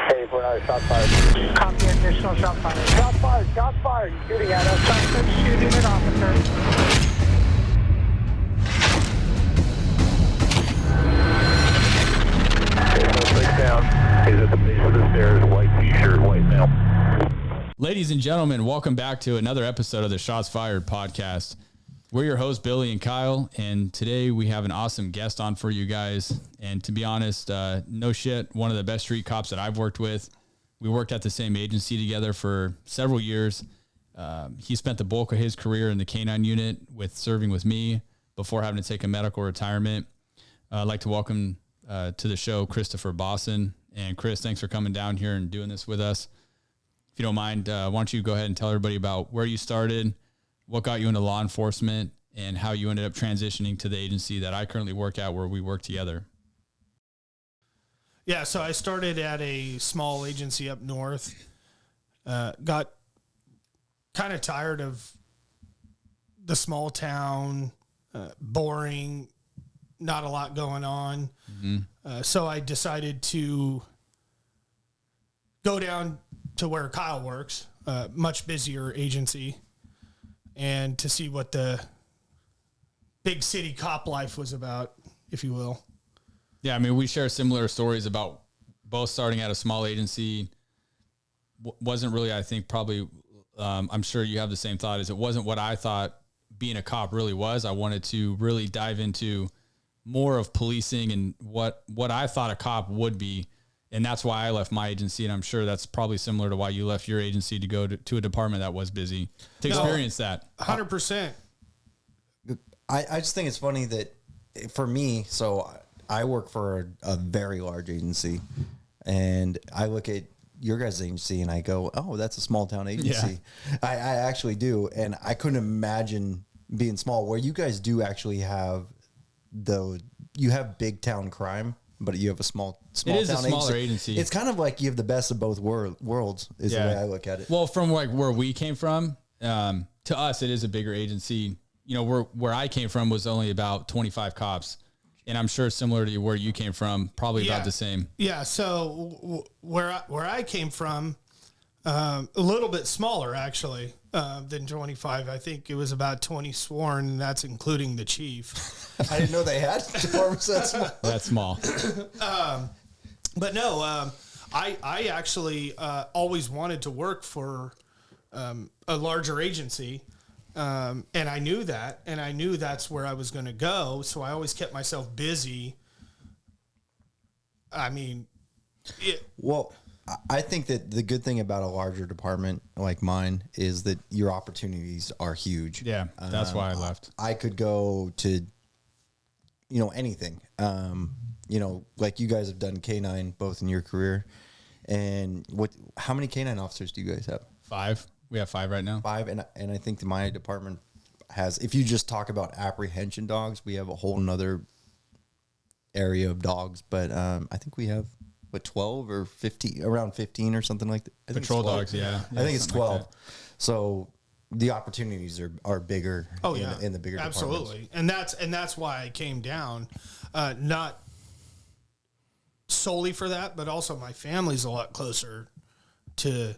Hey, for another shot fired. Copy, additional shot fired. Shot fired, he's shooting at us. Suspect shooting at officer. Down. He's at the base of the stairs, white t-shirt, white male. Ladies and gentlemen, welcome back to another episode of the Shots Fired podcast. We're your hosts, Billy and Kyle, and today we have an awesome guest on for you guys. And to be honest, no shit, one of the best street cops that I've worked with. We worked at the same agency together for several years. He spent the bulk of his career in the K9 unit with serving with me before having to take a medical retirement. I'd like to welcome to the show Christopher Bosson. And Chris, thanks for coming down here and doing this with us. If you don't mind, why don't you go ahead and tell everybody about where you started, what got you into law enforcement, and how you ended up transitioning to the agency that I currently work at, where we work together. Yeah, so I started at a small agency up north, got kind of tired of the small town, boring, not a lot going on. Mm-hmm. So I decided to go down to where Kyle works, much busier agency, and to see what the big city cop life was about, if you will. Yeah, I mean, we share similar stories about both starting at a small agency. Wasn't really, I think, probably, I'm sure you have the same thought, as it wasn't what I thought being a cop really was. I wanted to really dive into more of policing and what I thought a cop would be. And that's why I left my agency. And I'm sure that's probably similar to why you left your agency to go to a department that was busy to experience that. 100%. I just think it's funny that for me, so I work for a very large agency, and I look at your guys' agency and I go, oh, that's a small town agency. Yeah. I actually do. And I couldn't imagine being small, where you guys do actually have you have big town crime, but you have a small it is town a smaller agency. It's kind of like you have the best of both worlds is the way I look at it. Well, from like where we came from, to us, it is a bigger agency. You know, where I came from was only about 25 cops. And I'm sure similar to where you came from, probably about the same. Yeah. So where I came from, a little bit smaller actually than 25. I think it was about 20 sworn, and that's including the chief. I didn't know they had departments that small. That's small. But no, I actually always wanted to work for a larger agency. And I knew that, and I knew that's where I was going to go. So I always kept myself busy. I mean, well, I think that the good thing about a larger department like mine is that your opportunities are huge. Yeah, that's why I left. I could go to, anything. Like you guys have done K9 both in your career. And how many K9 officers do you guys have? 5. We have 5 right now. 5, and I think that my department has, if you just talk about apprehension dogs, we have a whole nother area of dogs. But I think we have 12 or 15, around 15 or something like that. Patrol dogs, yeah. I think it's 12. Like so the opportunities are bigger. Oh yeah, in the bigger absolutely, departments. and that's why I came down, not solely for that, but also my family's a lot closer to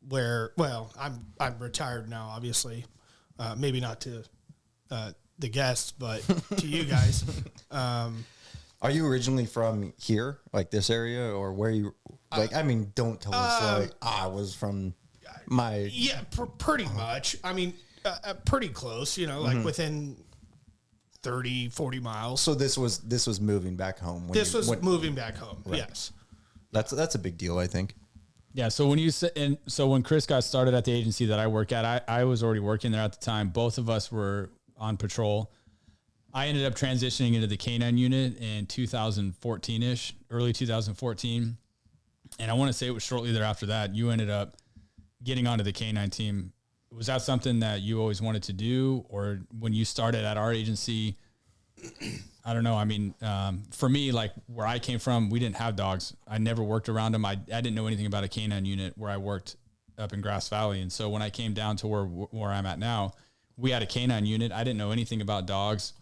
where. Well, I'm retired now, obviously, maybe not to the guests, but to you guys. Are you originally from here, like this area, or where you, like, I mean, don't tell us, like, I was from my... Yeah, pretty much. I mean, pretty close, like within 30, 40 miles. So this was moving back home. Moving back home, right. Yes. That's a big deal, I think. Yeah, so when Chris got started at the agency that I work at, I was already working there at the time. Both of us were on patrol. I ended up transitioning into the K9 unit in 2014-ish, early 2014. And I want to say it was shortly thereafter that you ended up getting onto the K9 team. Was that something that you always wanted to do? Or when you started at our agency, I don't know. I mean, for me, like where I came from, we didn't have dogs. I never worked around them. I didn't know anything about a K9 unit where I worked up in Grass Valley. And so when I came down to where I'm at now, we had a K9 unit. I didn't know anything about dogs.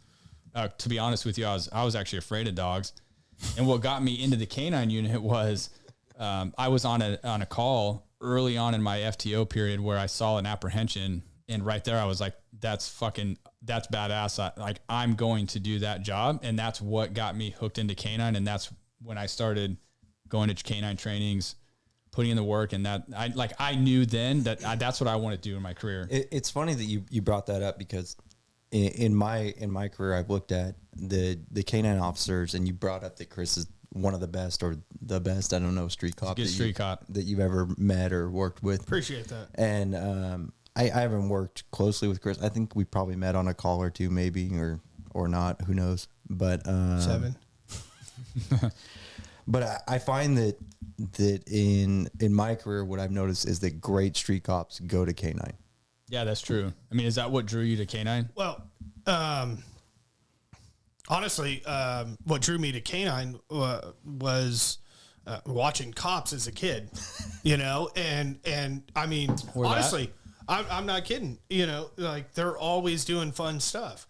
To be honest with you, I was actually afraid of dogs. And what got me into the K9 unit was I was on a call early on in my FTO period where I saw an apprehension, and right there I was like, that's badass. Like I'm going to do that job. And that's what got me hooked into K9. And that's when I started going to K9 trainings, putting in the work. And that I knew then that that's what I want to do in my career. It's funny that you brought that up because in my career, I've looked at the K9 officers, and you brought up that Chris is one of the best or the best, I don't know, street cop that you've ever met or worked with. Appreciate that. And, I haven't worked closely with Chris. I think we probably met on a call or two, maybe, or not, who knows, but, 7. But I find that in my career, what I've noticed is that great street cops go to K9. Yeah, that's true. I mean, is that what drew you to K9? Well, honestly, what drew me to K9 was watching Cops as a kid, you know, and I mean, honestly, I'm not kidding, you know, like they're always doing fun stuff.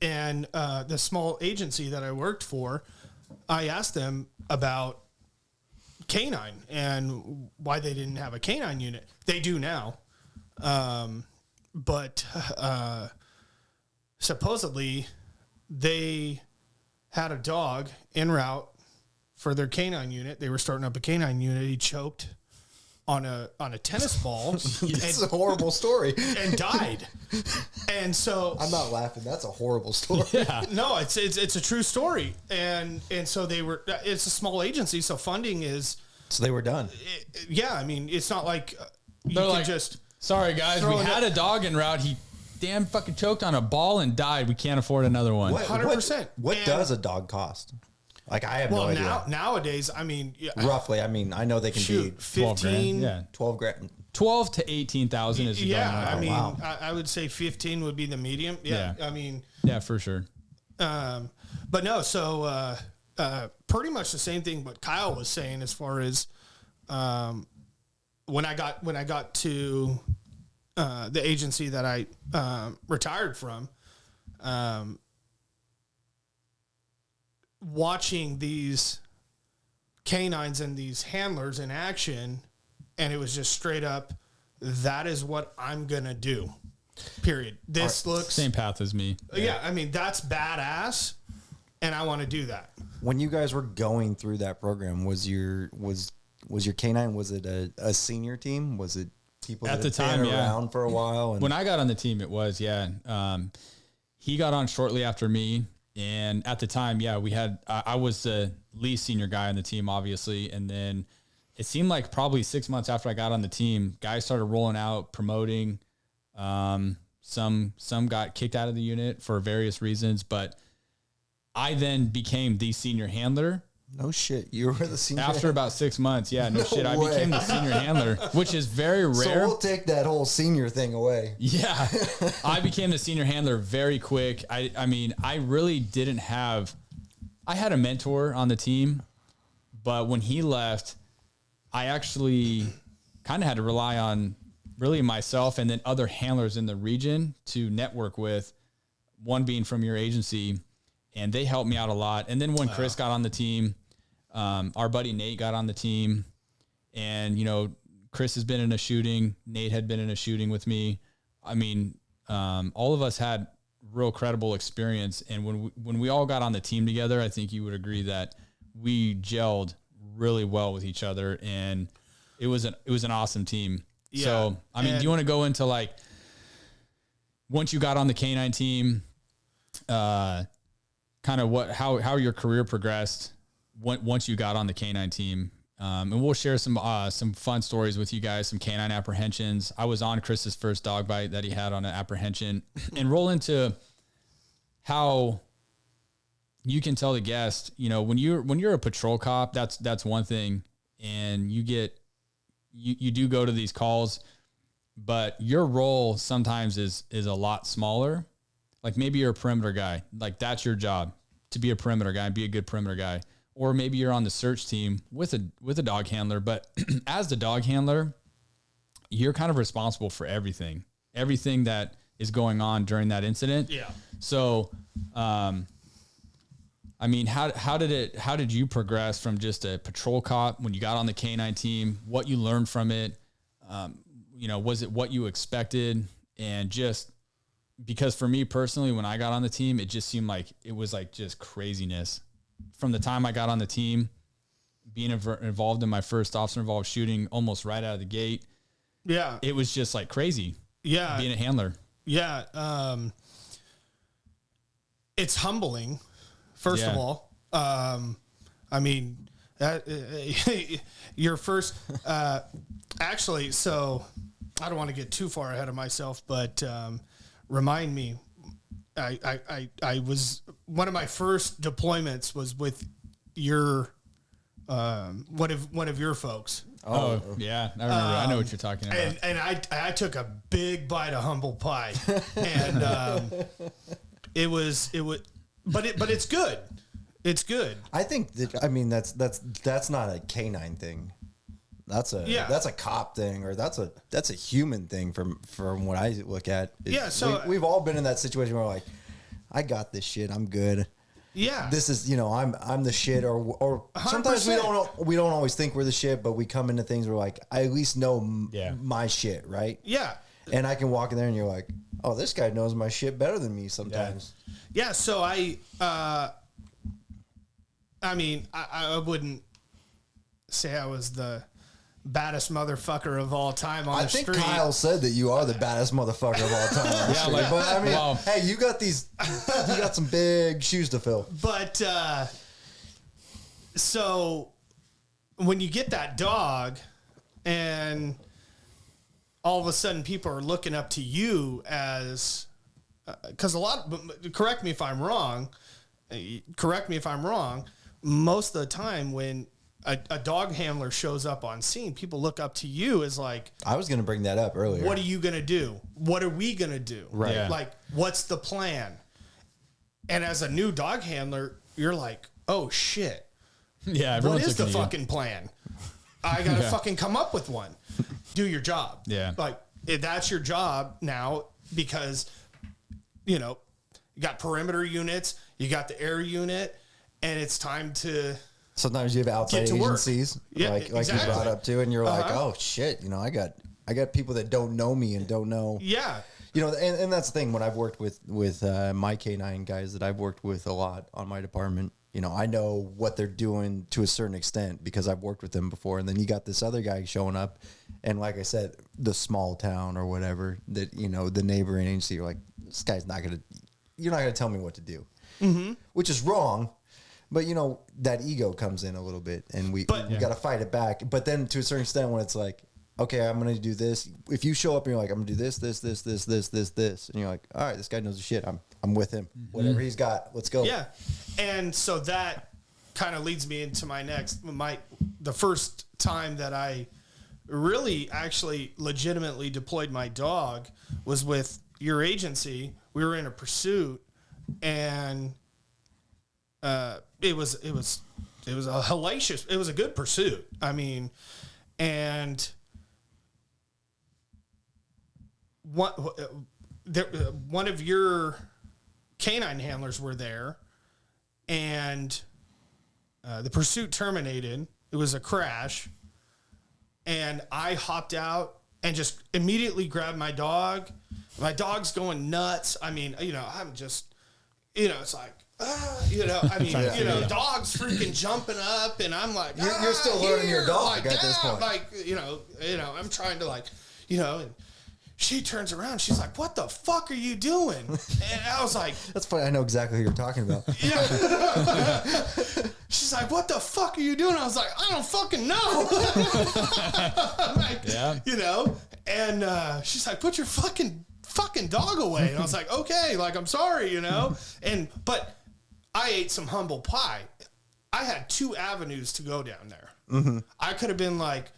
And the small agency that I worked for, I asked them about K9 and why they didn't have a K9 unit. They do now. But supposedly they had a dog en route for their K9 unit. They were starting up a K9 unit. He choked on a tennis ball. It's a horrible story. And died. And so I'm not laughing. That's a horrible story. Yeah. no, it's a true story. And so it's a small agency. So funding is, So they were done. yeah. I mean, it's not like you They're can like, just, sorry guys, we had a dog en route. He damn fucking choked on a ball and died. We can't afford another one. 100%. What And- does a dog cost? Like, I have no idea. Nowadays, I mean, Roughly, I mean, I know they can be 15, Yeah. 12 grand. 12 to 18,000 is a dog. yeah. I mean, wow. I would say 15 would be the medium. Yeah. Yeah. I mean, Yeah, for sure. but no, so pretty much the same thing what Kyle was saying as far as when I got to the agency that I retired from, watching these canines and these handlers in action, and it was just straight up, that is what I'm gonna do. Period. This looks Same path as me. yeah, I mean, that's badass, and I want to do that. When you guys were going through that program, was your K9, was it a senior team? Was it people At that the had time, been yeah. around for a while? And When I got on the team, it was, yeah. He got on shortly after me. And at the time, yeah, I was the least senior guy on the team, obviously. And then it seemed like probably 6 months after I got on the team, guys started rolling out, promoting. Some got kicked out of the unit for various reasons, but I then became the senior handler. no shit, you were the senior. After about 6 months, yeah, no shit, I way. became the senior handler, which is very rare. So we'll take that whole senior thing away. Yeah, I became the senior handler very quick. I mean, I really didn't have. I had a mentor on the team, but when he left, I actually kind of had to rely on really myself and then other handlers in the region to network with. One being from your agency, and they helped me out a lot. And then when Chris got on the team, our buddy Nate got on the team, and you know, Chris has been in a shooting. Nate had been in a shooting with me. I mean, all of us had real credible experience. And when we all got on the team together, I think you would agree that we gelled really well with each other, and it was an awesome team. Yeah. So, I mean, do you want to go into like, once you got on the K9 team, kind of how your career progressed once you got on the K9 team? And we'll share some fun stories with you guys, some canine apprehensions. I was on Chris's first dog bite that he had on an apprehension, and roll into how you can tell the guest, you know, when you're a patrol cop, that's one thing, and you do go to these calls, but your role sometimes is a lot smaller. Like maybe you're a perimeter guy, like that's your job, to be a perimeter guy and be a good perimeter guy. Or maybe you're on the search team with a dog handler, but as the dog handler, you're kind of responsible for everything that is going on during that incident. Yeah. So, I mean, how did you progress from just a patrol cop when you got on the K9 team? What you learned from it? Was it what you expected? And just because for me personally, when I got on the team, it just seemed like it was like just craziness. From the time I got on the team, being involved in my first officer involved shooting almost right out of the gate. Yeah. It was just like crazy. Yeah. Being a handler. Yeah. It's humbling, first of all. I mean, your first, actually, so I don't want to get too far ahead of myself, but remind me, I was, one of my first deployments was with your, one of your folks. Oh yeah, I remember. I know what you're talking about. And I took a big bite of humble pie, and it was, but it's good. It's good. I think that, I mean, that's not a canine thing. That's a cop thing, or that's a human thing from what I look at. So we've all been in that situation where we're like, I got this shit, I'm good. Yeah. This is, I'm the shit, or sometimes 100%. we don't always think we're the shit, but we come into things where like, I at least know my shit, right? Yeah. And I can walk in there and you're like, oh, this guy knows my shit better than me sometimes. Yeah. So I mean, I wouldn't say I was the baddest motherfucker of all time on the street. I think Kyle said that you are the baddest motherfucker of all time on the street. But I mean, hey, you got some big shoes to fill. But so when you get that dog and all of a sudden people are looking up to you as, because correct me if I'm wrong, most of the time when a dog handler shows up on scene, people look up to you as like, I was going to bring that up earlier. What are you going to do? What are we going to do? Right. Yeah. Like, what's the plan? And as a new dog handler, you're like, oh shit. Yeah. What is the fucking plan? I got to fucking come up with one. Do your job. Yeah. Like, that's your job now, because, you got perimeter units, you got the air unit, and it's time to... Sometimes you have outside agencies, like exactly. you brought up to, and you're like, oh shit, I got people that don't know me and don't know. Yeah. And that's the thing. When I've worked with my K9 guys that I've worked with a lot on my department, I know what they're doing to a certain extent because I've worked with them before. And then you got this other guy showing up, and like I said, the small town or whatever that, the neighboring agency, you're like, this guy's you're not gonna tell me what to do, which is wrong. But that ego comes in a little bit, and we got to fight it back. But then to a certain extent, when it's like, okay, I'm going to do this. If you show up and you're like, I'm going to do this, and you're like, all right, this guy knows the shit. I'm with him. Whatever he's got, let's go. Yeah. And so that kind of leads me into the first time that I really actually legitimately deployed my dog was with your agency. We were in a pursuit, and it was a hellacious, it was a good pursuit. I mean, and one of your canine handlers were there, and the pursuit terminated. It was a crash, and I hopped out and just immediately grabbed my dog. My dog's going nuts. I mean, I'm just, it's like, dogs freaking jumping up, and I'm like, you're still learning your dog at this point. I'm trying to and she turns around, she's like, what the fuck are you doing? And I was like, that's funny. I know exactly who you're talking about. Yeah. She's like, what the fuck are you doing? I was like, I don't fucking know. And she's like, put your fucking dog away. And I was like, okay, I'm sorry, but I ate some humble pie. I had 2 avenues to go down there. Mm-hmm. I could have been like,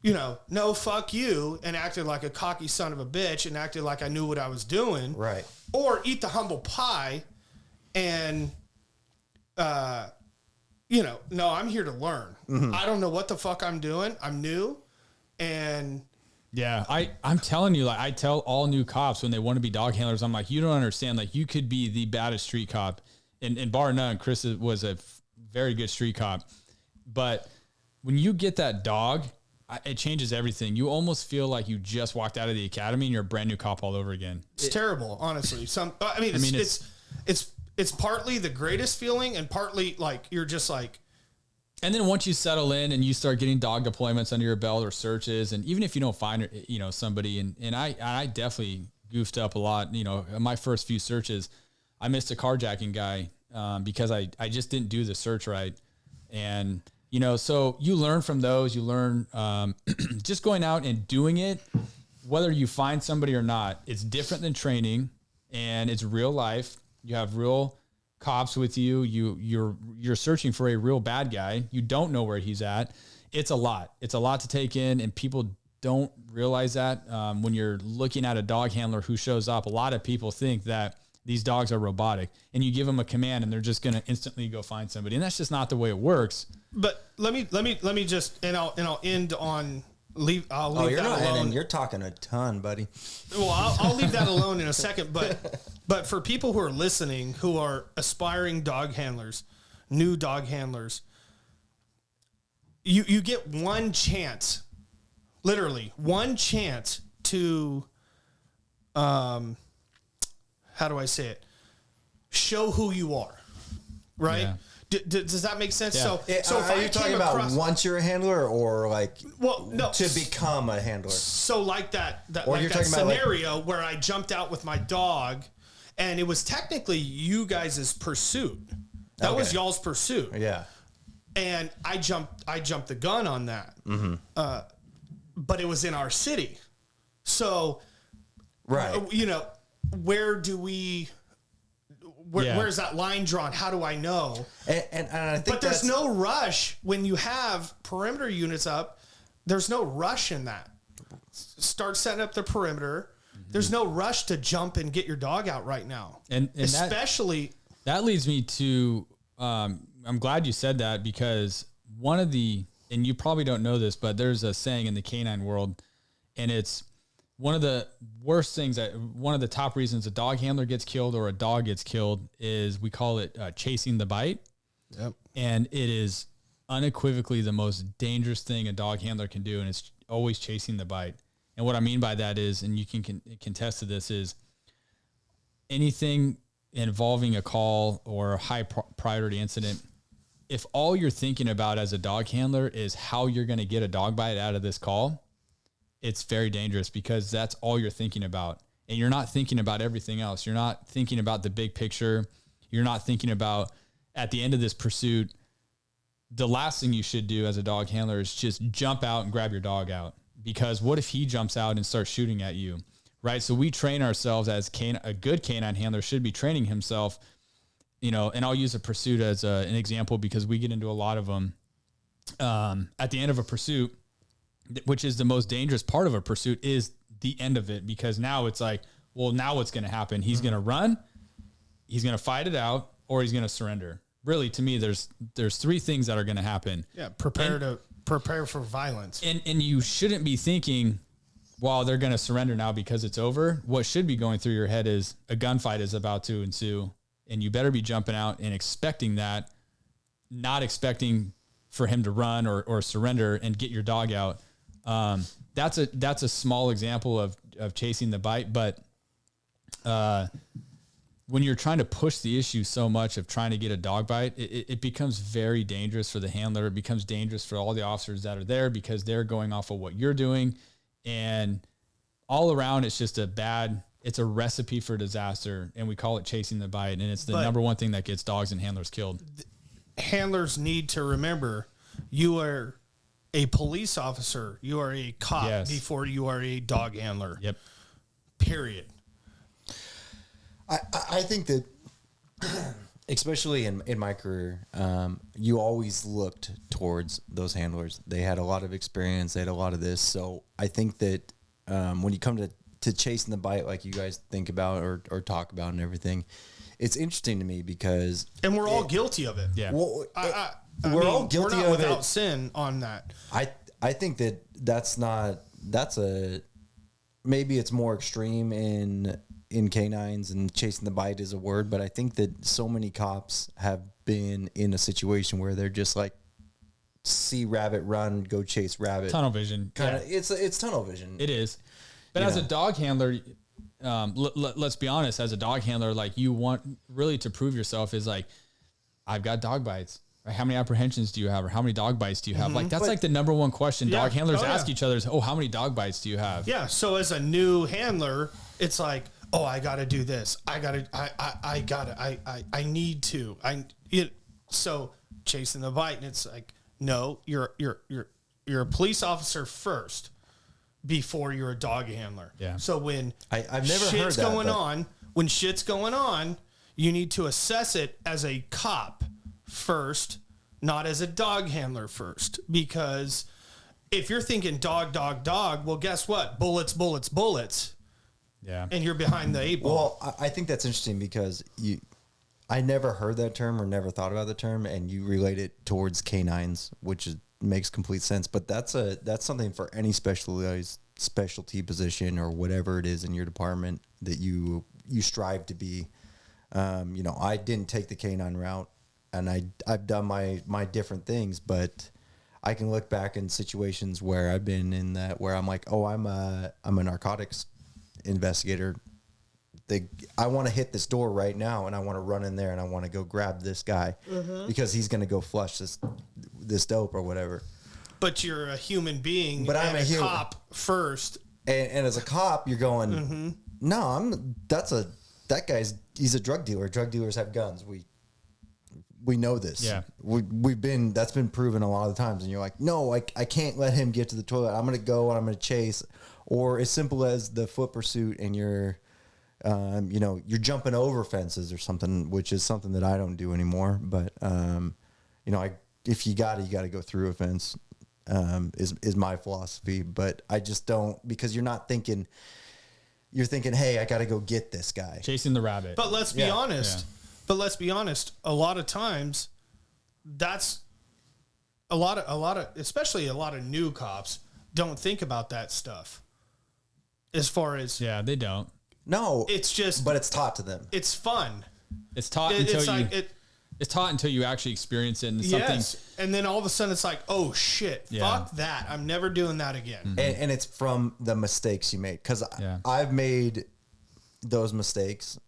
no, fuck you, and acted like a cocky son of a bitch and acted like I knew what I was doing. Right. Or eat the humble pie and, no, I'm here to learn. Mm-hmm. I don't know what the fuck I'm doing. I'm new. And yeah, I'm telling you, I tell all new cops when they want to be dog handlers, I'm like, you don't understand. You could be the baddest street cop. and bar none, Chris was a very good street cop. But when you get that dog, it changes everything. You almost feel like you just walked out of the academy and you're a brand new cop all over again. It's terrible, honestly. It's partly the greatest feeling and partly like you're just like. And then once you settle in and you start getting dog deployments under your belt or searches, and even if you don't find, somebody, and I definitely goofed up a lot. My first few searches, I missed a carjacking guy because I just didn't do the search right. And, so you learn from those, you learn just going out and doing it, whether you find somebody or not, it's different than training and it's real life. You have real cops with you. You're searching for a real bad guy. You don't know where he's at. It's a lot to take in, and people don't realize that when you're looking at a dog handler who shows up. A lot of people think that these dogs are robotic, and you give them a command and they're just going to instantly go find somebody, and that's just not the way it works. But let me just, and I'll end on leave. I'll leave you're that not alone. ending. You're talking a ton, buddy. Well, I'll leave that alone in a second. But for people who are listening, who are aspiring dog handlers, new dog handlers, you get one chance, literally one chance to, how do I say it? Show who you are, right? Yeah. Does that make sense? Yeah. So if are I you talking came about across, once you're a handler, or like no, to become a handler? So like that Or like you're that talking about, like- scenario where I jumped out with my dog, and it was technically you guys' pursuit. That was Okay. y'all's pursuit. Yeah. And I jumped the gun on that. But it was in our city. So, Right. where do we? Where's that line drawn? How do I know? And I think But there's that's- no rush when you have perimeter units up. There's no rush in that. Start setting up the perimeter. There's no rush to jump and get your dog out right now. And especially that leads me to, I'm glad you said that, because and you probably don't know this, but there's a saying in the canine world, and it's one of the worst things one of the top reasons a dog handler gets killed or a dog gets killed is we call it chasing the bite. Yep. And it is unequivocally the most dangerous thing a dog handler can do. And it's always chasing the bite. And what I mean by that is, and you can contest to this, is anything involving a call or a high priority incident. If all you're thinking about as a dog handler is how you're going to get a dog bite out of this call, it's very dangerous, because that's all you're thinking about. And you're not thinking about everything else. You're not thinking about the big picture. You're not thinking about, at the end of this pursuit, the last thing you should do as a dog handler is just jump out and grab your dog out. Because what if he jumps out and starts shooting at you, right? So we train ourselves as a good canine handler should be training himself, and I'll use a pursuit as an example, because we get into a lot of them. At the end of a pursuit, which is the most dangerous part of a pursuit, is the end of it, because now it's like, well, now what's going to happen? He's going to run, he's going to fight it out, or he's going to surrender. Really, to me, there's three things that are going to happen. Yeah, prepare for violence. And you shouldn't be thinking, well, they're going to surrender now because it's over. What should be going through your head is a gunfight is about to ensue, and you better be jumping out and expecting that, not expecting for him to run or surrender and get your dog out. That's a small example of chasing the bite, but when you're trying to push the issue so much of trying to get a dog bite, it becomes very dangerous for the handler. It becomes dangerous for all the officers that are there, because they're going off of what you're doing. And all around, it's just it's a recipe for disaster. And we call it chasing the bite. And it's the number one thing that gets dogs and handlers killed. Handlers need to remember, you are a police officer. You are a cop before you are a dog handler. Yep. Period. I think that, especially in my career, you always looked towards those handlers. They had a lot of experience. They had a lot of this. So I think that when you come to chasing the bite, like you guys think about or talk about and everything, it's interesting to me because... And we're all guilty of it. Yeah. Well, we're all guilty we're not of without it. sin on that. I think that's maybe it's more extreme in in canines and chasing the bite is a word, but I think that so many cops have been in a situation where they're just like, see rabbit, run, go chase rabbit. Tunnel vision. Kind of, it's tunnel vision. It is. But as a dog handler, let's be honest, as a dog handler, like you want really to prove yourself is like, I've got dog bites. Right? How many apprehensions do you have? Or how many dog bites do you have? Like that's like the number one question dog handlers ask each other is, oh, how many dog bites do you have? Yeah. So as a new handler, it's like, oh, I got to do this. I need to. So chasing the bite, and it's like, no, you're a police officer first before you're a dog handler. Yeah. So when I've never heard shit's that, going but- on, when shit's going on, you need to assess it as a cop first, not as a dog handler first. Because if you're thinking dog, well, guess what? Bullets. Yeah. And you're behind the 8 ball. Well, I think that's interesting because I never heard that term or never thought about the term, and you relate it towards canines, which makes complete sense. But that's something for any specialty position or whatever it is in your department that you strive to be. I didn't take the canine route, and I've done my different things, but I can look back in situations where I've been in that where I'm like, oh, I'm a narcotics investigator. I want to hit this door right now, and I want to run in there, and I want to go grab this guy because he's going to go flush this dope or whatever. But you're a human being, But and I'm a cop first. And as a cop, you're going, no, that guy's he's a drug dealer. Drug dealers have guns. We know this. Yeah. That's been proven a lot of the times. And you're like, no, I can't let him get to the toilet. I'm going to go and I'm going to chase. Or as simple as the foot pursuit, and you're jumping over fences or something, which is something that I don't do anymore. But, if you got to go through a fence, is my philosophy. But I just don't, because you're thinking, hey, I got to go get this guy. Chasing the rabbit. But let's be honest. Yeah. But let's be honest. A lot of times, that's a lot of, especially a lot of new cops don't think about that stuff. As far as they don't. No, it's just, but it's taught to them. It's fun. It's taught it's taught until you actually experience it and something. Yes. And then all of a sudden it's like, oh shit, fuck that. I'm never doing that again. Mm-hmm. And it's from the mistakes you made. Cause I've made those mistakes,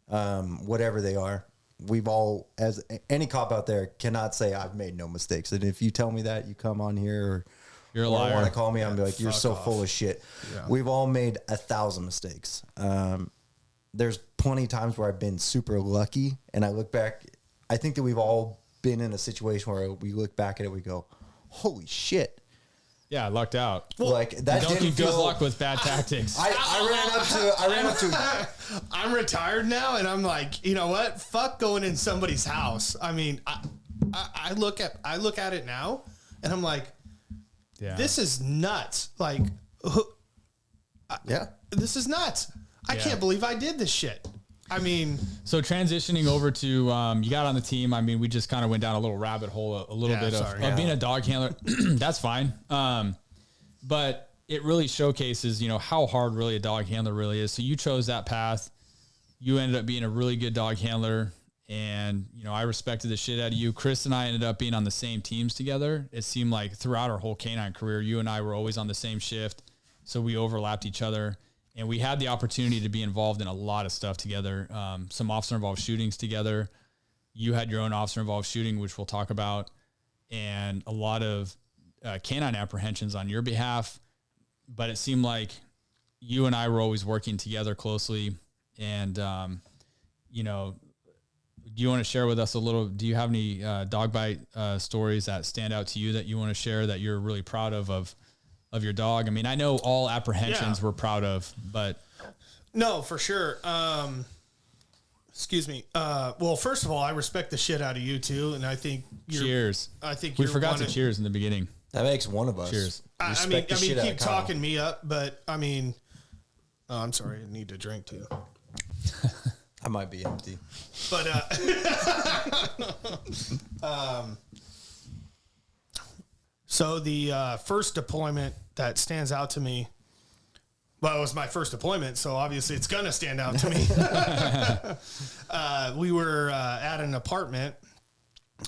whatever they are. We've all, as any cop out there cannot say I've made no mistakes. And if you tell me that, you come on here or you're a liar. Want to call me, I'm like, you're so off. full of shit. Yeah. We've all made 1,000 mistakes. There's plenty of times where I've been super lucky, and I look back. I think that we've all been in a situation where we look back at it, we go, "Holy shit!" Yeah, I lucked out. Well, like that Don't didn't keep good feel. luck with bad tactics. I ran up to. I'm retired now, and I'm like, you know what? Fuck going in somebody's house. I mean, I look at it now, and I'm like, this is nuts. Like, this is nuts. I can't believe I did this shit. I mean, so transitioning over to you got on the team. I mean, we just kind of went down a little rabbit hole, a little bit of being a dog handler. That's fine. But it really showcases, how hard really a dog handler really is. So you chose that path. You ended up being a really good dog handler, and I respected the shit out of you. Chris and I ended up being on the same teams together. It seemed like throughout our whole canine career, you and I were always on the same shift, so we overlapped each other. And we had the opportunity to be involved in a lot of stuff together, some officer-involved shootings together. You had your own officer-involved shooting, which we'll talk about, and a lot of canine apprehensions on your behalf. But it seemed like you and I were always working together closely. And, do you want to share with us a little, do you have any dog bite stories that stand out to you that you want to share that you're really proud of your dog? I mean, I know all apprehensions we're proud of, but no, for sure. Excuse me. Well, first of all, I respect the shit out of you too. And I think cheers. I think we forgot to cheers in the beginning. That makes one of us. Cheers. I mean, keep talking me up, but I mean, I'm sorry. I need to drink too. I might be empty, but, so the first deployment that stands out to me, Well, it was my first deployment, so obviously it's gonna stand out to me. We were at an apartment.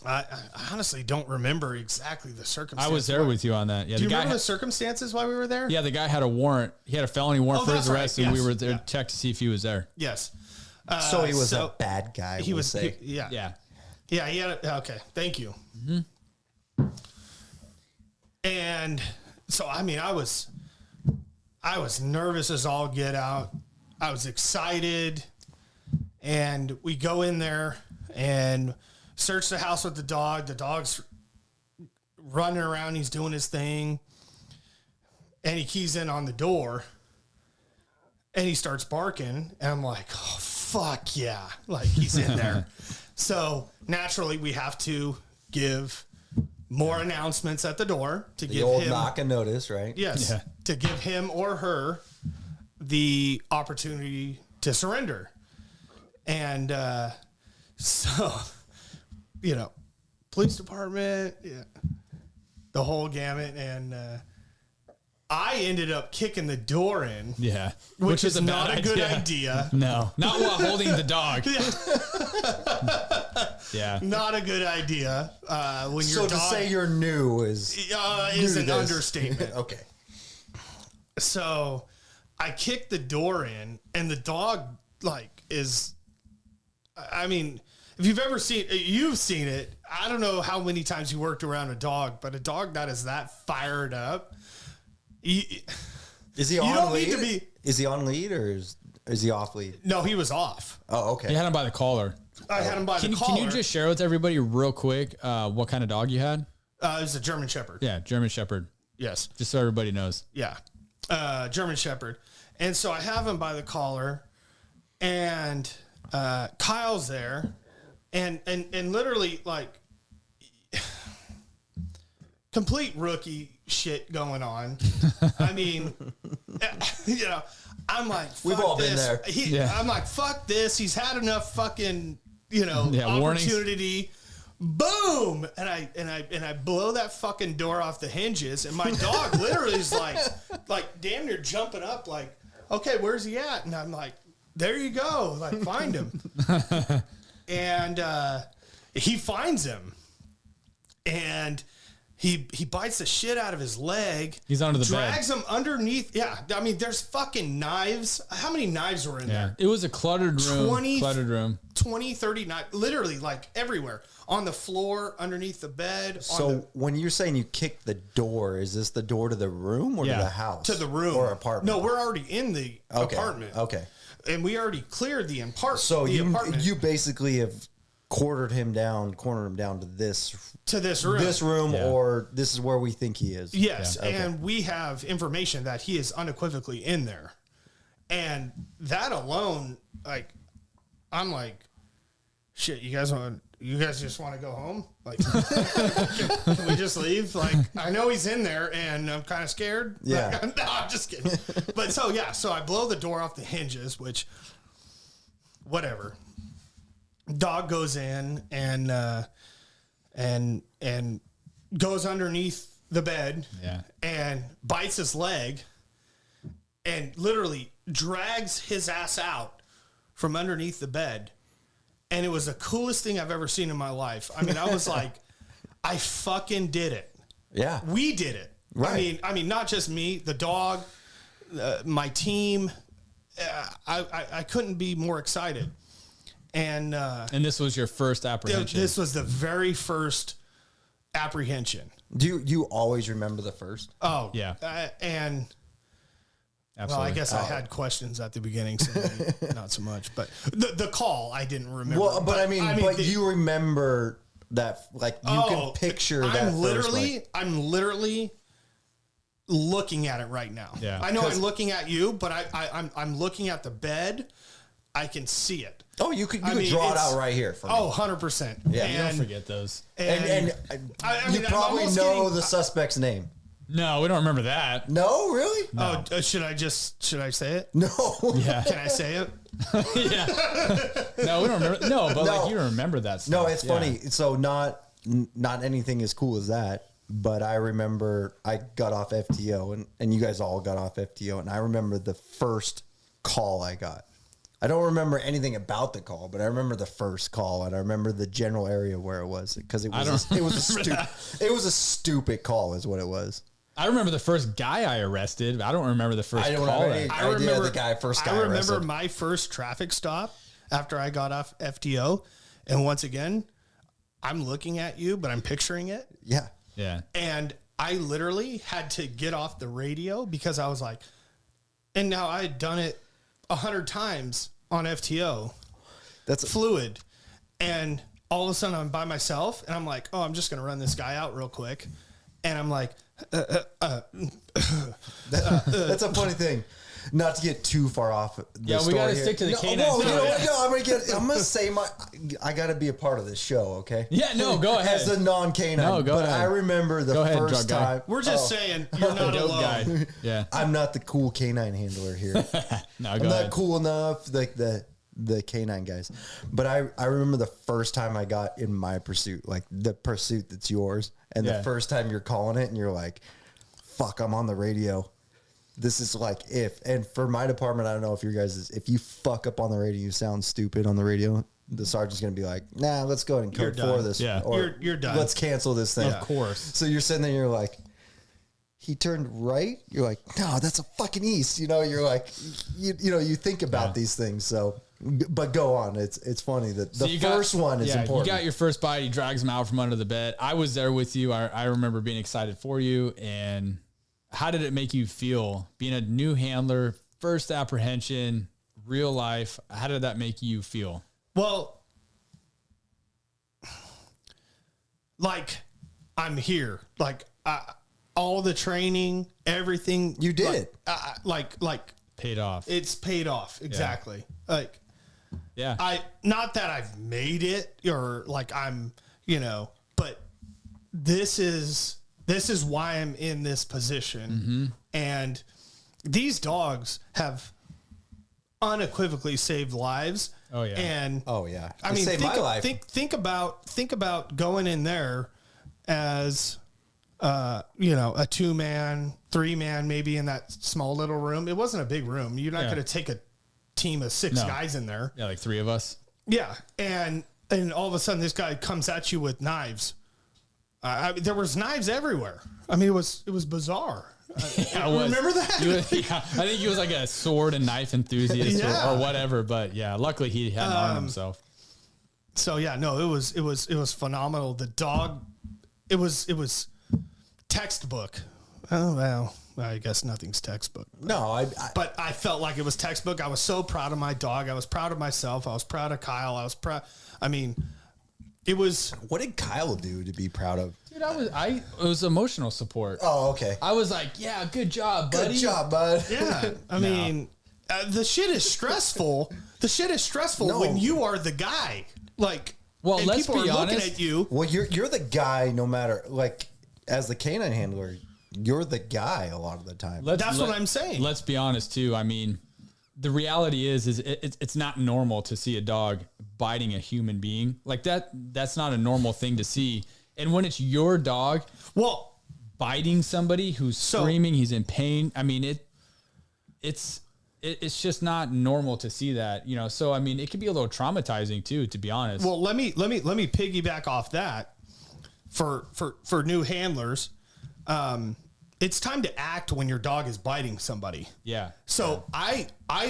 I honestly don't remember exactly the circumstances. I was there with you on that. Yeah, Do you the guy remember the circumstances why we were there? Yeah, the guy had a warrant. He had a felony warrant for his that's right. arrest, and we Yes. were there to check to see if he was there. Yes. So he was a bad guy. He we'll was. say. Yeah. Yeah. Yeah. He had. Okay. Thank you. And so, I mean, I was nervous as all get out. I was excited, and we go in there and search the house with the dog. The dog's running around. He's doing his thing, and he keys in on the door, and he starts barking. And I'm like, oh, fuck yeah. Like, he's in there. So naturally, we have to give more announcements at the door to The give old him knock and notice, right? yes, Yeah. to give him or her the opportunity to surrender. And so, you know, police department, yeah, the whole gamut. And I ended up kicking the door in, Yeah. which is a not bad a good idea. No, not while holding the dog. Yeah. Not a good idea. When So your to dog say you're new is is new an to this. understatement. Okay. So I kicked the door in, and the dog is. I mean, if you've seen it. I don't know how many times you worked around a dog, but a dog that is that fired up. Is he You on don't lead? need to be- Is he on lead or is he off lead? No, he was off. Oh, okay. You had him by the collar. I had him by the Can collar. you just share with everybody real quick what kind of dog you had? It was a German Shepherd. Yeah, German Shepherd. Yes. Just so everybody knows. Yeah. German Shepherd. And so I have him by the collar, and Kyle's there, and literally like complete rookie shit going on. I mean, you know, I'm like, fuck We've all been this. there. I'm like, fuck this. He's had enough fucking, you know, warnings. opportunity. Boom! And I blow that fucking door off the hinges, and my dog literally is like damn near jumping up, like, okay, where's he at? And I'm like, there you go, like, find him. And he finds him, and he bites the shit out of his leg. He's under the bed. drags him underneath. Yeah, I mean, there's fucking knives. How many knives were in there? It was a cluttered room. 20, 30 knives, literally like everywhere. On the floor, underneath the bed. So when you're saying you kicked the door, is this the door to the room or to the house? to the room. Or apartment? No, we're already in the apartment. Okay. And we already cleared the apartment. So apartment you basically have cornered him down to this room. Yeah. or this is where we think he is. Yes, Yeah. Okay. and we have information that he is unequivocally in there. And that alone, like, I'm like, shit, you guys just want to go home? Like, can we just leave? Like, I know he's in there, and I'm kind of scared. Yeah. No, I'm just kidding. But so I blow the door off the hinges, which, whatever. Dog goes in and goes underneath the bed. Yeah. And bites his leg, and literally drags his ass out from underneath the bed. And it was the coolest thing I've ever seen in my life. I mean, I was like, I fucking did it. Yeah. We did it. Right. I mean, not just me, the dog, my team. I couldn't be more excited. And this was your first apprehension. this was the very first apprehension. Do you always remember the first? Oh Yeah. And Absolutely. well, I guess I had questions at the beginning, so maybe not so much. But the call I didn't remember. Well, but I mean, you remember that, like, you can picture that. I'm literally looking at it right now. Yeah. I know I'm looking at you, but I'm looking at the bed. I can see it. Oh, you could draw it out right here. For me. 100%. Yeah. You don't forget those. And I mean, you I'm probably almost know getting- the suspect's name. No, we don't remember that. No, really? Oh, should I say it? No. Yeah. Can I say it? Yeah. No, we don't remember. No, but No. like you remember that stuff. No, it's Yeah. funny. So not anything as cool as that. but I remember I got off FTO and you guys all got off FTO. And I remember the first call I got. I don't remember anything about the call, but I remember the first call and I remember the general area where it was because it was a stupid call is what it was. I remember the first guy I arrested. I don't remember the first call. I remember the guy first guy I remember arrested. my first traffic stop after I got off FTO. And once again, I'm looking at you, but I'm picturing it. Yeah. Yeah. And I literally had to get off the radio because I was like, and now I had done it 100 times on FTO. That's fluid. And all of a sudden I'm by myself and I'm like, oh, I'm just going to run this guy out real quick. And I'm like, that's a funny thing. Not to get too far off. Yeah, we got to stick to the K9 no, story. you know what? No, I'm gonna say I got to be a part of this show. Okay. Yeah, no, go ahead. As a non-K9. No, go ahead. I remember the first time. We're just saying you're not Dope alone. guy. Yeah. I'm not the cool K9 handler here. No, I'm go not ahead. cool enough like the K9 guys. But I remember the first time I got in my pursuit, like the pursuit that's yours, and the first time you're calling it and you're like, fuck, I'm on the radio. This is like and for my department, I don't know if your guys if you fuck up on the radio, you sound stupid on the radio, the sergeant's going to be like, nah, let's go ahead and code for this. Yeah. Or You're done. Let's cancel this thing. Of course. So you're sitting there, you're like, he turned right. You're like, no, that's a fucking east. You know, you're like, you know, you think about these things. So, but go on. It's funny that the first one is important. You got your first bite. He drags him out from under the bed. I was there with you. I remember being excited for you. And how did it make you feel being a new handler, first apprehension, real life? How did that make you feel? Well, like I'm here, like all the training, everything You did. like Paid off. it's paid off. Exactly. Like Yeah. not that I've made it or like I'm, you know, but this is why I'm in this position. Mm-hmm. And these dogs have unequivocally saved lives. Oh, yeah. And Oh yeah. I mean, saved my life. Think about going in there as, you know, a 2-man, 3-man, maybe in that small little room. It wasn't a big room. You're not going to take a team of 6 guys in there. Yeah, like 3 of us. Yeah. And all of a sudden this guy comes at you with knives. I mean, there was knives everywhere. I mean, it was bizarre. Remember that? I think he was like a sword and knife enthusiast or whatever. But yeah, luckily he hadn't armed himself. So yeah, no, it was phenomenal. The dog, it was textbook. Oh well, I guess nothing's textbook. No, But I felt like it was textbook. I was so proud of my dog. I was proud of myself. I was proud of Kyle. I was proud. I mean, it was. What did Kyle do to be proud of? Dude, it was emotional support. Oh, okay. I was like, yeah, good job, buddy. Good job, bud. Yeah, I mean, the shit is stressful. The shit is stressful when you are the guy. Like, well, and let's people be are looking honest. at you. Well, you're the guy. No matter like as the canine handler, you're the guy a lot of the time. That's what I'm saying. Let's be honest too. I mean, the reality is it's not normal to see a dog biting a human being like that. That's not a normal thing to see. And when it's your dog, biting somebody who's screaming, he's in pain. I mean, it's just not normal to see that, you know? So, I mean, it could be a little traumatizing too, to be honest. Well, let me piggyback off that for new handlers. It's time to act when your dog is biting somebody. Yeah. So I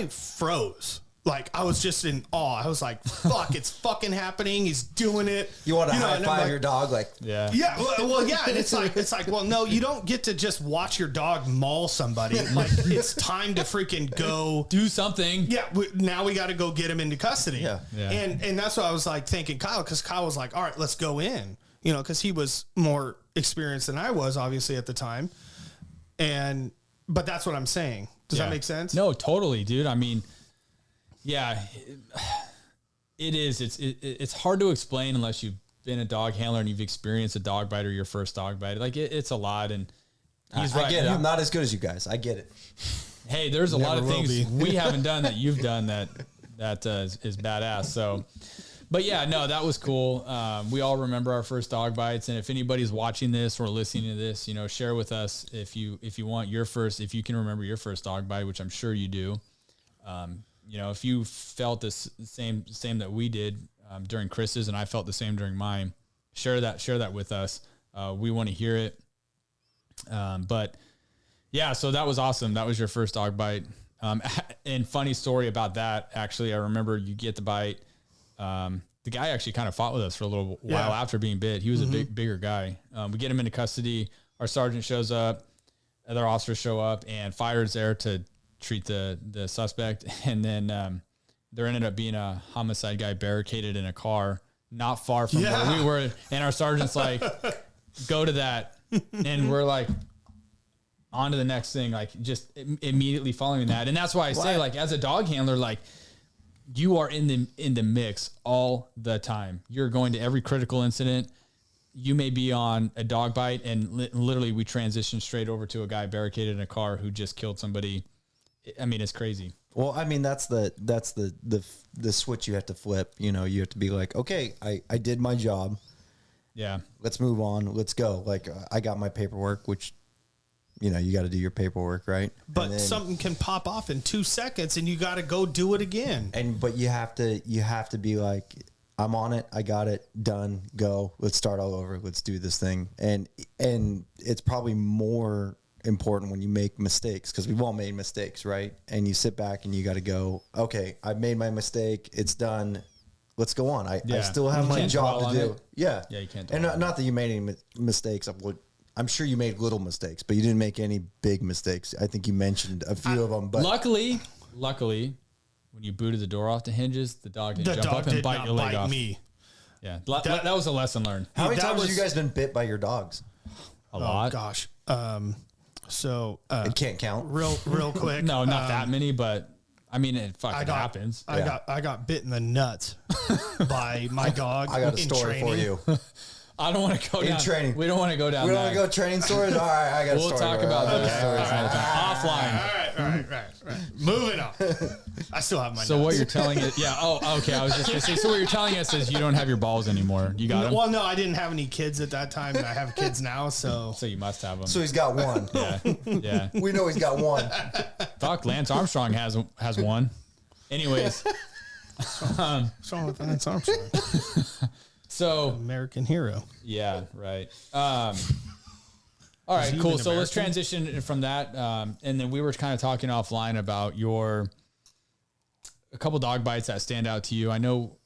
froze. Like I was just in awe. I was like, fuck, it's fucking happening. He's doing it. You want to high and I'm five like, your dog? Like, Yeah. yeah, well, yeah. And it's like, well, no, you don't get to just watch your dog maul somebody. Like it's time to freaking go Do something. Yeah, now we got to go get him into custody. Yeah. Yeah. And that's what I was like thinking Kyle, because Kyle was like, all right, let's go in, you know, because he was more experienced than I was, obviously, at the time. But that's what I'm saying. Does that make sense? No, totally, dude. I mean, yeah, it is. It's hard to explain unless you've been a dog handler and you've experienced a dog bite or your first dog bite. Like it's a lot. And he's right. I get it. I'm not as good as you guys. I get it. Hey, there's a lot of will things be. we haven't done that you've done that is badass. So, But yeah, no, that was cool. We all remember our first dog bites, and if anybody's watching this or listening to this, share with us if you want if you can remember your first dog bite, which I'm sure you do. If you felt the same that we did during Chris's, and I felt the same during mine, share that with us. We want to hear it. But yeah, so that was awesome. That was your first dog bite. And funny story about that. Actually, I remember you get the bite. The guy actually kind of fought with us for a little while after being bit. He was a bigger guy. We get him into custody. Our sergeant shows up, other officers show up, and fire's there to treat the suspect. And then, there ended up being a homicide guy barricaded in a car not far from where we were. And our sergeant's like, go to that. And we're like, on to the next thing, like just immediately following that. And that's why I say, like, as a dog handler, like, you are in the mix all the time. You're going to every critical incident. You may be on a dog bite, and literally we transition straight over to a guy barricaded in a car who just killed somebody. I mean, it's crazy. Well, I mean, that's the switch you have to flip. You have to be like, okay, I did my job. Yeah. Let's move on. Let's go. Like, I got my paperwork, which, you got to do your paperwork, right? But then something can pop off in 2 seconds, and you got to go do it again. But you have to be like, I'm on it. I got it done. Go. Let's start all over. Let's do this thing. And it's probably more important when you make mistakes, because we've all made mistakes, right? And you sit back and you got to go, okay, I made my mistake. It's done. Let's go on. I still have my job to do. Yeah. Yeah, you can't. And not that you made any mistakes. I'm sure you made little mistakes, but you didn't make any big mistakes. I think you mentioned a few of them. But luckily, when you booted the door off the hinges, the dog didn't jump up and bite your leg off. Me. Yeah, that was a lesson learned. How many times have you guys been bit by your dogs? A lot. Gosh. So it can't count. Real quick. No, not that many, but I mean, it fucking happens. I got bit in the nuts by my dog. I got a story for you. I don't want to go down training. We don't want to go down. We don't want to go training stories. All right, I got a story. We'll talk about those stories another time. Offline. All right. Moving on. I still have my. So nuts. what you're telling us? Yeah. Oh, okay. I was just gonna say. So what you're telling us is you don't have your balls anymore. You got them. Well, no, I didn't have any kids at that time, and I have kids now. So you must have them. So he's got one. Yeah. We know he's got one. Fuck, Lance Armstrong has one. Anyways, what's wrong with Lance Armstrong? So American hero. Yeah, right. All right, cool. So let's transition from that. And then we were kind of talking offline about a couple dog bites that stand out to you. I know,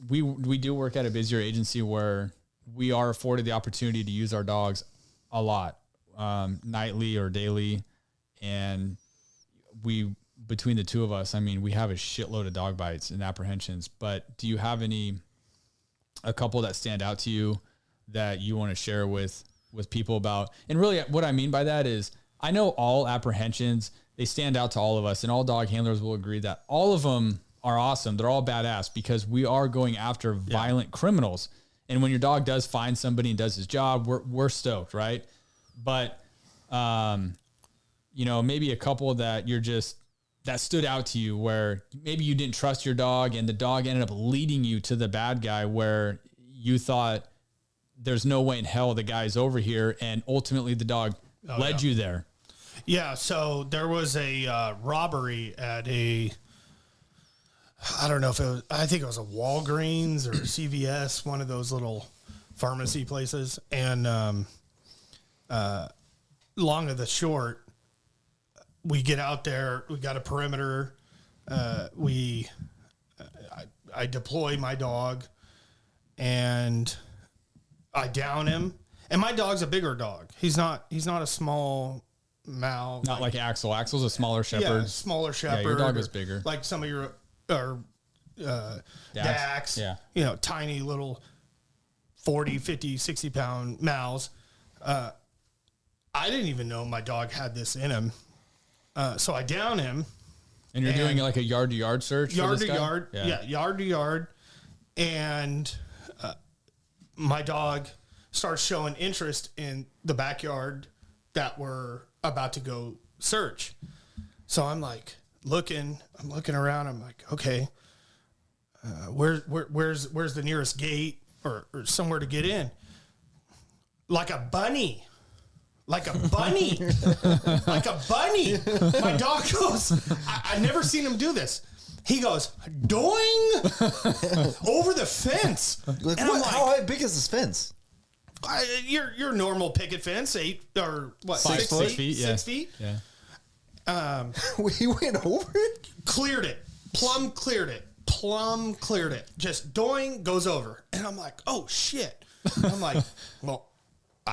we do work at a busier agency where we are afforded the opportunity to use our dogs a lot, nightly or daily. And between the two of us, I mean, we have a shitload of dog bites and apprehensions, but do you have a couple that stand out to you that you want to share with people about? And really what I mean by that is, I know all apprehensions, they stand out to all of us, and all dog handlers will agree that all of them are awesome. They're all badass because we are going after violent criminals. And when your dog does find somebody and does his job, we're stoked. Right. But, maybe a couple that that stood out to you where maybe you didn't trust your dog and the dog ended up leading you to the bad guy where you thought there's no way in hell the guy's over here. And ultimately the dog led you there. Yeah. So there was a robbery at I don't know if I think it was a Walgreens or CVS, one of those little pharmacy places. And long of the short, we get out there, we got a perimeter. I deploy my dog and I down him. And my dog's a bigger dog. He's not a small Mal. Not like Axel. Axel's a smaller shepherd. Yeah, smaller shepherd. Yeah, your dog is bigger. Like some of your Dax. Yeah. Tiny little 40, 50, 60 pound Mals. I didn't even know my dog had this in him. So I down him. And you're doing like a yard to yard search? Yard to yard. Yeah, yard to yard. And my dog starts showing interest in the backyard that we're about to go search. So I'm like looking around. I'm like, okay, where's the nearest gate or somewhere to get in? Like a bunny. Like a bunny. Like a bunny. My dog goes, I never seen him do this. He goes, doing over the fence. Like, and I'm like, how big is this fence? Your normal picket fence, 6 feet? Yeah. 6 feet? Yeah. We went over it? Cleared it. Plumb cleared it. Just doing, goes over. And I'm like, oh shit. I'm like, well,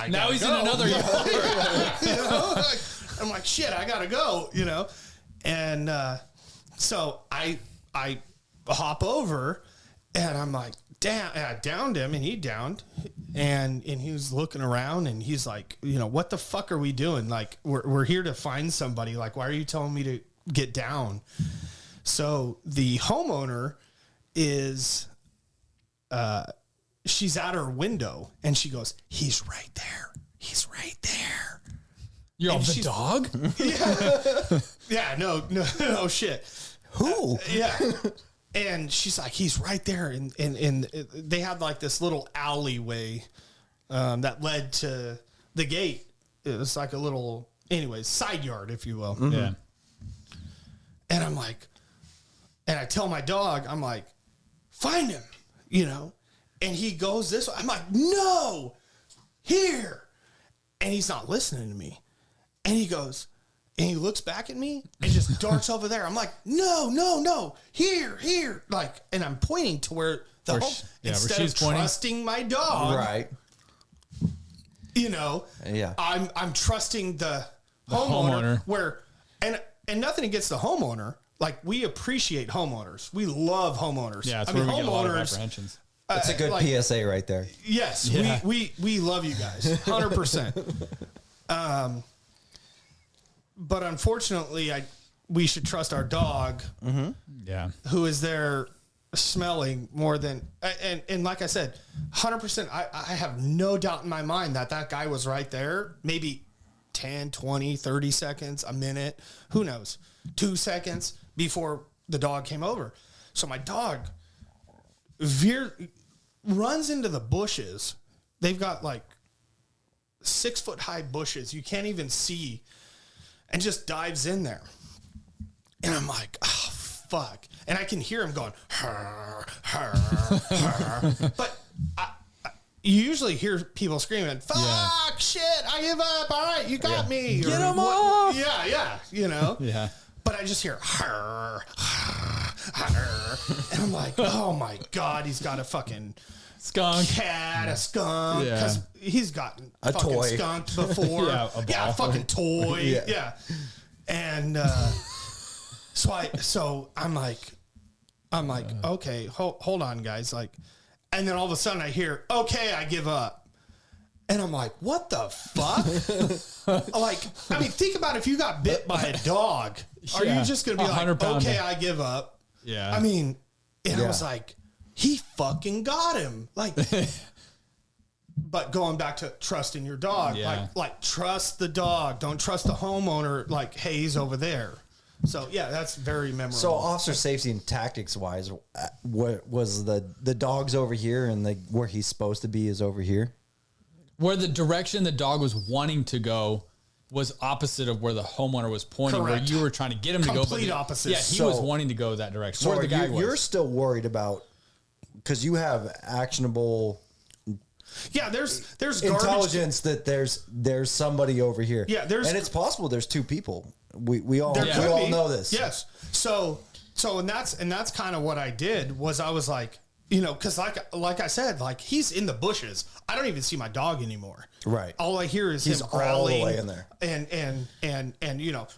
now he's go. in another yard. You know? I'm like, shit, I gotta go, you know? And so I hop over and I'm like, damn, and I downed him and he downed and he was looking around and he's like, you know, what the fuck are we doing? Like, we're here to find somebody. Like, why are you telling me to get down? So the homeowner is, she's at her window and she goes, he's right there. He's right there. You're on the dog? Yeah, no shit. Who? Yeah. And she's like, he's right there. And they had like this little alleyway that led to the gate. It was like a little, anyways, side yard, if you will. Mm-hmm. Yeah. And I'm like, and I tell my dog, I'm like, find him, you know? And he goes this way. I'm like, no, here. And he's not listening to me. And he goes, and he looks back at me and just darts over there. I'm like, no, here. Like, and I'm pointing to where the home, instead of trusting my dog. Right. You know, Yeah. I'm trusting the homeowner where, and nothing against the homeowner. Like, we appreciate homeowners. We love homeowners. Yeah, that's where we get a lot of apprehensions. That's a good like, PSA right there. Yes, Yeah. we love you guys, 100%. But unfortunately, we should trust our dog, Yeah. who is there smelling more than, and like I said, 100%. I have no doubt in my mind that guy was right there. Maybe 10, 20, 30 seconds, a minute, who knows, 2 seconds before the dog came over. So my dog runs into the bushes. They've got like 6 foot high bushes. You can't even see, and just dives in there. And I'm like, oh, fuck. And I can hear him going, "Hur, hur, hur." But you usually hear people screaming, fuck, shit, I give up. All right, you got me. Get him off. Yeah, you know? Yeah. But I just hear, hur, hur, hur. And I'm like, oh my God, he's got a fucking Skunk. cat, a skunk. Yeah. Because he's gotten A fucking toy. skunked before. Yeah, a ball. A fucking toy. Yeah. Yeah. And so I'm like, okay, hold on, guys. Like, and then all of a sudden I hear, okay, I give up. And I'm like, what the fuck? Like, I mean, think about if you got bit by a dog. Are you just going to be like, 100-pounder. okay, I give up? Yeah. I mean, and I Yeah. was like, he fucking got him. Like, but going back to trusting your dog, Yeah. like trust the dog. Don't trust the homeowner. Like, hey, he's over there. So yeah, that's very memorable. So officer safety and tactics wise, what was the dog's over here and where he's supposed to be is over here? Where the direction the dog was wanting to go was opposite of where the homeowner was pointing, Correct. where you were trying to get him to go. Complete opposite. Yeah, he So- was wanting to go that direction. So where the guy you're was. still worried about, because you have actionable yeah, there's garbage. intelligence that there's somebody over here. Yeah, and it's possible there's 2 people. We all There we could all be. know this. Yes. So and that's kind of what I did was I was like, you know, because like I said, like he's in the bushes. I don't even see my dog anymore. Right. All I hear is He's him all the growling way in there. And you know,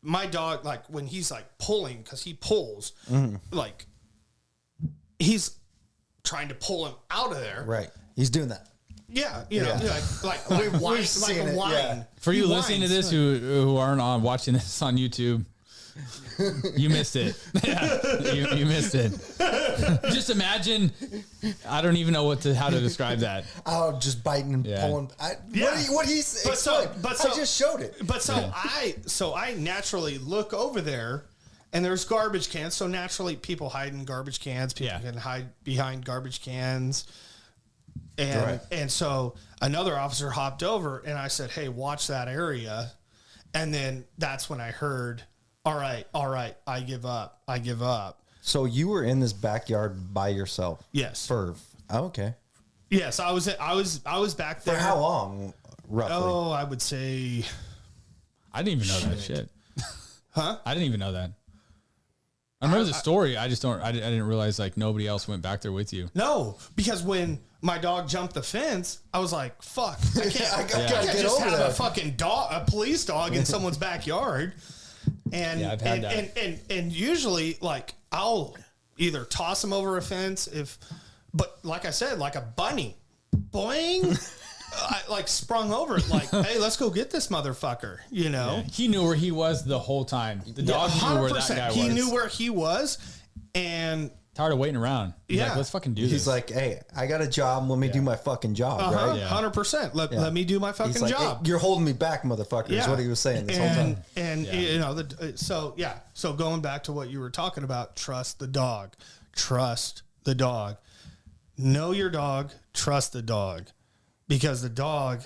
my dog, like when he's like pulling, because he pulls, like he's trying to pull him out of there. Right. He's doing that. Yeah. You know, Yeah. like We've whine, like seen a it, whine. yeah. For you He listening to whines. this who aren't on watching this on YouTube, you missed it. Yeah, you missed it. Just imagine. I don't even know how to describe that. Oh, just biting and Yeah. pulling. Yeah. What he's But so- explain. but so- I just showed it. But so I naturally look over there And there's garbage cans. So naturally people hide in garbage cans. People Yeah. can hide behind garbage cans. And, Right. and so another officer hopped over and I said, hey, watch that area. And then that's when I heard, all right, I give up. So you were in this backyard by yourself? Yes. Okay. Yes, I was back there. For how long, roughly? Oh, I would say, I didn't even know that shit. huh? I didn't even know that. I remember the story. I didn't realize like nobody else went back there with you. No, because when my dog jumped the fence, I was like, fuck, I can't, I I gotta can't get just over have that. a fucking dog, a police dog in someone's backyard. And, Yeah, I've had that. And usually like I'll either toss him over a fence but like I said, like a bunny, boing, I like sprung over it like, hey, let's go get this motherfucker, you know? Yeah. He knew where he was the whole time. The dog knew where that guy was. He knew where he was, and Tired of waiting around. He's Yeah. like, let's fucking do this. He's like, hey, I got a job. Let me do my fucking job, right? 100%. Let me do my fucking He's like, job. hey, you're holding me back, motherfucker, is what he was saying this whole time. And you know, so going back to what you were talking about, trust the dog. Trust the dog. Know your dog, trust the dog. Because the dog,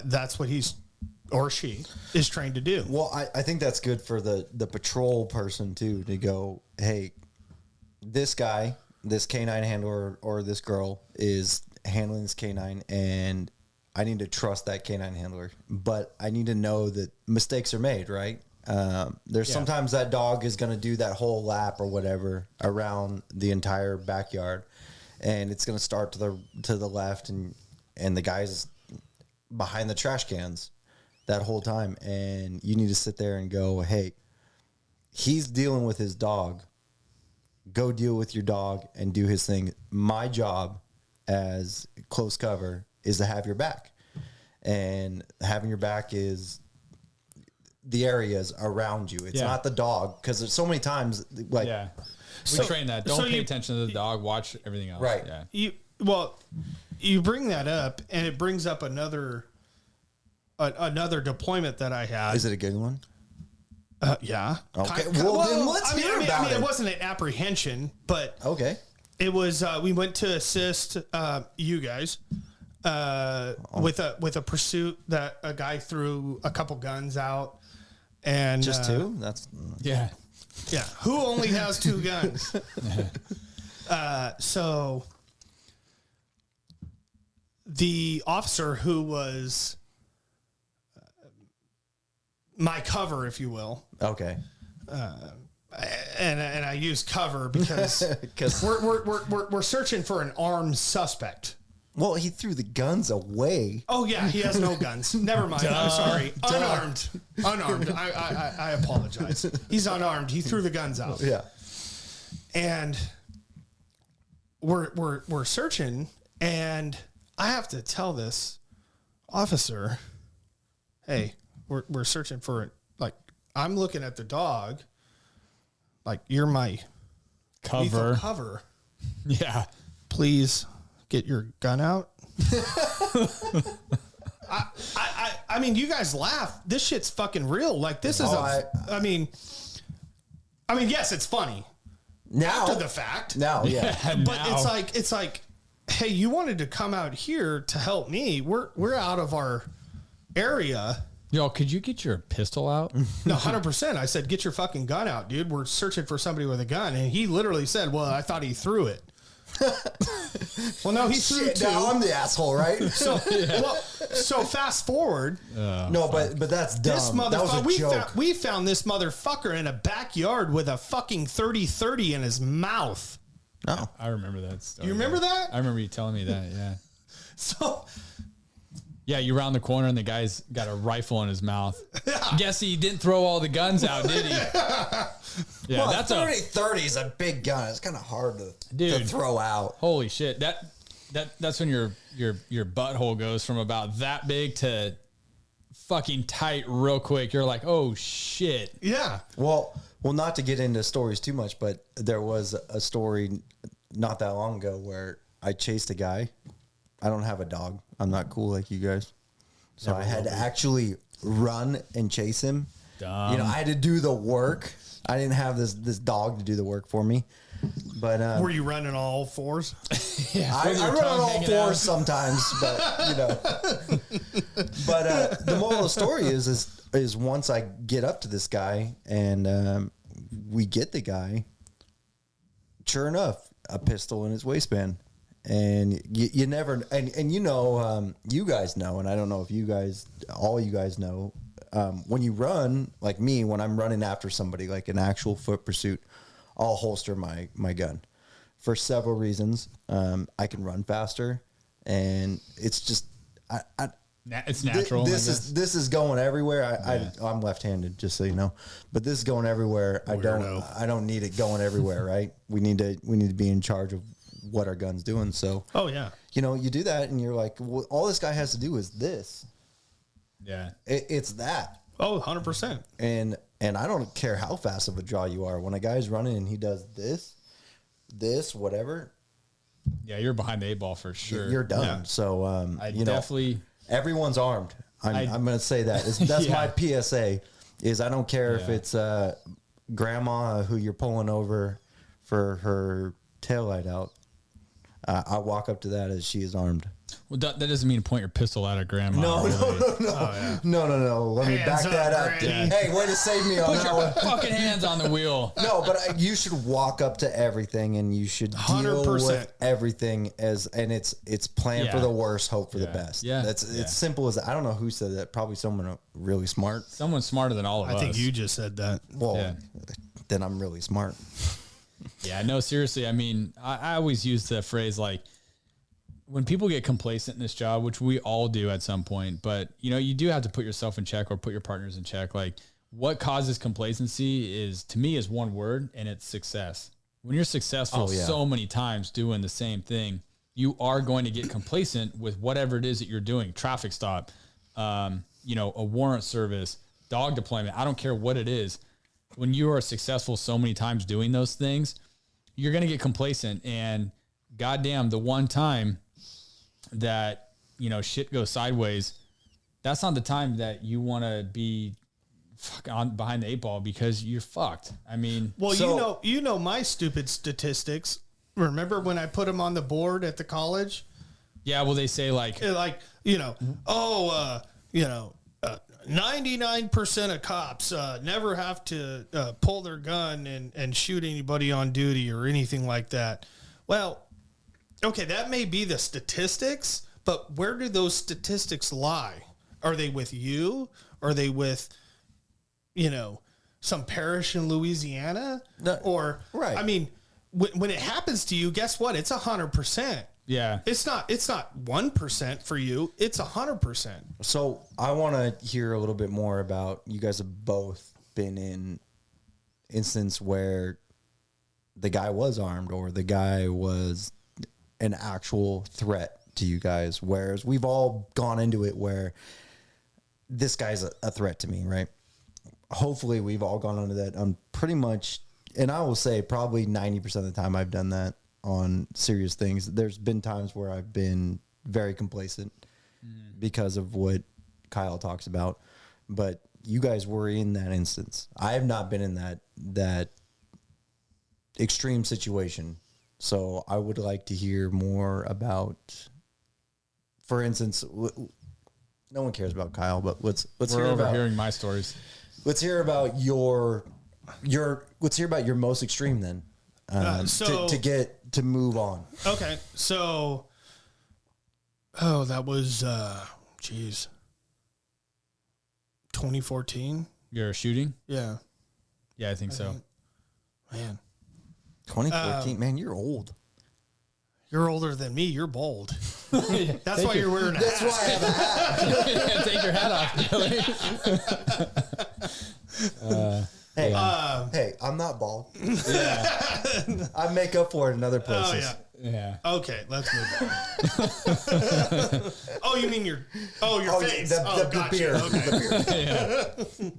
that's what he's or she is trained to do. Well, I think that's good for the patrol person too, to go, hey, this guy, this canine handler or this girl is handling this canine, and I need to trust that canine handler, but I need to know that mistakes are made, right? There's sometimes that dog is going to do that whole lap or whatever around the entire backyard, and it's going to start to the left, and the guy's behind the trash cans that whole time, and you need to sit there and go, hey, he's dealing with his dog. Go deal with your dog and do his thing. My job as close cover is to have your back, and having your back is the areas around you. It's not the dog, because there's so many times like we train that. Don't pay you- attention to the dog. Watch everything else. Right. Yeah. You bring that up, and it brings up another deployment that I had. Is it a good one? Yeah. Okay. Well, then let's hear about it. It wasn't an apprehension, but Okay. it was. We went to assist you guys with a pursuit that a guy threw a couple guns out, and Just two? That's Yeah. Yeah. Who only has two guns? So the officer who was my cover, if you will, okay. and I use cover because 'Cause- we're searching for an armed suspect. Well, he threw the guns away. Oh yeah, he has no guns. Never mind. I'm sorry. Unarmed. I apologize. He's unarmed. He threw the guns out. Yeah. And we're searching, and I have to tell this officer, hey, we're searching for, like, I'm looking at the dog, like, you're my lethal cover. Yeah. Please get your gun out. I mean, you guys laugh. This shit's fucking real. Like, this is I mean, yes, it's funny Now, after the fact. now, yeah. But it's like, hey, you wanted to come out here to help me. We're out of our area. Yo, could you get your pistol out? No, 100%. I said, get your fucking gun out, dude. We're searching for somebody with a gun. And he literally said, well, I thought he threw it. Well, no, he threw Shit, two. now I'm the asshole, right? So fast forward. No, but that's dumb. This That was a motherfucker, joke. we found this motherfucker in a backyard with a fucking 30-30 in his mouth. No. I remember that story. You remember that? I remember you telling me that. Yeah. So Yeah, you round the corner and the guy's got a rifle in his mouth. Guess he didn't throw all the guns out, did he? Yeah, Well, that's 30 is a big gun. It's kind of hard to Dude. throw out. holy shit. That's when your butthole goes from about that big to fucking tight real quick. You're like, oh shit. yeah. Well, not to get into stories too much, but there was a story not that long ago where I chased a guy. I don't have a dog. I'm not cool like you guys. So I had to actually run and chase him. Dumb. You know, I had to do the work. I didn't have this dog to do the work for me. But Were you running on all fours? I run on all fours sometimes, but you know. But the moral of the story is once I get up to this guy and we get the guy, sure enough, a pistol in his waistband. And you never, and you know, you guys know, and I don't know if all you guys know, when you run, like me, when I'm running after somebody, like an actual foot pursuit, I'll holster my gun for several reasons. I can run faster, and it's just, it's natural. This is going everywhere. I'm left-handed, just so you know, but this is going everywhere. I don't need it going everywhere. Right. We need to be in charge of what our gun's doing. So, oh yeah, you know, you do that and you're like, well, all this guy has to do is this. Yeah. It's that. Oh, 100%. And I don't care how fast of a draw you are. When a guy's running and he does this, whatever. Yeah. You're behind the 8-ball for sure. You're done. Yeah. So, definitely, everyone's armed. I'm going to say that. That's my PSA is I don't care if it's grandma who you're pulling over for her taillight out. I walk up to that as she is armed. Well, that doesn't mean point your pistol at a grandma. No. Oh, yeah. No. Let me back that up. Hey, way to save me on that one. Fucking hands on the wheel. No, but you should walk up to everything and you should deal 100%. with everything it's plan for the worst, hope for the best. Yeah. It's simple as that. I don't know who said that. Probably someone really smart. Someone smarter than all of us. I think you just said that. Well, then I'm really smart. Yeah, no, seriously. I mean, I always use the phrase like when people get complacent in this job, which we all do at some point, but you know, you do have to put yourself in check or put your partners in check. Like what causes complacency is to me is one word, and it's success. When you're successful so many times doing the same thing, you are going to get complacent with whatever it is that you're doing. Traffic stop, you know, a warrant service, dog deployment. I don't care what it is. When you are successful so many times doing those things, you're going to get complacent. And goddamn, the one time that, you know, shit goes sideways, that's not the time that you want to be on behind the 8-ball because you're fucked. I mean, well, you know my stupid statistics. Remember when I put them on the board at the college? Yeah. Well, they say like, 99% of cops never have to pull their gun and shoot anybody on duty or anything like that. Well, okay, that may be the statistics, but where do those statistics lie? Are they with you? Are they with, some parish in Louisiana? Right. I mean, when it happens to you, guess what? It's 100%. yeah, It's not 1% for you. It's 100%. So I want to hear a little bit more about, you guys have both been in instance where the guy was armed or the guy was an actual threat to you guys. Whereas we've all gone into it where this guy's a threat to me, right? Hopefully we've all gone into that on pretty much, and I will say probably 90% of the time I've done that on serious things. There's been times where I've been very complacent because of what Kyle talks about, but you guys were in that instance. I have not been in that extreme situation. So I would like to hear more about, for instance, no one cares about Kyle, but let's we're hear about overhearing my stories. Let's hear about let's hear about your most extreme then. To move on. Okay. So, that was, 2014. You're shooting? Yeah. Yeah, I think so. Man, 2014, man, you're old. you're older than me. You're bold. That's why you're wearing a hat. That's why I have a hat. Take your hat off, Billy. Hey, I'm not bald. Yeah. I make up for it in other places. Yeah. Okay, let's move on. Oh, you mean your face? The gotcha. beard. Okay. The beard.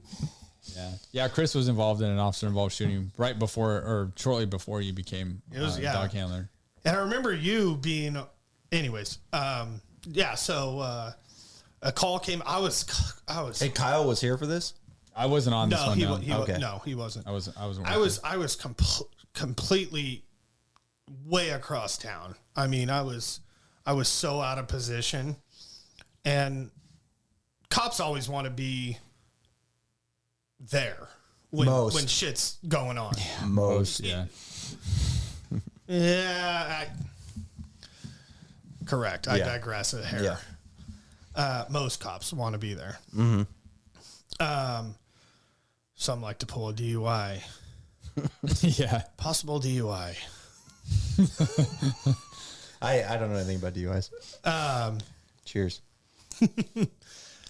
Yeah, Chris was involved in an officer-involved shooting right before or shortly before you became dog handler. And I remember you being, anyways. So a call came. I was. Hey, Kyle was here for this? I wasn't on this one. No, he wasn't. I was completely way across town. I mean, I was so out of position, and cops always want to be there when shit's going on. Yeah, most. Yeah. Yeah. Correct. I digress a hair. Yeah. Most cops want to be there. Mm-hmm. Some like to pull a DUI. Yeah. Possible DUI. I don't know anything about DUIs. Cheers.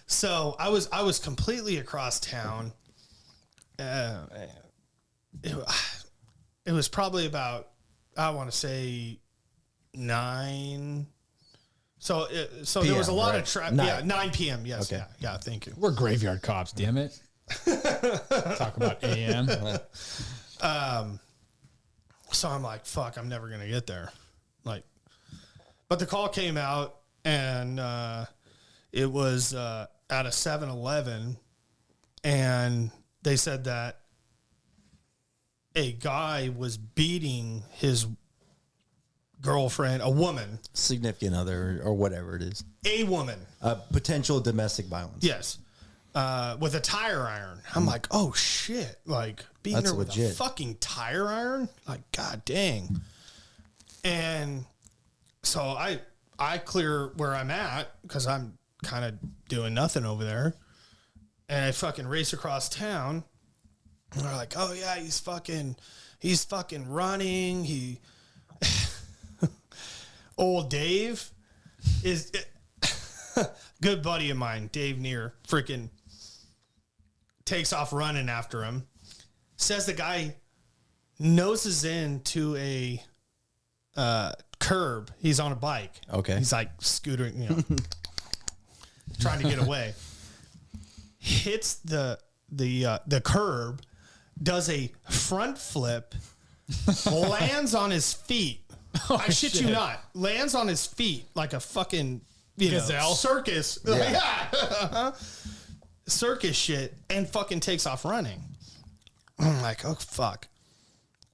So I was completely across town. It was probably about, I want to say 9. So there was a lot of traffic. Yeah, 9 p.m. Yes. Okay. Yeah. Thank you. We're graveyard cops, damn it. Talk about AM. So I'm like, fuck, I'm never gonna get there. Like, but the call came out, and it was at a 7-Eleven, and they said that a guy was beating his girlfriend, a woman, significant other, or whatever it is, a woman, potential domestic violence. Yes, with a tire iron. I'm like, oh shit, like beating her with a fucking tire iron. Like, god dang. And so I clear where I'm at because I'm kind of doing nothing over there, and I fucking race across town. And they're like, oh yeah, he's fucking running. He. Old Dave is good buddy of mine, Dave Neer, freaking takes off running after him. Says the guy noses into a curb. He's on a bike. Okay. He's like scootering, trying to get away. Hits the curb, does a front flip, lands on his feet. Oh, I shit you not. Lands on his feet like a fucking gazelle circus. Yeah. Circus shit, and fucking takes off running. I'm like, oh fuck.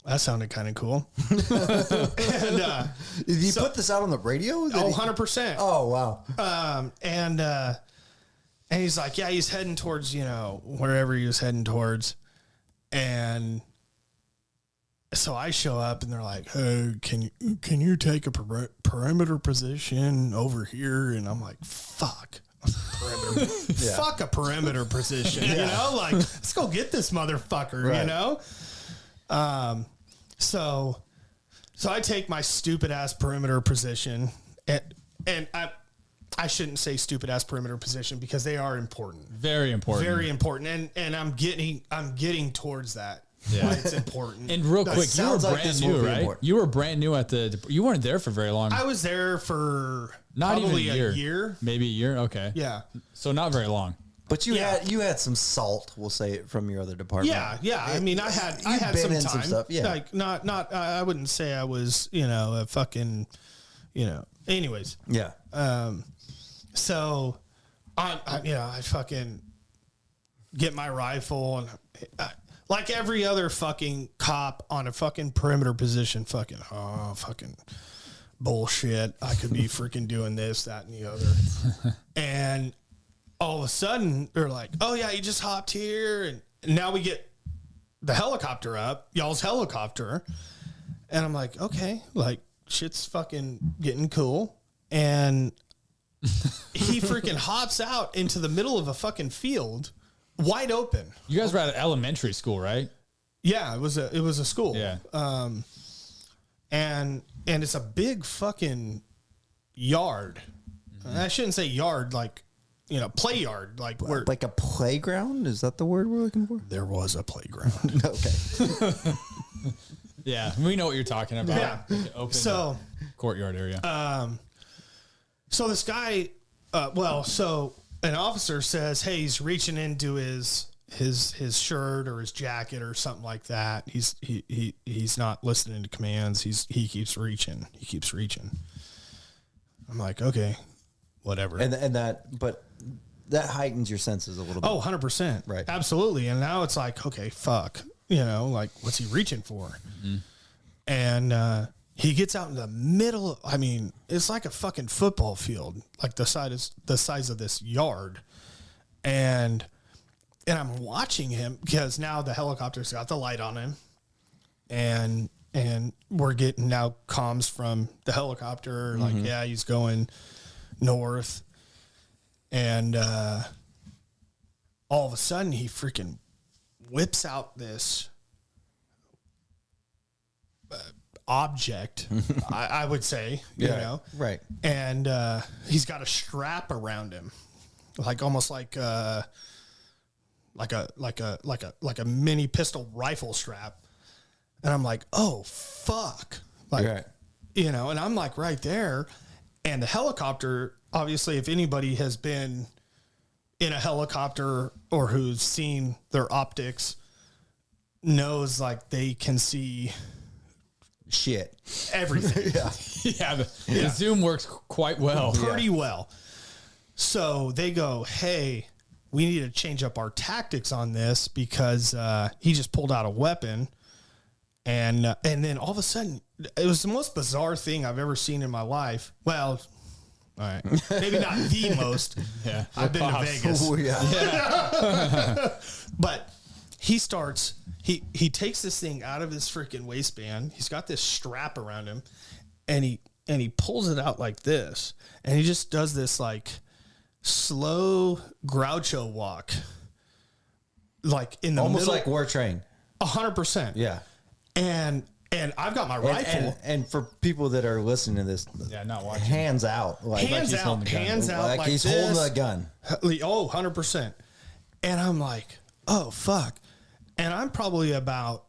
That sounded kind of cool. And did you put this out on the radio? 100%. Oh wow. And he's like, yeah, he's heading towards, wherever he was heading towards. And so I show up, and they're like, "Hey, can you take a perimeter position over here?" And I'm like, "Fuck, perimeter, fuck a perimeter position." Like, let's go get this motherfucker. Right. So I take my stupid ass perimeter position, and I shouldn't say stupid ass perimeter position because they are important, very important, and I'm getting towards that. Yeah, it's important. And real quick, you were brand new, right? Important. You were brand new you weren't there for very long. I was there for not probably even a year. Maybe a year. Okay. Yeah. So not very long. But you had some salt, we'll say, from your other department. Yeah. I mean, I had some time. Some stuff. Yeah. Like not. I wouldn't say I was, a fucking, Anyways. Yeah. So, I fucking get my rifle, and like every other fucking cop on a fucking perimeter position, fucking bullshit. I could be freaking doing this, that, and the other. And all of a sudden, they're like, oh, yeah, you just hopped here. And now we get the helicopter up, y'all's helicopter. And I'm like, okay, like, shit's fucking getting cool. And he freaking hops out into the middle of a fucking field, wide open. You guys were at an elementary school, right? Yeah, it was a school. Yeah. And it's a big fucking yard. Mm-hmm. I shouldn't say yard, like, play yard, like where, like a playground. Is that the word we're looking for? There was a playground. Okay. Yeah, we know what you're talking about. Yeah. Like open courtyard area. So this guy, so an officer says, hey, he's reaching into his shirt or his jacket or something like that. He's not listening to commands. He keeps reaching. I'm like, okay, whatever. But that heightens your senses a little bit. Oh, 100%. Right. Absolutely. And now it's like, okay, fuck, like what's he reaching for? Mm-hmm. And, he gets out in the middle. I mean, it's like a fucking football field, like the size of this yard. And I'm watching him because now the helicopter's got the light on him, and we're getting now comms from the helicopter, like, yeah, he's going north. And all of a sudden he freaking whips out this object, I would say, you know, right. And he's got a strap around him, like almost like a mini pistol rifle strap. And I'm like, oh fuck, like, and I'm like right there, and the helicopter, obviously, if anybody has been in a helicopter or who's seen their optics, knows like they can see shit, everything. The zoom works quite well. Pretty well. So they go, hey, we need to change up our tactics on this because he just pulled out a weapon. And then all of a sudden, it was the most bizarre thing I've ever seen in my life. Well, all right, maybe not the most. Yeah, I've been to Vegas. Oh, yeah. But he starts, he takes this thing out of his freaking waistband. He's got this strap around him, and he pulls it out like this, and he just does this like slow Groucho walk, like in the Almost middle, like war train. 100%. Yeah. And I've got my rifle. And for people that are listening to this, not watching. hands out, like Hands he's out, holding the gun. hands out like like he's this. holding a gun. Oh, 100%. And I'm like, oh, fuck. And I'm probably about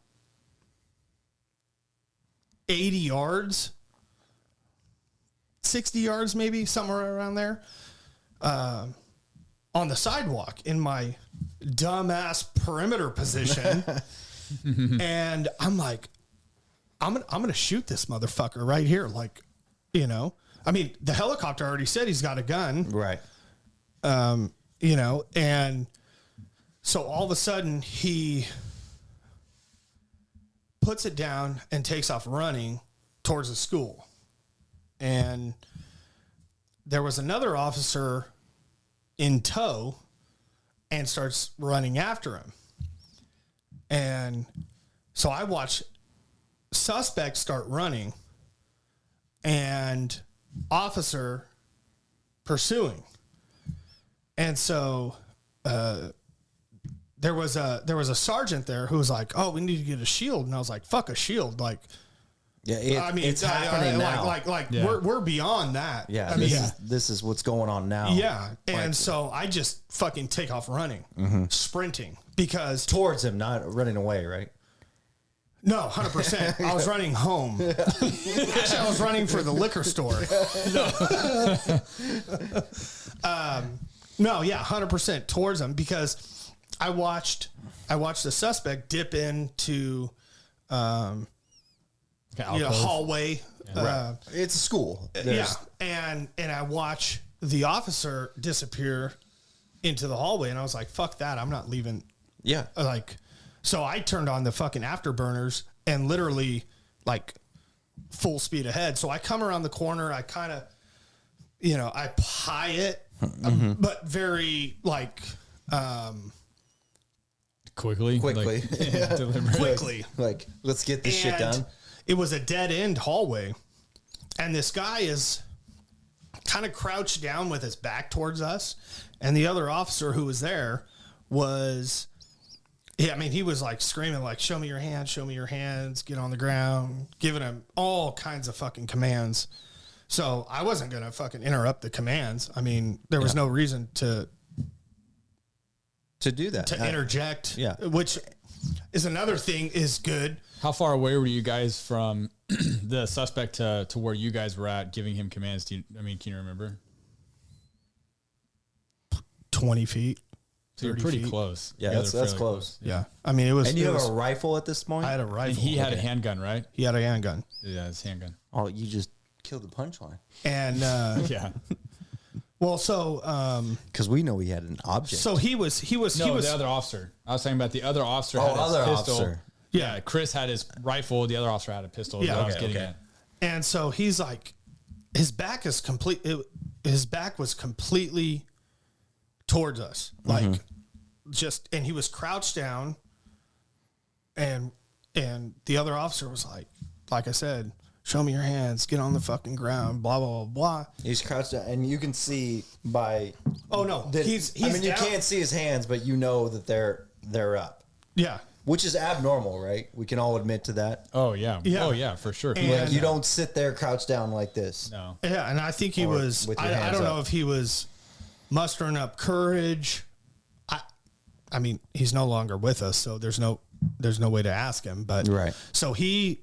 80 yards, 60 yards, maybe somewhere around there, on the sidewalk in my dumbass perimeter position. And I'm like, I'm going to shoot this motherfucker right here. Like, I mean, the helicopter already said he's got a gun. Right. And so all of a sudden he puts it down and takes off running towards the school. And there was another officer in tow and starts running after him. And so I watch suspect start running and officer pursuing. And so there was a sergeant there who was like, "Oh, we need to get a shield." And I was like, "Fuck a shield!" Like, yeah, it's happening now. We're beyond that. Yeah, I mean, this is what's going on now. Yeah, and so I just fucking take off running, sprinting, because towards him, not running away, right? No, 100%. I was running home. Actually, I was running for the liquor store. No, yeah, 100% towards him, because I watched the suspect dip into hallway. Right. It's a school. There's, and I watch the officer disappear into the hallway, and I was like, "Fuck that! I'm not leaving." Yeah, So I turned on the fucking afterburners and literally like full speed ahead. So I come around the corner. I kind of, I pie it, but very like quickly. Quickly. Like, let's get this shit done. It was a dead end hallway, and this guy is kind of crouched down with his back towards us, and the other officer who was there was. Yeah, I mean, he was like screaming, like, "Show me your hands, get on the ground," giving him all kinds of fucking commands. So I wasn't going to fucking interrupt the commands. I mean, there was no reason to do that, to interject. Yeah. Which is another thing is good. How far away were you guys from the suspect to where you guys were at giving him commands? Can you remember? 20 feet. So you're pretty close. Yeah, that's close. Yeah. I mean, it was. And you have a rifle at this point? I had a rifle. And he had a handgun, right? He had a handgun. Yeah, his handgun. Oh, you just killed the punchline. And, Yeah. Well, so because we know he had an object. so he was The other officer. I was talking about the other officer had his other pistol. officer. Yeah, Chris had his rifle. The other officer had a pistol. is Yeah, what I was okay, getting okay. at. and so he's like, his back is complete. His back was completely towards us, like just, and he was crouched down, and the other officer was like I said, show me your hands, get on the fucking ground, blah blah blah blah. He's crouched down, and you can see by. Oh no, that, he's I mean, you down. can't see his hands, but you know that they're up, Yeah, which is abnormal, right? We can all admit to that. Oh yeah. Yeah. Oh yeah, for sure. And- Like you don't sit there crouched down like this. No. yeah, and I think he Or was. with your I hands don't know up. if he was mustering up courage. I mean, he's no longer with us, so there's no way to ask him. But Right. So he.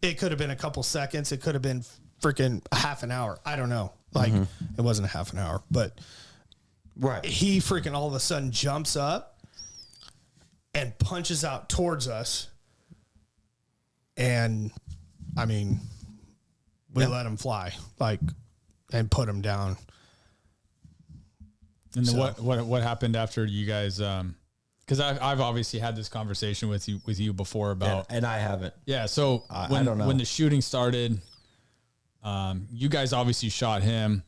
It could have been a couple seconds. It could have been freaking a half an hour. I don't know. Like it wasn't a half an hour, but Right. he freaking all of a sudden jumps up and punches out towards us. And I mean, we let him fly, like, and put him down. And then So- what happened after you guys? Because I've obviously had this conversation with you before about And I haven't. yeah. So I when don't know. when the shooting started, you guys obviously shot him.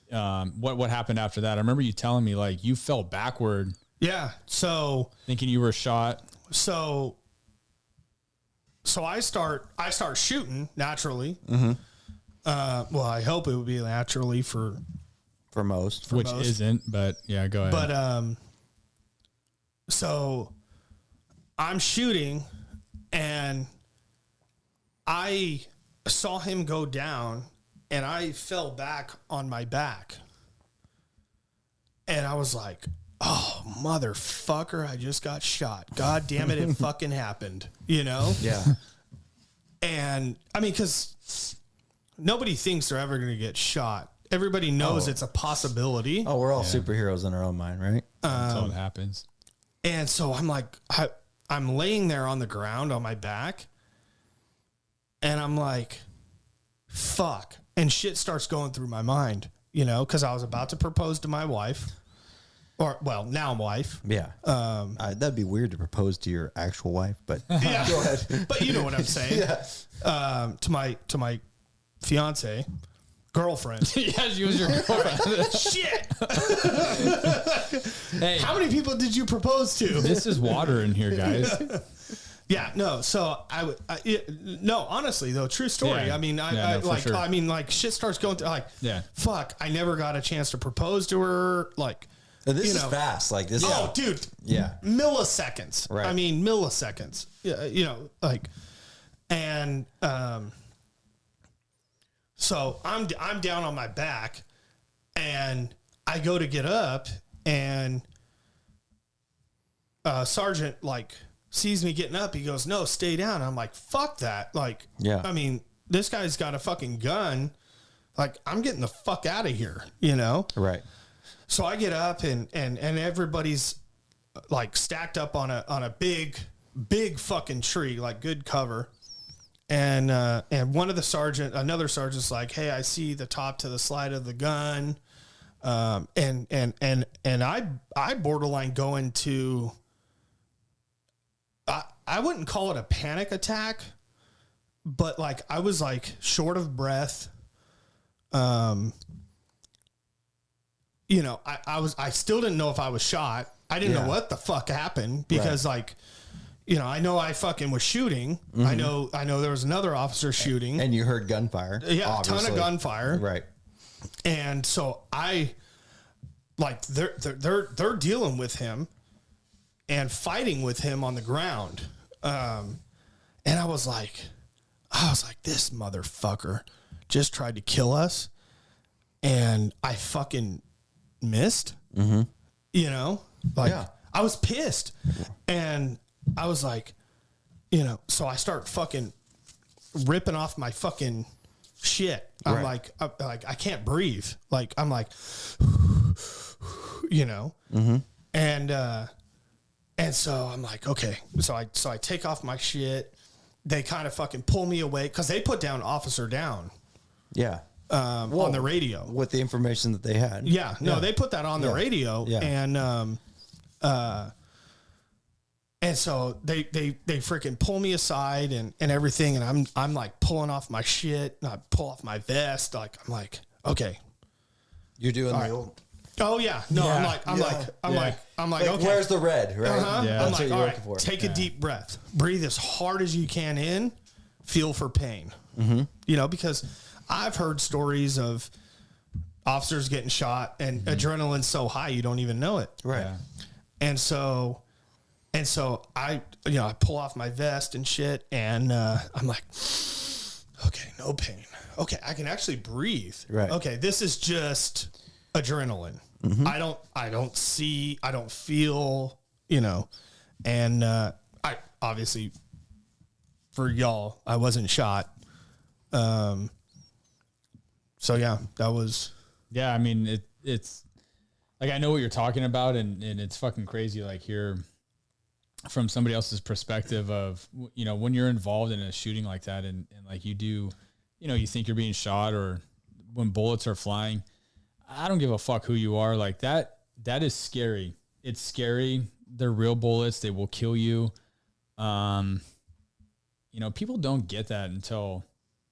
What happened after that? I remember you telling me like you fell backward, Yeah. So thinking you were shot. so I start shooting naturally. Well, I hope it would be naturally for, For most. Which most. isn't, but yeah, go ahead. but so I'm shooting and I saw him go down and I fell back on my back. And I was like, oh, motherfucker, I just got shot. God damn it, it fucking happened, you know? Yeah. And I mean, because nobody thinks they're ever going to get shot. Everybody knows it's a possibility. Oh, we're all superheroes in our own mind, right? That's all that happens. And so I'm like, I'm laying there on the ground on my back. And I'm like, fuck. And shit starts going through my mind, you know, because I was about to propose to my wife. Or, well, now wife. Yeah. That'd be weird to propose to your actual wife, but Yeah. go ahead. But you know what I'm saying. Yeah. To my fiance, girlfriend. Yeah, she was your girlfriend. Shit. Hey, How many people did you propose to? this is water in here, guys. Yeah, no. So no, honestly though, true story. Yeah. I mean, Yeah, no, for sure. I mean, like shit starts going through, like, Yeah. fuck, I never got a chance to propose to her. Like, And this you is know. fast. Like this. Oh, dude, Yeah. milliseconds. Right. I mean, milliseconds. Yeah, you know, like, and so I'm down on my back, and I go to get up, and Sergeant like sees me getting up. He goes, "No, stay down." I'm like, "Fuck that!" Like, Yeah. I mean, this guy's got a fucking gun. Like, I'm getting the fuck out of here, you know. Right. So I get up and everybody's like stacked up on a big fucking tree, like good cover. And one of another sergeant's like, "Hey, I see the top to the slide of the gun." And I borderline go into, I wouldn't call it a panic attack, but like I was like short of breath. You know, I still didn't know if I was shot. I didn't Yeah. know what the fuck happened because like, you know, I know I fucking was shooting. I know there was another officer shooting. And you heard gunfire. Yeah, obviously. a ton of gunfire. Right. And so I, like, they're dealing with him and fighting with him on the ground. And I was like, this motherfucker just tried to kill us, and I fucking missed. You know, like Yeah. I was pissed, and I was like, you know, so I start fucking ripping off my fucking shit. I'm Right. like, I can't breathe. Like, I'm like, you know, and so I'm like, okay. So I take off my shit. They kind of fucking pull me away because they put down officer down. Yeah. on the radio with the information that they had. Yeah, no, they put that on the radio, and so they freaking pull me aside and everything, and I'm like pulling off my shit, and I pull off my vest, like I'm like, okay, you're doing the old. Oh yeah, no, I'm like, okay, where's the red? Right, I'm that's like, what all you're right, looking for. take a deep breath, breathe as hard as you can in, feel for pain, you know, because I've heard stories of officers getting shot and adrenaline's so high you don't even know it. Right. Yeah. And so I pull off my vest and shit, and I'm like, okay, no pain. Okay, I can actually breathe. Right. Okay, this is just adrenaline. I don't see, I don't feel, you know, and I obviously for y'all, I wasn't shot. So yeah, that was. Yeah, I mean, it's like, I know what you're talking about, and it's fucking crazy, like, hear from somebody else's perspective of, you know, when you're involved in a shooting like that, and like you do, you know, you think you're being shot, or when bullets are flying, I don't give a fuck who you are. Like that is scary. It's scary. They're real bullets. They will kill you. You know, people don't get that until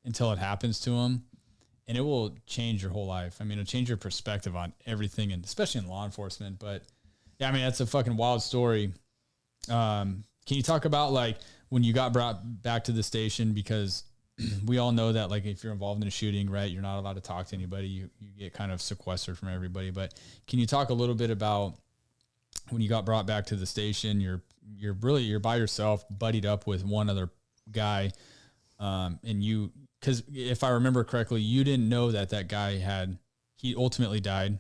it happens to them. And it will change your whole life. I mean, it'll change your perspective on everything, and especially in law enforcement. But yeah, I mean, that's a fucking wild story. Can you talk about like when you got brought back to the station? Because we all know that, like, if you're involved in a shooting, right, you're not allowed to talk to anybody. You get kind of sequestered from everybody. But can you talk a little bit about when you got brought back to the station? You're by yourself, buddied up with one other guy, and you. Because if I remember correctly, you didn't know that guy he ultimately died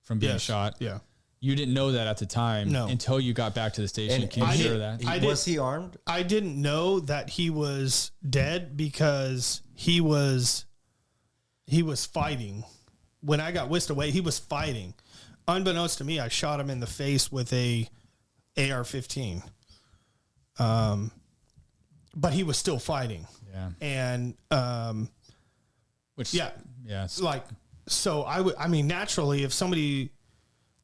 from being shot. Yeah. You didn't know that at the time until you got back to the station. Can you share that? Was he armed? I didn't know that he was dead because he was fighting. When I got whisked away, he was fighting. Unbeknownst to me, I shot him in the face with a AR-15. But he was still fighting. Yeah. And, like, so I mean, naturally, if somebody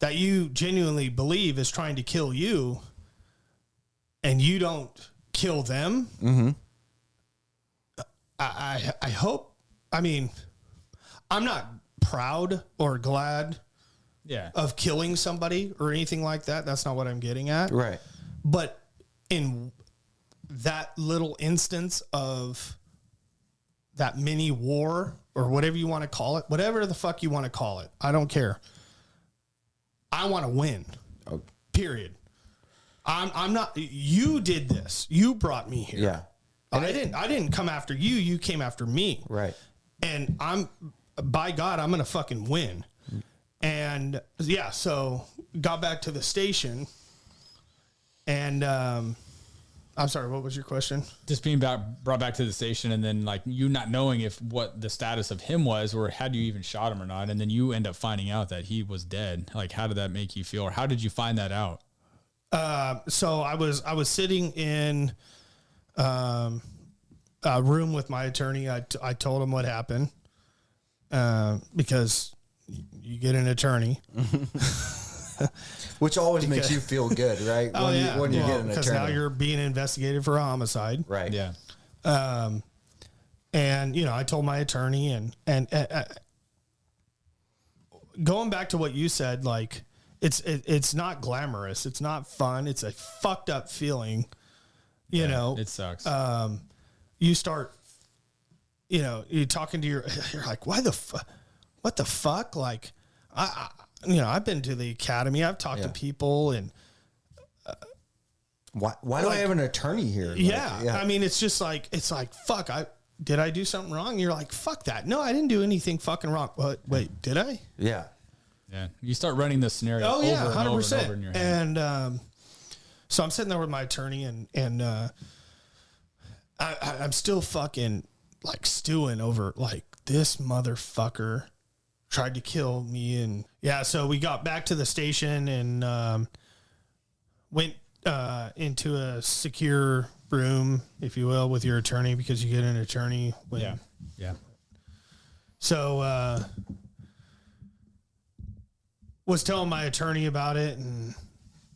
that you genuinely believe is trying to kill you and you don't kill them, I hope, I mean, I'm not proud or glad of killing somebody or anything like that. That's not what I'm getting at. Right. But in that little instance of that mini war, or whatever you want to call it, whatever the fuck you want to call it, I don't care. I want to win. Oh. Period. I'm not, you did this. You brought me here. Yeah. I didn't come after you. You came after me. Right. And by God, I'm going to fucking win. And yeah, so got back to the station, and, I'm sorry, what was your question? Just being brought back to the station, and then like you not knowing what the status of him was, or had you even shot him or not, and then you end up finding out that he was dead. Like, how did that make you feel, or how did you find that out? So I was sitting in a room with my attorney. I told him what happened, because you get an attorney. Which always makes you feel good, right? When you get an attorney. Because now you're being investigated for a homicide. Right. Yeah. And, you know, I told my attorney, and going back to what you said, like, it's not glamorous. It's not fun. It's a fucked up feeling, you know. It sucks. You start, you know, you're talking to you're like, what the fuck? Like, I've been to the academy. I've talked to people, and why do I have an attorney here? I mean, it's just like, fuck, did I do something wrong? You're like, fuck that. No, I didn't do anything fucking wrong. Wait, did I? Yeah. Yeah. You start running the scenario over 100%. and over in your head. And so I'm sitting there with my attorney, and I'm still fucking like stewing over, like, this motherfucker tried to kill me. And yeah, so we got back to the station and went into a secure room, if you will, with your attorney, because you get an attorney when Yeah. So, was telling my attorney about it, and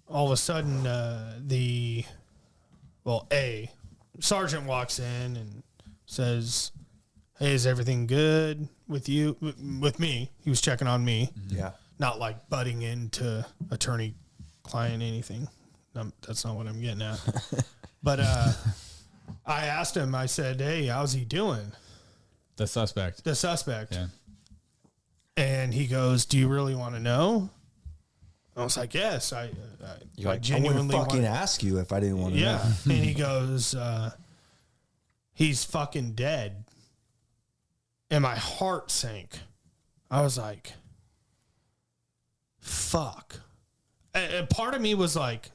all of a sudden, sergeant walks in and says, "Hey, is everything good with you?" With me. He was checking on me. Yeah. Not like butting into attorney-client anything. That's not what I'm getting at. But I asked him, I said, "Hey, how's he doing?" The suspect. Yeah. And he goes, "Do you really want to know?" I was like, "Yes, I genuinely I wouldn't fucking want." ask you if I didn't want to know. Yeah. And he goes, "He's fucking dead." And my heart sank. I was like, fuck. And part of me was like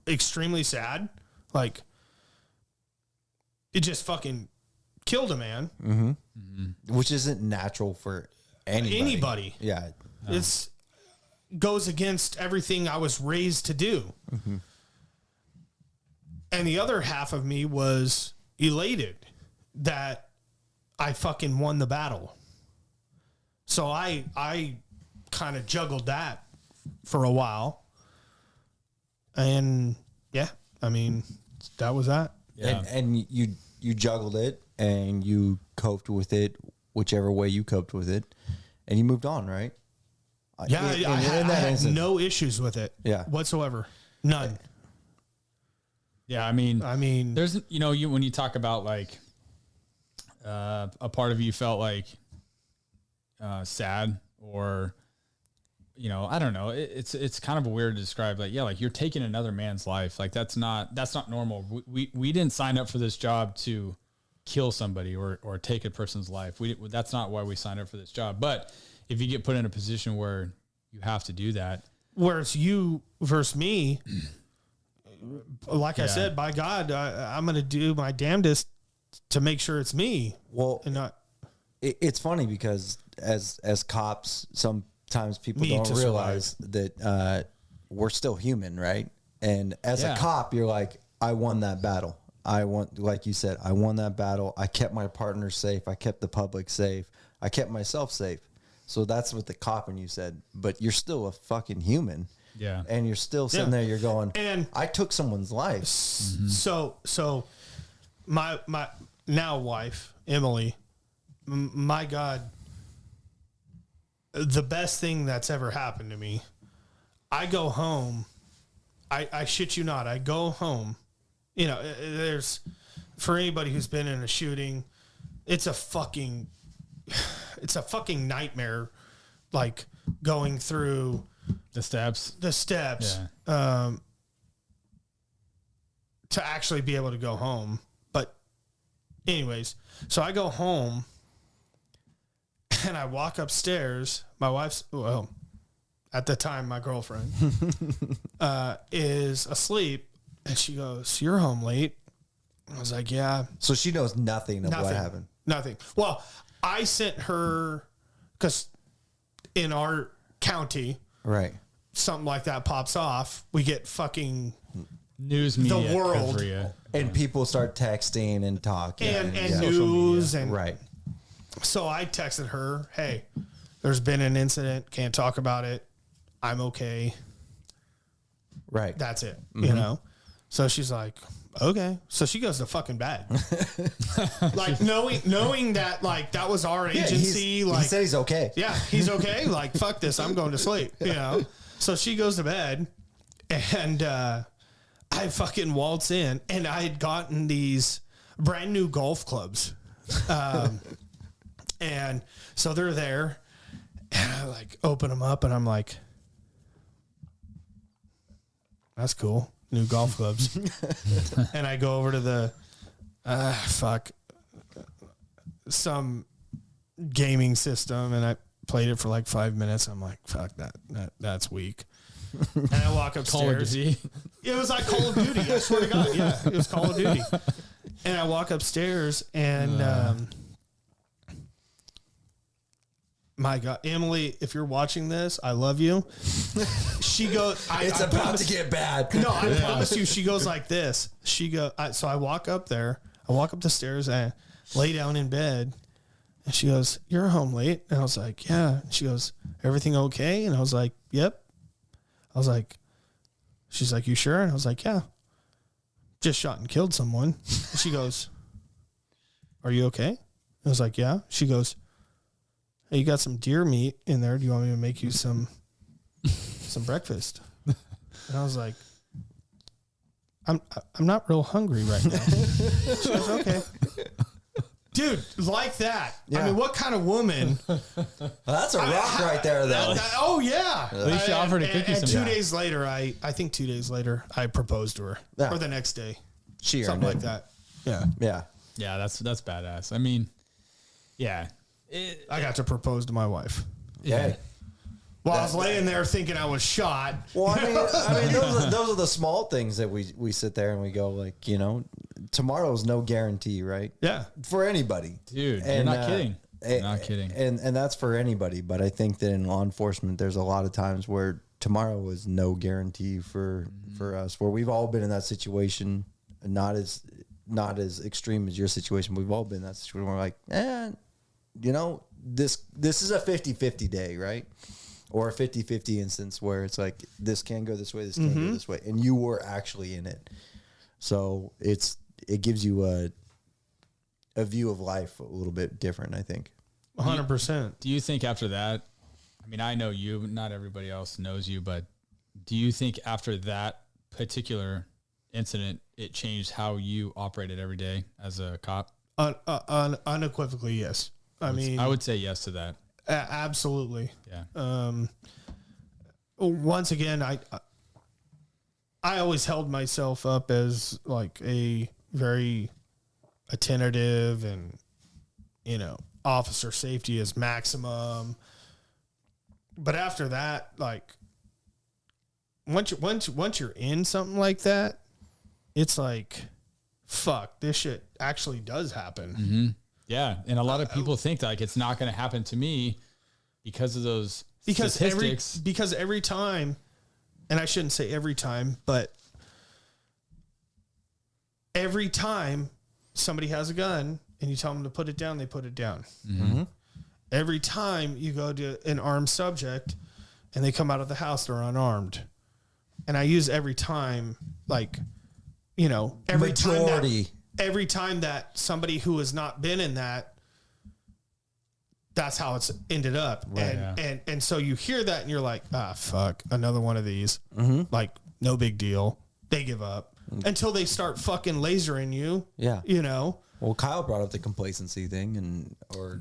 extremely sad. Like, it just fucking killed a man. Mm-hmm. Mm-hmm. Which isn't natural for anybody. Yeah. No. It's goes against everything I was raised to do. Mm-hmm. And the other half of me was elated that I fucking won the battle. So I kind of juggled that for a while. And yeah, I mean, that was that. Yeah. And you juggled it and you coped with it, whichever way you coped with it, and you moved on, right? Yeah, I had no issues with it. Yeah. Whatsoever. None. Yeah, I mean, there's, when you talk about like a part of you felt like sad, or I don't know. It's kind of weird to describe. Like, yeah, like you're taking another man's life. Like that's not normal. We didn't sign up for this job to kill somebody or take a person's life. That's not why we signed up for this job. But if you get put in a position where you have to do that, whereas you versus me, like I said, by God, I'm going to do my damnedest to make sure it's me. Well, and not. It's funny because as cops, sometimes people don't realize that we're still human, right? And as a cop, you're like, I won that battle. Like you said, I won that battle. I kept my partner safe. I kept the public safe. I kept myself safe. So that's what the cop and you said. But you're still a fucking human. Yeah. And you're still sitting there, you're going, and I took someone's life. Mm-hmm. So my now wife, Emily, my God, the best thing that's ever happened to me, I go home, I shit you not, I go home, there's, for anybody who's been in a shooting, it's a fucking nightmare, like going through the steps, to actually be able to go home. But anyways, so I go home and I walk upstairs. My wife's, at the time, my girlfriend is asleep, and she goes, "You're home late." I was like, "Yeah." So she knows nothing of what happened. Nothing. Well, I sent her, because in our county, right, something like that pops off, we get fucking news media, the world, and people start texting and talking and news and right. So I texted her, "Hey, there's been an incident. Can't talk about it. I'm okay." Right. That's it. Mm-hmm. So she's like, "Okay." So she goes to fucking bed. Like knowing that, like, that was our agency. Like, he said he's okay. Yeah, he's okay. Like, fuck this. I'm going to sleep. So she goes to bed, and I fucking waltz in, and I had gotten these brand new golf clubs. And so they're there, and I like open them up, and I'm like, "That's cool. New golf clubs." And I go over to the, some gaming system, and I played it for like 5 minutes. I'm like, fuck that's weak. And I walk upstairs. Call of Duty. It was like Call of Duty. I swear to God. Yeah, it was Call of Duty. And I walk upstairs, and my God, Emily, if you're watching this, I love you. She goes, it's about to get bad. No, I promise you, she goes like this. So I walk up there, I walk up the stairs and lay down in bed, And she goes, "You're home late." And I was like, "Yeah." And she goes, "Everything okay?" And I was like, "Yep." I was like, she's like, "You sure?" And I was like, "Yeah. Just shot and killed someone." And she goes, "Are you okay?" I was like, "Yeah." She goes, "Hey, you got some deer meat in there. Do you want me to make you some breakfast?" And I was like, I'm not real hungry right now." She goes, "Okay." Dude, like that. Yeah. I mean, what kind of woman? Well, that's a rock right there, though. Oh, yeah. At least you offered to cook you and some. 2 days later, I think 2 days later, I proposed to her. Yeah. Or the next day. She Something earned like it. that. Yeah. Yeah. Yeah, that's badass. I mean, yeah. I got to propose to my wife. Yeah. Well, I was laying there thinking I was shot. Well, I mean, those are the small things that we sit there and we go like, tomorrow's no guarantee, right? Yeah. For anybody, Dude, you're not kidding. You're not kidding. And that's for anybody. But I think that in law enforcement, there's a lot of times where tomorrow is no guarantee for us. Where we've all been in that situation, not as extreme as your situation. We've all been in that situation where we're like, this is a 50-50 day, right? Or a 50-50 instance where it's like, this can go this way, this can go this way. And you were actually in it. So it gives you a view of life a little bit different, I think. 100%. Do you think after that, I mean, I know you, not everybody else knows you, but do you think after that particular incident, it changed how you operated every day as a cop? Unequivocally, yes. I would say yes to that. Absolutely. Yeah. Once again, I always held myself up as like a very attentive and, officer safety is maximum. But after that, like once you're in something like that, it's like, fuck, this shit actually does happen. Mm-hmm. Yeah. And a lot of people think that like it's not going to happen to me because of those statistics. Because every time, and I shouldn't say every time, but every time somebody has a gun and you tell them to put it down, they put it down. Mm-hmm. Every time you go to an armed subject and they come out of the house, they're unarmed. And I use every time, like, every time that somebody who has not been in that, that's how it's ended up. Right, and so you hear that and you're like, fuck, another one of these. Mm-hmm. Like, no big deal. They give up until they start fucking lasering you. Yeah. Well, Kyle brought up the complacency thing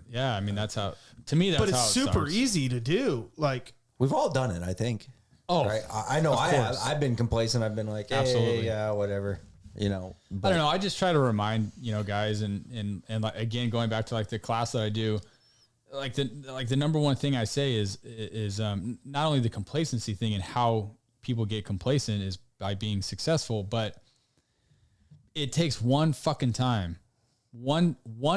yeah, I mean, that's how, to me, that's how it's super starts. easy to do. Like, we've all done it, I think. Oh, right? I know I have. I've been complacent. I've been like, hey, absolutely. Yeah, whatever. But I don't know. I just try to remind, guys and like, again, going back to like the class that I do, like the number one thing I say is not only the complacency thing and how people get complacent is by being successful, but it takes one fucking time, one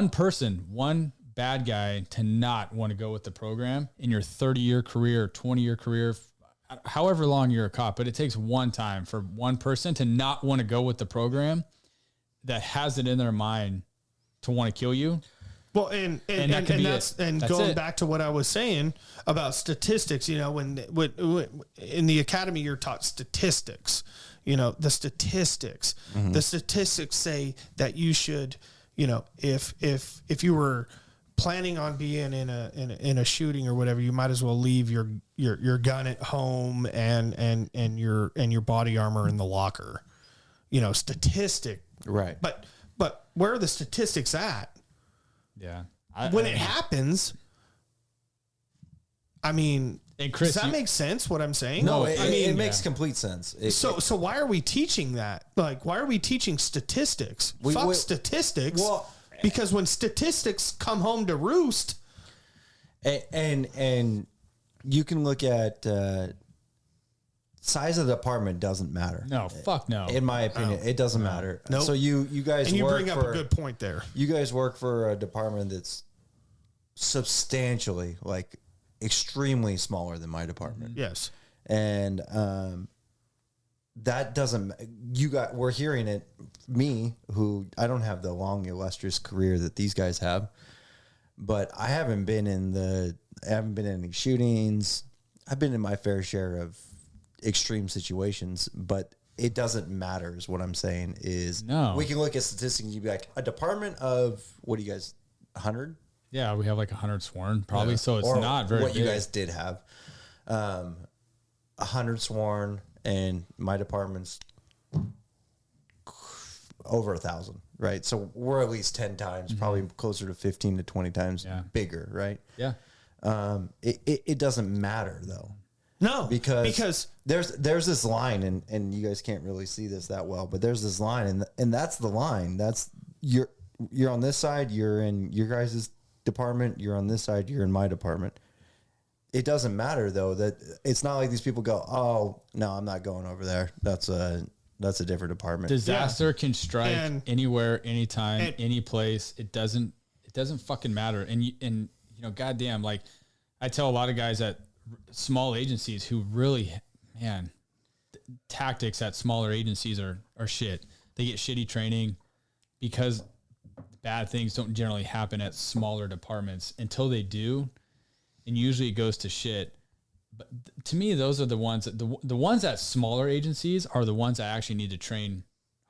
person, one bad guy to not want to go with the program in your 30-year career, 20-year career, however long you're a cop, but it takes one time for one person to not want to go with the program that has it in their mind to want to kill you. Well, and going back to what I was saying about statistics, when in the academy you're taught statistics, the statistics, the statistics say that you should, if you were planning on being in a shooting or whatever, you might as well leave your gun at home and your body armor in the locker, statistic. Right. But where are the statistics at? Yeah. When it happens, I mean, and Chris, does that make sense what I'm saying? No, it makes complete sense. So why are we teaching that? Like, why are we teaching statistics? Fuck statistics. Well, because when statistics come home to roost, and you can look at size of the department doesn't matter. No, fuck no. In my opinion, it doesn't matter. Nope. So you guys and you bring up a good point there. You guys work for a department that's substantially, like, extremely smaller than my department. Yes. And that doesn't, we're hearing it, me, who I don't have the long illustrious career that these guys have, but I haven't been in any shootings. I've been in my fair share of extreme situations, but it doesn't matter is what I'm saying is No. we can look at statistics and you'd be like a department of, what do you guys, 100? Yeah, we have like 100 sworn probably. So it's Or not very what big. you guys did have. 100 sworn, and my department's over 1,000, right? So we're at least 10 times, probably closer to 15 to 20 times bigger, right? Yeah. It doesn't matter though. No, Because there's this line, and you guys can't really see this that well, but there's this line, and that's the line. That's you're on this side, you're in your guys' department, you're on this side, you're in my department. It doesn't matter though, that it's not like these people go, oh no, I'm not going over there. That's a different department. Disaster can strike And- anywhere, anytime, and- any place. It doesn't fucking matter. And you know, goddamn, like I tell a lot of guys at small agencies who really, man, tactics at smaller agencies are shit. They get shitty training because bad things don't generally happen at smaller departments until they do. And usually it goes to shit. But to me, those are the ones that the ones at smaller agencies are the ones that actually need to train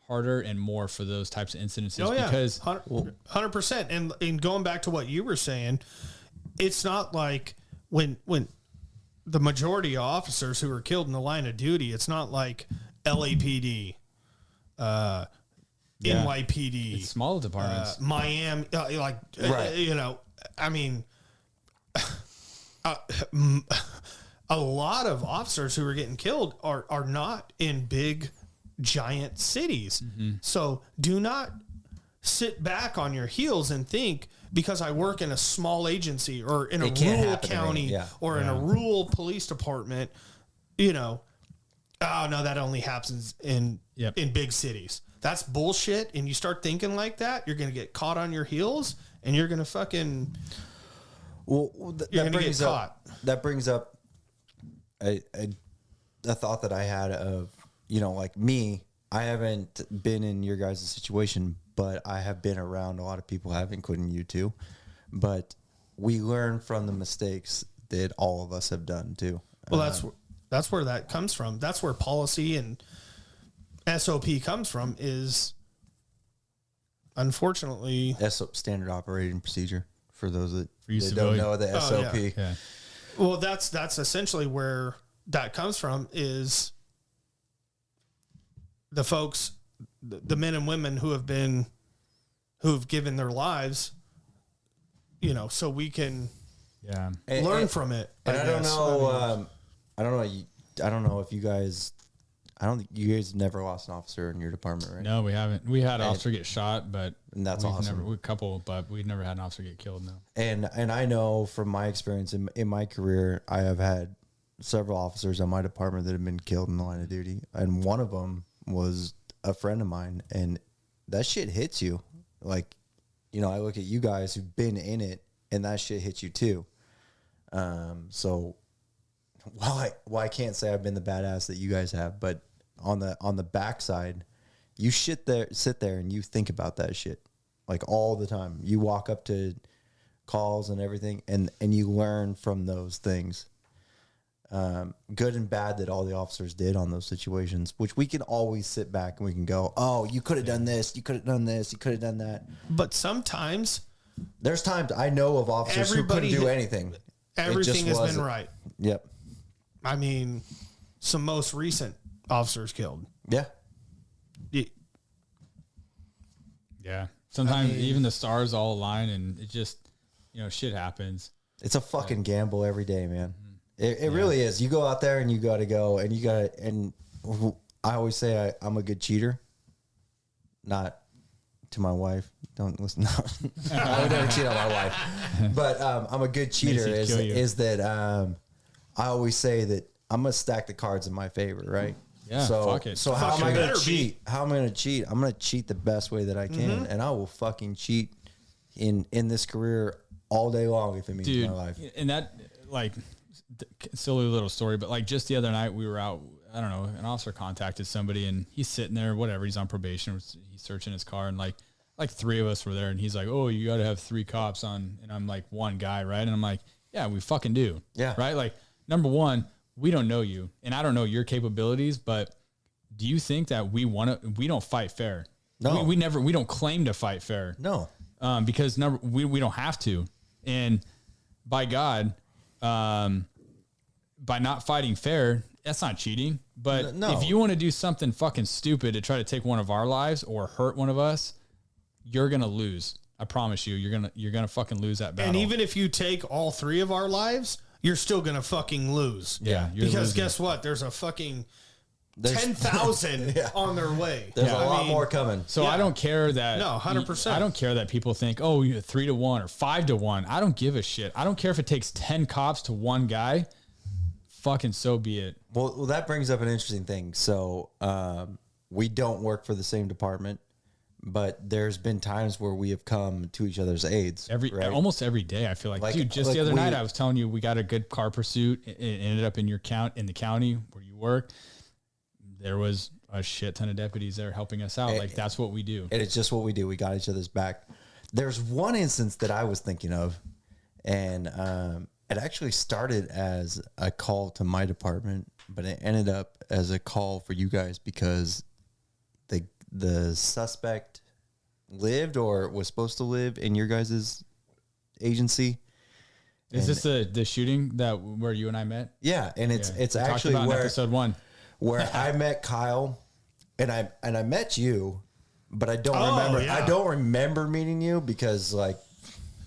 harder and more for those types of incidences. Oh yeah, Because 100%. And going back to what you were saying, it's not like when the majority of officers who are killed in the line of duty, it's not like LAPD, NYPD, it's small departments. Miami, Right. you know, I mean, a lot of officers who are getting killed are not in big, giant cities. So do not sit back on your heels and think because I work in a small agency or in a It can't rural happen to me. county Yeah. or in a rural police department, you know, oh no, that only happens in big cities. That's bullshit. And you start thinking like that, you're going to get caught on your heels and you're going to fucking... Well, You're gonna get caught. That brings up a thought that I had of, you know, like me, I haven't been in your guys' situation, but I have been around a lot of people, including you too. But we learn from the mistakes that all of us have done too. Well, that's where that comes from. That's where policy and SOP comes from is, unfortunately... Standard operating procedure for those that you don't civilian. know the SOP. Yeah. Well, that's essentially where that comes from is the folks, the men and women who've given their lives, you know, so we can learn from it. And I don't guess. know. I don't know if you guys. I don't think you guys never lost an officer in your department, right? No, we haven't. We had an officer get shot, but And that's we've awesome. Never, a couple, but we've never had an officer get killed. No. And I know from my experience in my career, I have had several officers on my department that have been killed in the line of duty, and one of them was a friend of mine, and that shit hits you. Like, you know, I look at you guys who've been in it, and that shit hits you too. So while I can't say I've been the badass that you guys have, but on the backside, you sit there and you think about that shit like all the time. You walk up to calls and everything, and you learn from those things, good and bad, that all the officers did on those situations, which we can always sit back and we can go, oh, you could have done this, you could have done this, you could have done that. But sometimes There's times I know of officers who couldn't do anything. everything has been wasn't. right. Yep. I mean, some most recent officers killed. Yeah. Yeah. Sometimes even the stars all align, and it just, you know, shit happens. It's a fucking gamble every day, man. It really is. You go out there and you got to go, and and I always say I'm a good cheater. Not to my wife. Don't listen. I would never cheat on my wife. But I'm a good cheater is that I always say that I'm going to stack the cards in my favor, right? Yeah, So, fuck it. so how am I Fucking going better to cheat? How am I going to cheat? I'm going to cheat the best way that I can, and I will fucking cheat in this career all day long if it means Dude, my life. and that, like, silly little story, but like just the other night we were out, I don't know, an officer contacted somebody and he's sitting there, whatever, he's on probation, he's searching his car, and like like 3 of us were there, and he's like, "Oh, you got to have 3 cops on," and I'm like, "1 guy, right?" And I'm like, "Yeah, we fucking do." Yeah. Right. Like, number one, we don't know you, and I don't know your capabilities, but do you think that we don't fight fair? No. We don't claim to fight fair. No. Because we don't have to. And by God, by not fighting fair, that's not cheating. But No. if you want to do something fucking stupid to try to take one of our lives or hurt one of us, you're going to lose. I promise you, you're going to fucking lose that battle. And even if you take all 3 of our lives, you're still going to fucking lose. Yeah. Because losing. guess what? There's a fucking There's 10,000 Yeah. on their way. There's Yeah. a lot I mean, more coming. So I don't care that. No, 100%. I don't care that people think, oh, you're 3-1 or 5-1. I don't give a shit. I don't care if it takes 10 cops to 1 guy. Fucking so be it. Well, that brings up an interesting thing. So we don't work for the same department, but there's been times where we have come to each other's aids. Almost every day. I feel like dude, just the other night I was telling you we got a good car pursuit. It ended up in the county where you work. There was a shit ton of deputies there helping us out. Like that's what we do. And it's just what we do. We got each other's back. There's one instance that I was thinking of, and it actually started as a call to my department, but it ended up as a call for you guys because the suspect lived or was supposed to live in your guys' agency. Is this the shooting where you and I met? Yeah, and it's We talked actually about in where episode 1. where I met Kyle, and I met you, but I don't remember. yeah. I don't remember meeting you because like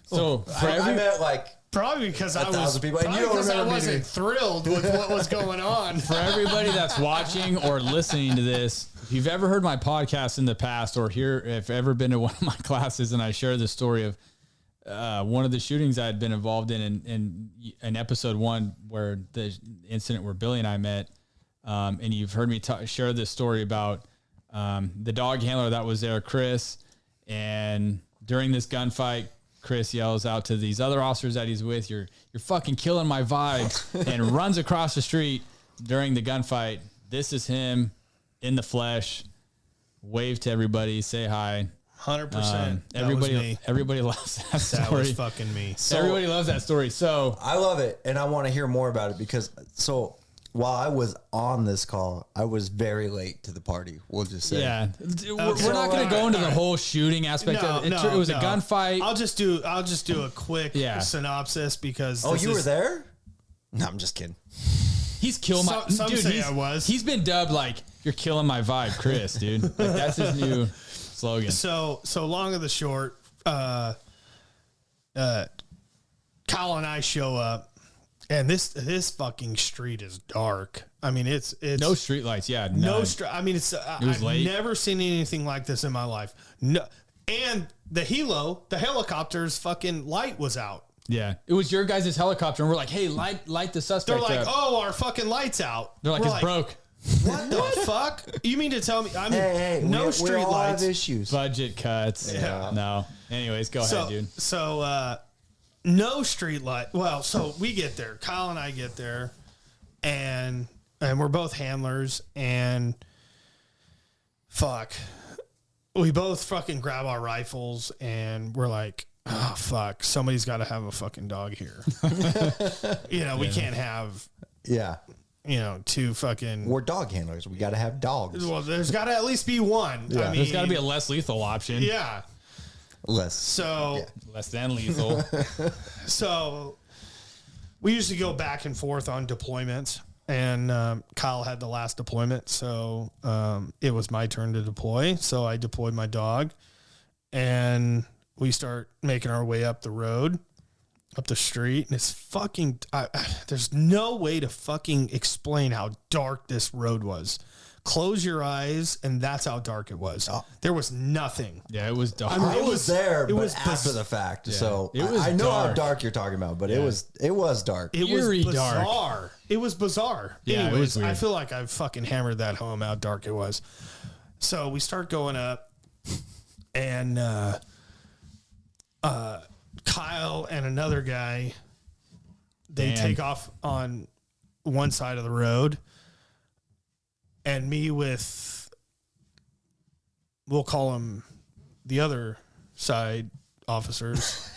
So for I met like Probably because I 1,000 was people, and you don't because I remember me wasn't thrilled with what was going on. for everybody that's watching or listening to this, if you've ever heard my podcast in the past or if ever been to one of my classes and I share the story of one of the shootings I had been involved in episode 1 where the incident where Billy and I met, and you've heard me share this story about the dog handler that was there, Chris, and during this gunfight, Chris yells out to these other officers that he's with, you're fucking killing my vibe, and runs across the street during the gunfight. This is him in the flesh. Wave to everybody, say hi. 100%. Everybody loves that story. That was fucking me. Everybody loves that story. So I love it, and I want to hear more about it because while I was on this call, I was very late to the party. We'll just say, yeah, we're not going to go into the whole shooting aspect of it. It was a gunfight. I'll just do a quick synopsis because you were there? No, I'm just kidding. He's killed my Some dude. say I was. He's been dubbed like you're killing my vibe, Chris, dude. Like that's his new slogan. So long of the short, Kyle and I show up. And this fucking street is dark. I mean, it's no street lights. Yeah, no none. street. I mean, I've late. never seen anything like this in my life. No, and the helicopter's fucking light was out. Yeah, it was your guys' helicopter, and we're like, "Hey, light the suspect." They're like, up. "Oh, our fucking light's out." They're like, We're "It's broke." What the fuck? You mean to tell me? I mean, Hey, no we street all lights. have issues. Budget cuts. Yeah. No. Anyways, go ahead, dude. So, no street light. Well, so we get there. Kyle and I get there, and we're both handlers, and fuck, we both fucking grab our rifles, and we're like, oh fuck, somebody's got to have a fucking dog here. We can't have. Yeah. Two fucking. We're dog handlers. We got to have dogs. Well, there's got to at least be one. Yeah. I mean, There's got to be a less lethal option. Yeah. Less. So. Yeah. Less than lethal. So we usually go back and forth on deployments, and Kyle had the last deployment. So it was my turn to deploy. So I deployed my dog, and we start making our way up the road, up the street. And it's fucking, there's no way to fucking explain how dark this road was. Close your eyes, and that's how dark it was. There was nothing. Yeah, it was dark. I mean, I was there, but was after the fact. So It was I know how dark. dark you're talking about, but it was dark. It Eerie was bizarre. dark. It was bizarre. Yeah, it Anyways, was weird. I feel like I've fucking hammered that home how dark it was. So we start going up, and Kyle and another guy, they Dan. take off on one side of the road, and me with, we'll call him the other side officers.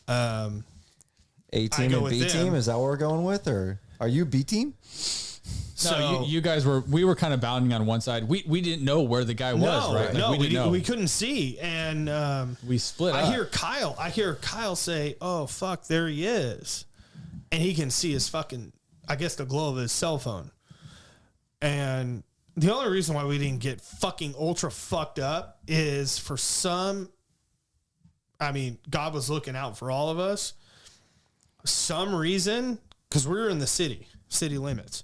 A I team go and with B them. team. Is that what we're going with, or are you B team? No, you guys we were kind of bounding on one side. We didn't know where the guy was, right? No, we didn't know. we couldn't see. And We split I up. hear Kyle say, "Oh fuck, there he is," and he can see his fucking, I guess, the glow of his cell phone. And the only reason why we didn't get fucking ultra fucked up is for some. I mean, God was looking out for all of us. Some reason, because we were in the city limits,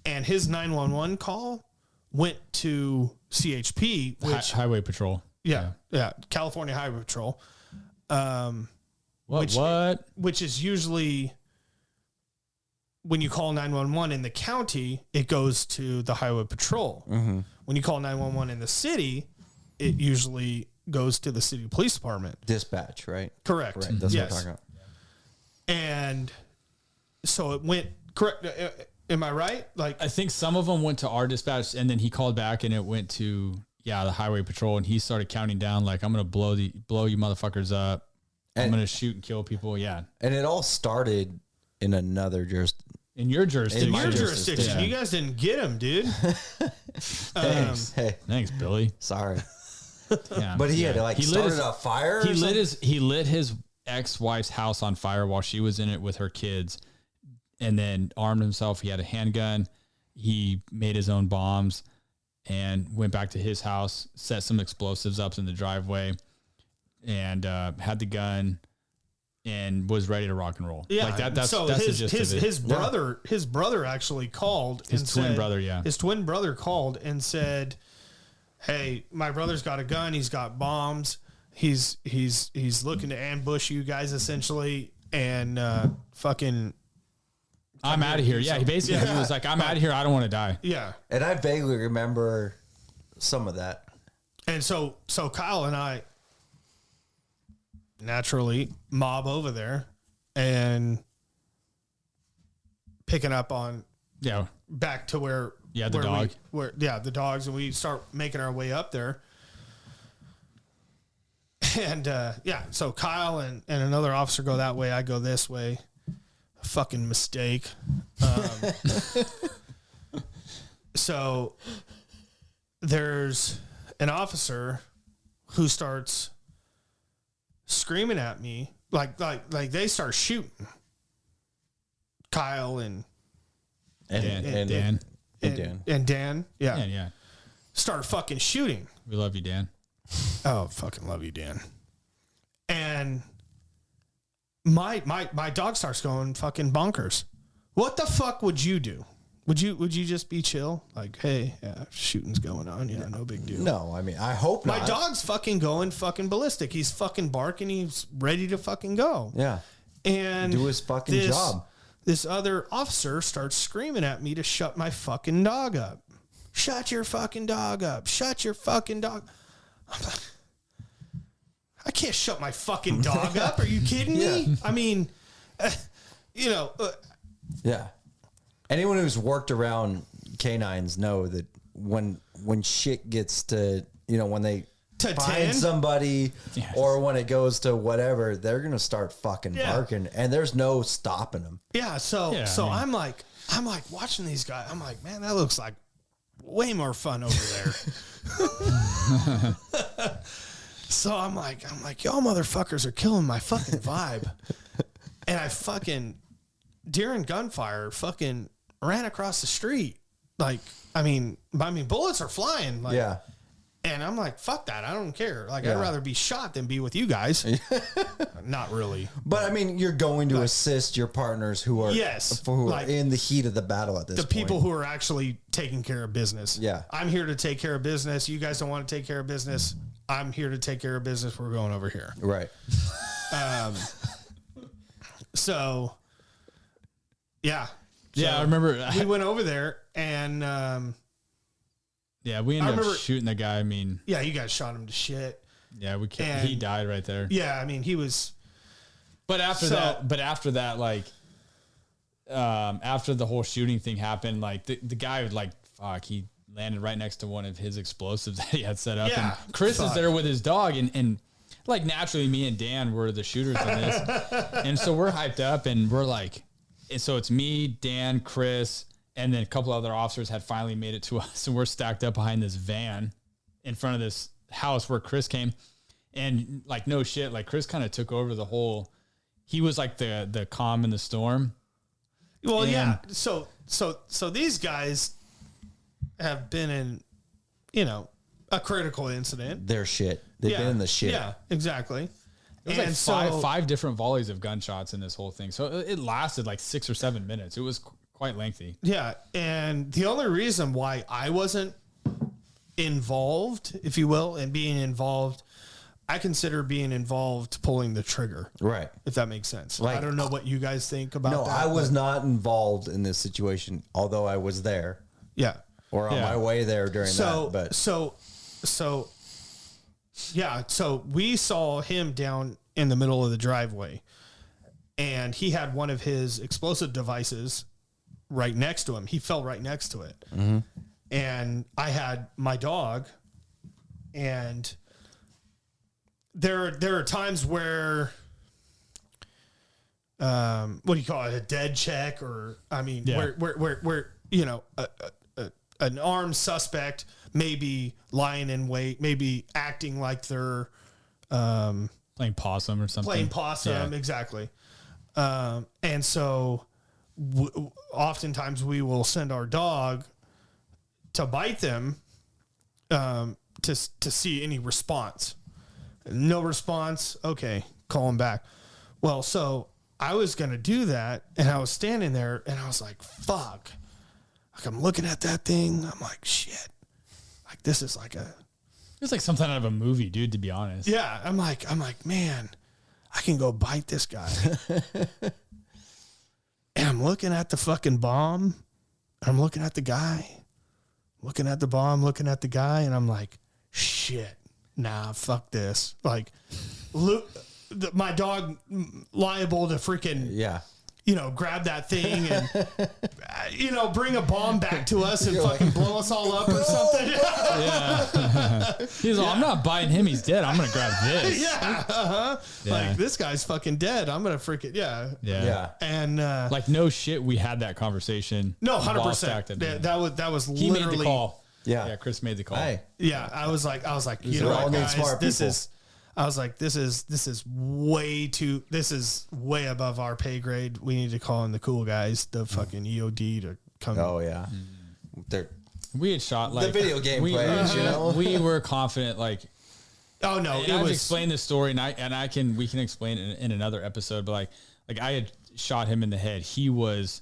and his 911 call went to CHP, which Highway Patrol. yeah, California Highway Patrol. Which is usually when you call 911 in the county, it goes to the Highway Patrol. Mm-hmm. When you call 911 in the city, it usually goes to the city police department. Dispatch, right? Correct. Right. That's Yes. what we're talking about. And so it went correct. Am I right? Like, I think some of them went to our dispatch, and then he called back, and it went to the Highway Patrol, and he started counting down like, I'm gonna blow you motherfuckers up. I'm gonna shoot and kill people. Yeah, And it all started in another in your jurisdiction. in my your jurisdiction. jurisdiction, you guys didn't get him, dude. Hey, Thanks, Billy. sorry. Yeah, But he had Yeah. like He lit started his- a fire. He lit his ex-wife's house on fire while she was in it with her kids, and then armed himself. He had a handgun. He made his own bombs and went back to his house, set some explosives up in the driveway, and had the gun and was ready to rock and roll. Yeah, like that's so the his gist of it. his brother actually called. His and twin said, brother, yeah. his twin brother called and said, "Hey, my brother's got a gun. He's got bombs. He's looking to ambush you guys essentially, and fucking I'm out of here. Yeah, he basically he was like, I'm out of here. I don't want to die. yeah." And I vaguely remember some of that. And so Kyle and I naturally mob over there and picking up on Yeah, back to where Yeah, the where dog. The dogs, and we start making our way up there. And so Kyle and another officer go that way. I go this way. A fucking mistake. So there's an officer who starts screaming at me like they start shooting Kyle and Dan. Dan. Yeah. start fucking shooting. We love you, Dan. Oh, fucking love you, Dan. And my dog starts going fucking bonkers. What the fuck would you do? Would you just be chill? Like, hey, yeah, shooting's going on. Yeah, no big deal. No, I mean, I hope My not. dog's fucking going fucking ballistic. He's fucking barking. He's ready to fucking go. Yeah. And Do his fucking job. This other officer starts screaming at me to shut my fucking dog up. Shut your fucking dog up. Shut your fucking dog. I'm like, I can't shut my fucking dog up. Are you kidding me? Yeah. I mean, Yeah. Anyone who's worked around canines know that when shit gets to, when they To find 10? somebody Yes. or when it goes to whatever, they're going to start fucking Yeah. barking and there's no stopping them. yeah. So Yeah, I mean- I'm like watching these guys. I'm like, man, that looks like way more fun over there. So I'm like, y'all motherfuckers are killing my fucking vibe. And I fucking, during gunfire, fucking ran across the street. Like, I mean, bullets are flying. Like, Yeah. And I'm like, fuck that. I don't care. Like, Yeah. I'd rather be shot than be with you guys. Not really. But I mean, you're going to assist your partners who are, Yes, who are like- in the heat of the battle at this The point. people who are actually taking care of business. Yeah. I'm here to take care of business. You guys don't want to take care of business. I'm here to take care of business. We're going over here. Right. So, yeah. Yeah, So I remember. we went over there and, Yeah, we ended up remember- shooting the guy. I mean, yeah, you guys shot him to shit. yeah, we can't. And- He died right there. Yeah. I mean, he was, But after So- that, like, after the whole shooting thing happened, like the guy was like, fuck, he landed right next to one of his explosives that he had set up. Yeah, And Chris is fuck. there with his dog, and like naturally me and Dan were the shooters in this. And so we're hyped up and we're like, and so it's me, Dan, Chris, and then a couple other officers had finally made it to us. And we're stacked up behind this van in front of this house where Chris came. And like, no shit, like Chris kind of took over the whole, he was like the calm in the storm. Well, And- yeah. So these guys have been in, you know, a critical incident. They're shit. They've been in the shit. Yeah, exactly. It was like five different volleys of gunshots in this whole thing. So it lasted like 6 or 7 minutes. It was quite lengthy. Yeah. And the only reason why I wasn't involved, if you will, and being involved, I consider being involved pulling the trigger. Right. If that makes sense. Like, I don't know what you guys think about No, that. I was not involved in this situation, although I was there Yeah. or on Yeah. my way there during that. But So we saw him down in the middle of the driveway, and he had one of his explosive devices right next to him. He fell right next to it. Mm-hmm. And I had my dog, and there are times where, what do you call it? A dead check, or, I mean, Yeah. where, you know, an armed suspect may be lying in wait, maybe acting like they're, Playing possum or something. playing possum. Yeah. Exactly. And so oftentimes we will send our dog to bite them, to see any response. No response. Okay. Call him back. Well, so I was going to do that, and I was standing there and I was like, fuck. Like, I'm looking at that thing. I'm like, shit. Like, this is like a, It's like something out of a movie, dude, to be honest. yeah. I'm like, man, I can go bite this guy. And I'm looking at the fucking bomb. And I'm looking at the guy, looking at the bomb, looking at the guy. And I'm like, shit, nah, fuck this. Like, my dog liable to freaking, yeah. you know, grab that thing and, you know, bring a bomb back to us and fucking blow us all up or something. Yeah. He's like, I'm not biting him. He's dead. I'm going to grab this. Yeah. Uh-huh. Yeah. Like, this guy's fucking dead. I'm going to freaking, yeah. Yeah. And, Like, no shit. We had that conversation. no, while 100%. stacked up there. That was He literally, made the call. Yeah. Yeah. Chris made the call. Hey. yeah. I was like, you are know all what, need guys, smart this people. is, I was like, this is way above our pay grade. We need to call in the cool guys, the fucking EOD to come. Oh, yeah. They're, We had shot like video game we, players, you know? We were confident, like, Oh no, and I've explained this story, and we can explain it in another episode. But like I had shot him in the head. He was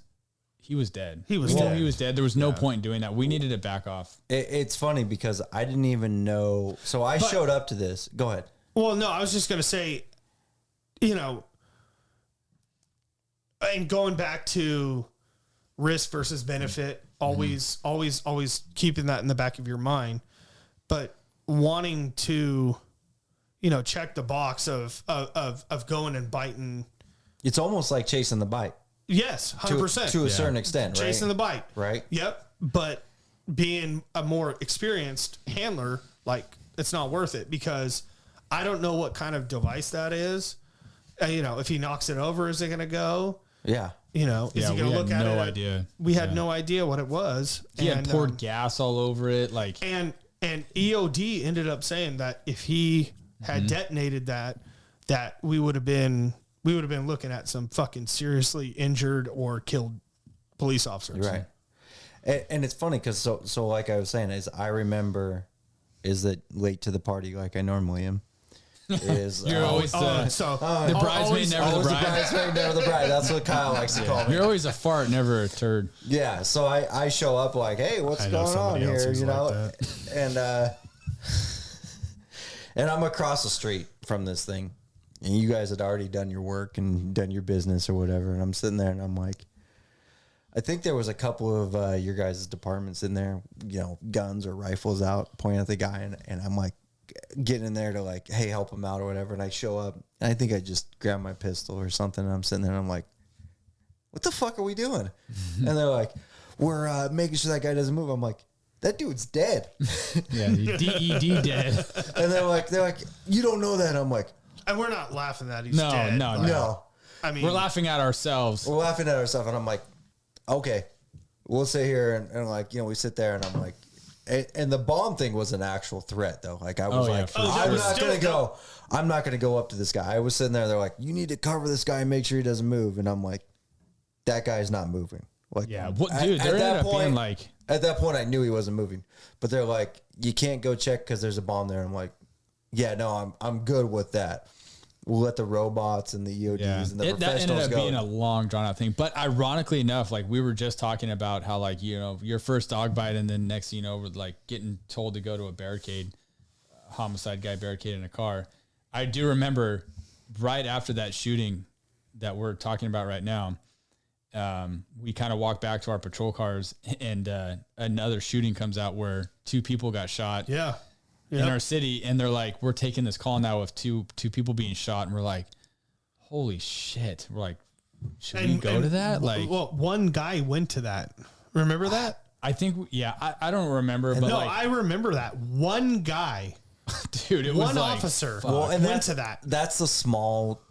dead. He was dead. He was dead. There was no point in doing that. We needed to back off. it's funny because I didn't even know. So I showed up to this. Go ahead. Well, no, I was just going to say, you know, and going back to risk versus benefit, always keeping that in the back of your mind, but wanting to, you know, check the box of going and biting. It's almost like chasing the bite. Yes, 100%. To a certain extent, right? Chasing the bite. Right. Yep. But being a more experienced handler, like, it's not worth it because I don't know what kind of device that is. You know, if he knocks it over, is it going to go? Yeah. You know, is Yeah, he going we to had look at it? no idea. We had no idea what it was. He had poured gas all over it. Like, and EOD ended up saying that if he had detonated that we would have been looking at some fucking seriously injured or killed police officers. Right. And it's funny because so like I was saying is I remember is that late to the party like I normally am. Is you're always the bridesmaid, never the always bride. the bridesmaid, never the bride. That's what Kyle likes to call me. You're always a fart, never a turd. Yeah. So I show up like, hey, what's I know going on somebody else here? who's You know, like and I'm across the street from this thing, and you guys had already done your work and done your business or whatever, and I'm sitting there and I'm like, I think there was a couple of your guys' departments in there, you know, guns or rifles out, pointing at the guy, and I'm like getting in there to like, hey, help him out or whatever, and I show up, and I think I just grabbed my pistol or something, and I'm sitting there and I'm like, what the fuck are we doing? And they're like, we're making sure that guy doesn't move. I'm like, that dude's dead. Yeah, DED dead. And they're like, you don't know that. I'm like, And we're not laughing that he's No, dead. no, Like, no. I mean, We're laughing at ourselves. We're laughing at ourselves, and I'm like, okay, we'll sit here and like, we sit there, and I'm like, and the bomb thing was an actual threat though. Like I was like, I'm not gonna go up to this guy. I was sitting there. They're like, you need to cover this guy and make sure he doesn't move. And I'm like, that guy's not moving. Like, Yeah, dude, there ended up being like, at that point, I knew he wasn't moving. But they're like, you can't go check because there's a bomb there. I'm like, yeah, no, I'm good with that. We'll let the robots and the EODs and the that professionals ended up go. being a long drawn out thing. But ironically enough, like we were just talking about how like, your first dog bite and then next thing you know, we're like getting told to go to a barricade, homicide guy barricaded in a car. I do remember right after that shooting that we're talking about right now, we kind of walked back to our patrol cars and another shooting comes out where 2 people got shot. yeah. In our city, and they're like, we're taking this call now of two people being shot, and we're like, holy shit. We're like, should we go to that? Like, well, one guy went to that. Remember that? I think, I don't remember, but No, like, I remember that. One guy, dude, it was one like, officer Well, and went to that. That's the small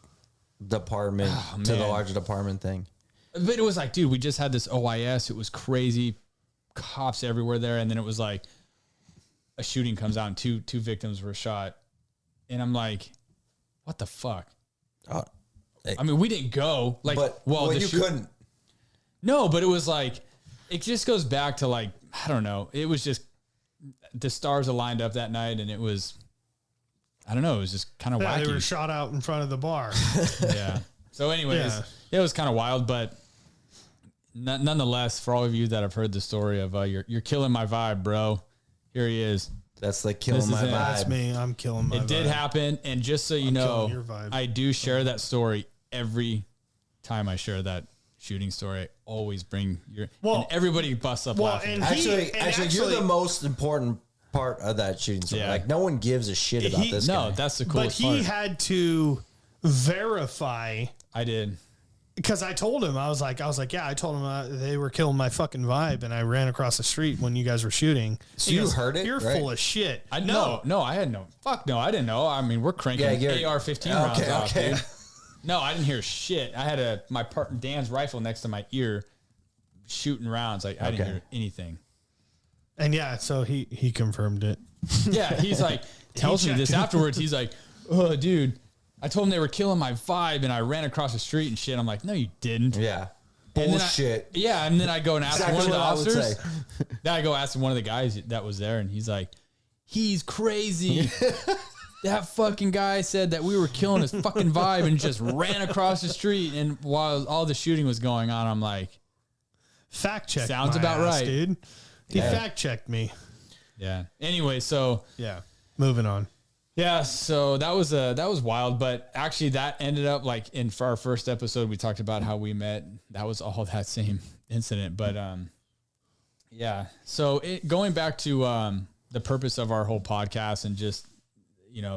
department to the man. larger department thing. but it was like, dude, we just had this OIS. It was crazy. Cops everywhere there. And then it was like a shooting comes out and two victims were shot. And I'm like, what the fuck? I mean, we didn't go like, you couldn't. No, but it was like, it just goes back to like, I don't know. It was just the stars aligned up that night and it was, I don't know. It was just kind of wacky. They were shot out in front of the bar. Yeah. So anyways, it was kind of wild, but nonetheless, for all of you that have heard the story of, you're killing my vibe, bro. Here he is. That's like killing This my is it. vibe. That's me. I'm killing my It did vibe. happen. And just so you know, killing your vibe. I do share that story every time I share that shooting story. I always bring and everybody busts up laughing. Actually, you're the most important part of that shooting story. Yeah. Like no one gives a shit about this guy. No, that's the But coolest he part. had to verify, I did. because I told him, I was like, yeah, I told him they were killing my fucking vibe, and I ran across the street when you guys were shooting. So He you goes, heard it, You're right? full of shit. No, I had no. Fuck no, I didn't know. I mean, we're cranking AR-15 rounds off, dude. No, I didn't hear shit. I had my partner Dan's rifle next to my ear, shooting rounds. I didn't hear anything. And yeah, so he confirmed it. Yeah, he's like tells me this afterwards. He's like, "Oh, dude, I told him they were killing my vibe, and I ran across the street and shit." I'm like, "No, you didn't." Yeah. And then Bullshit. and then I go and ask Exactly one of the what I would officers. say. Then I go ask one of the guys that was there, and he's like, "He's crazy." That fucking guy said that we were killing his fucking vibe and just ran across the street. And while all the shooting was going on, I'm like, Fact check. Sounds my about ass, right. dude. He fact checked me. yeah. Anyway, so Yeah. Moving on. yeah, so that was wild. But actually, that ended up like for our first episode, we talked about how we met. That was all that same incident. But yeah. So going back to the purpose of our whole podcast and just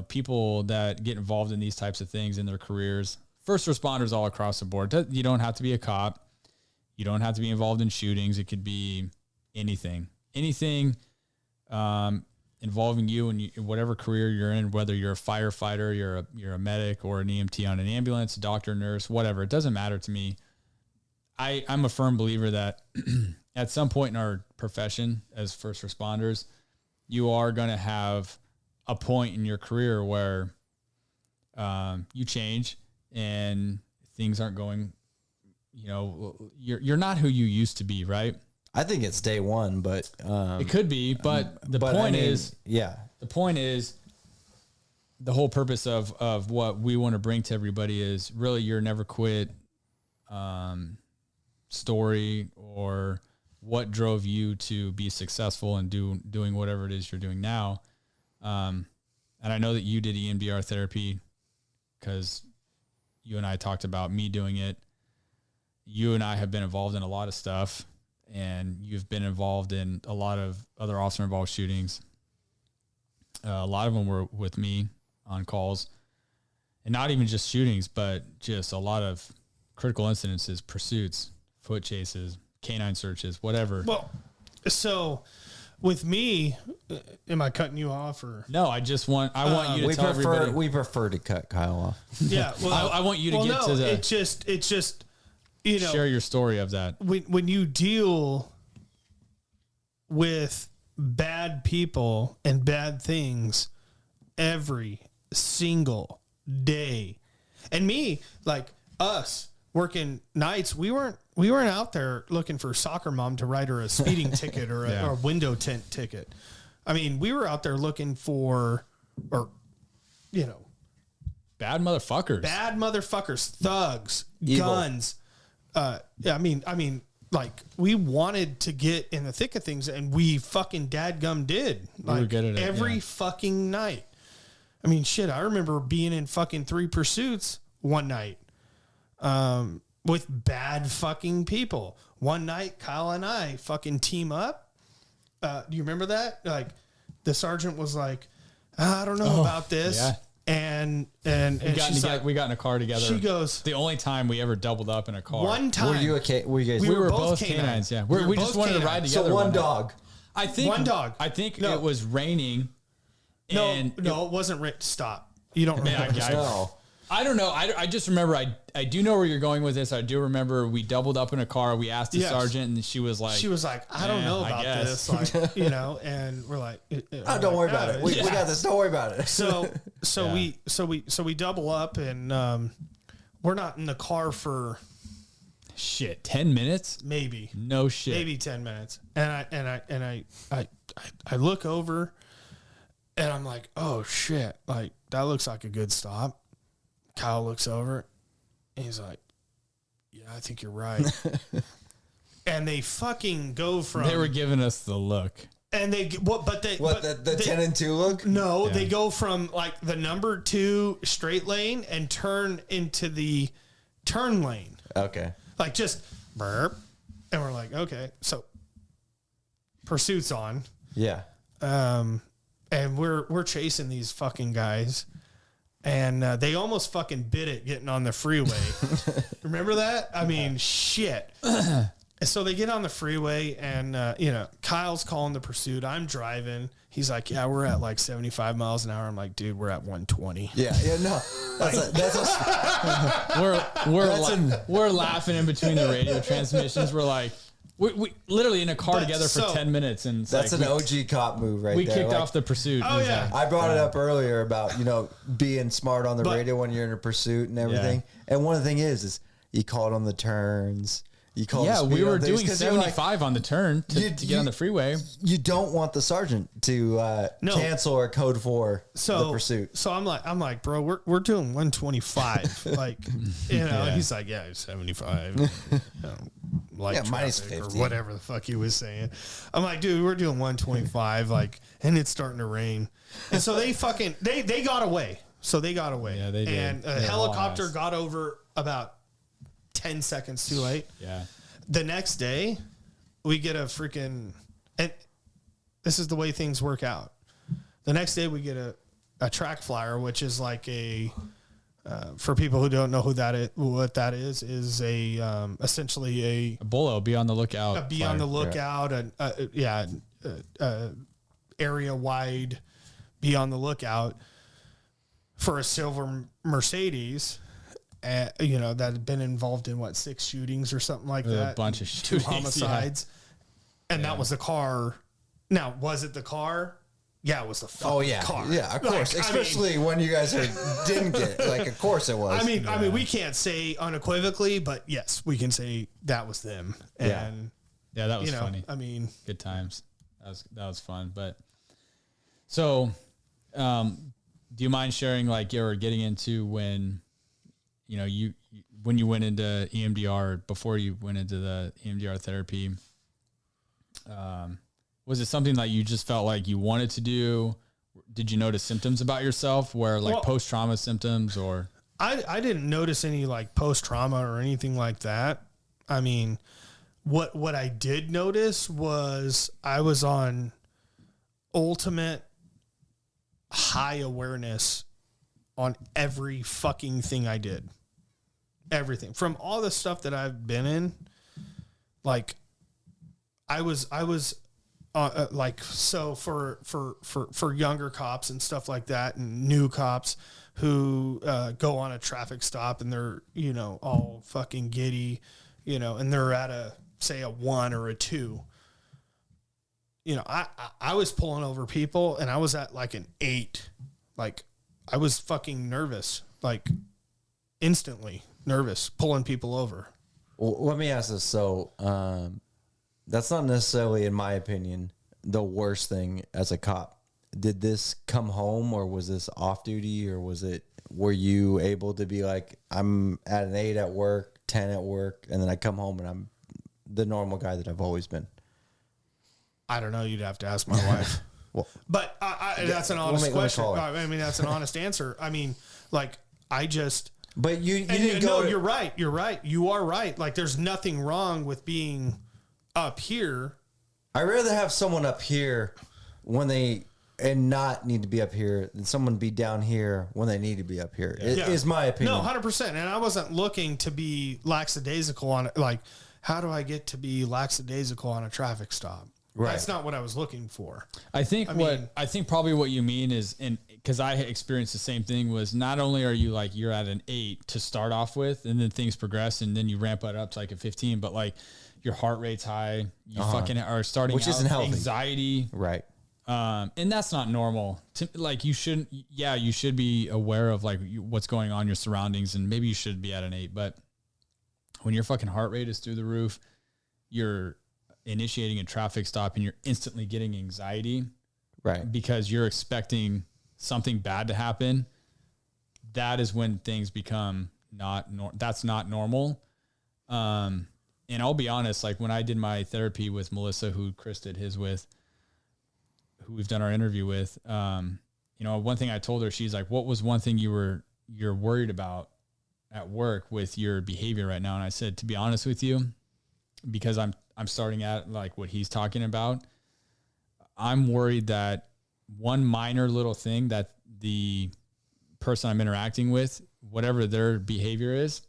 people that get involved in these types of things in their careers, first responders all across the board. You don't have to be a cop. You don't have to be involved in shootings. It could be anything involving you and whatever career you're in, whether you're a firefighter, you're a medic or an EMT on an ambulance, doctor, nurse, whatever. It doesn't matter to me. I'm a firm believer that at some point in our profession as first responders, you are going to have a point in your career where you change and things aren't going, you're not who you used to be, right? I think it's day one, but It could be, but the point is the whole purpose of what we want to bring to everybody is really your never quit story, or what drove you to be successful and doing whatever it is you're doing now. And I know that you did EMDR therapy because you and I talked about me doing it. You and I have been involved in a lot of stuff, and you've been involved in a lot of other officer involved shootings. A lot of them were with me on calls, and not even just shootings, but just a lot of critical incidences, pursuits, foot chases, K9 searches, whatever. Well, so with me, am I cutting you off or? No, I want you to tell everybody. We prefer to cut Kyle off. Yeah. Well, I want you to get to the. It's just, you know, share your story of that. When you deal with bad people and bad things every single day, and me, like us working nights, we weren't out there looking for soccer mom to write her a speeding ticket or a window tint ticket. I mean, we were out there looking for, or, you know, bad motherfuckers, thugs, Evil. guns. I mean, like, we wanted to get in the thick of things, and we fucking dadgum did. Like, we were good at it, every fucking night. I mean, shit, I remember being in fucking 3 Pursuits one night with bad fucking people. One night, Kyle and I fucking team up. Do you remember that? Like, the sergeant was like, I don't know about this. Yeah. And we got in a car together. She goes, the only time we ever doubled up in a car. one time. Were you okay? Were you guys? We were both both canines. Yeah, we just both wanted to canines. ride together. So one night. dog. I think One dog. I think No. it was raining. And No, it wasn't Rick. Stop. You don't remember. No. I don't know. I just remember. I do know where you're going with this. I do remember we doubled up in a car. We asked the Yes. sergeant, and she was like, I don't know I about guess. this. Like, you know, and we're like, Oh, don't worry about it. We got this. Don't worry about it. So Yeah. we double up, and we're not in the car for shit, 10 minutes? maybe No shit. maybe 10 minutes, and I look over, and I'm like, oh shit, like that looks like a good stop. Kyle looks over, and he's like, yeah, I think you're right. And they fucking go from They were giving us the look. and they what but they What but the they- 10 and 2 look? No, Yeah. they go from like the number 2 straight lane and turn into the turn lane. Okay. Like just burp. And we're like, okay, so pursuit's on. Yeah. And we're chasing these fucking guys. And they almost fucking bit it getting on the freeway. Remember that? I mean, shit. And so they get on the freeway, and you know, Kyle's calling the pursuit. I'm driving. He's like, yeah, we're at like 75 miles an hour. I'm like, dude, we're at 120. Yeah. No. We're laughing in between the radio transmissions. We're like, we literally in a car But together for so- 10 minutes, and it's that's like an OG cop move right we there. kicked Like, off the pursuit. Oh, It was yeah. like, I brought it up earlier about, being smart on the But- radio when you're in a pursuit and everything. And one of the things is you called on the turns. You called yeah, the we speed were on things, doing 'cause you're like, 75 on the turn to get on the freeway. you don't want the sergeant to No. cancel or code for the pursuit. So I'm like, bro, we're doing 125. Like, you know, Yeah. he's like, yeah, 75. Light Yeah, minus traffic 50. or whatever the fuck he was saying. I'm like, dude, we're doing 125, like, and it's starting to rain. And so they fucking they got away. So they got away. Yeah, they did. And a They were helicopter hauling ass. got over about 10 seconds too late. Yeah. The next day, we get a freaking, and this is the way things work out. The next day, we get a track flyer, which is like for people who don't know what that is a essentially A Bolo, be on the lookout. a be on the lookout, area wide, be on the lookout for a silver Mercedes. That had been involved in 6 shootings or something like that. A bunch of 2 shootings, homicides. And that was the car. Now, was it the car? Yeah, it was the fucking Oh yeah, car. yeah, of course. Like, Especially when you guys didn't get it. Like, of course it was. I mean, we can't say unequivocally, but yes, we can say that was them. And Yeah, that was funny. I mean, Good times. That was fun. But so, do you mind sharing you were getting into when, when you went into EMDR, before you went into the EMDR therapy, was it something that you just felt like you wanted to do? Did you notice symptoms about yourself where post-trauma symptoms or? I didn't notice any post-trauma or anything like that. I mean, what I did notice was I was on ultimate high awareness on every fucking thing I did. Everything from all the stuff that I've been in. I was like, so for younger cops and stuff like that, and new cops who go on a traffic stop and they're, you know, all fucking giddy, you know, and they're at a 1 or a 2. You know, I was pulling over people and I was at like an 8. Like, I was fucking nervous, like instantly nervous, pulling people over. Well, let me ask this. So, that's not necessarily, in my opinion, the worst thing as a cop. Did this come home, or was this off duty, or were you able to be like, I'm at an 8 at work, 10 at work, and then I come home and I'm the normal guy that I've always been? I don't know. You'd have to ask my wife. Well, but that's an honest question. I mean, that's an honest answer. I mean, like, I just. But you didn't go. No, you're right. You're right. You are right. Like, there's nothing wrong with being up here. I'd rather have someone up here and not need to be up here than someone be down here when they need to be up here. Yeah. Is my opinion. No, 100%. And I wasn't looking to be lackadaisical on it. Like, how do I get to be lackadaisical on a traffic stop? Right. That's not what I was looking for. I think probably what you mean is, and because I experienced the same thing, was not only are you like, you're at an 8 to start off with, and then things progress and then you ramp it up to like a 15, but like your heart rate's high, you fucking are starting, which isn't healthy. Anxiety. Right. And that's not normal. Like, you shouldn't, you should be aware of like what's going on in your surroundings, and maybe you should be at an 8, but when your fucking heart rate is through the roof, you're initiating a traffic stop and you're instantly getting anxiety, right? Because you're expecting something bad to happen. That is when things become that's not normal. And I'll be honest, like when I did my therapy with Melissa, who Chris did his with, who we've done our interview with, you know, one thing I told her, she's like, what was one thing you're worried about at work with your behavior right now? And I said, to be honest with you, because I'm starting at like what he's talking about, I'm worried that one minor little thing that the person I'm interacting with, whatever their behavior is,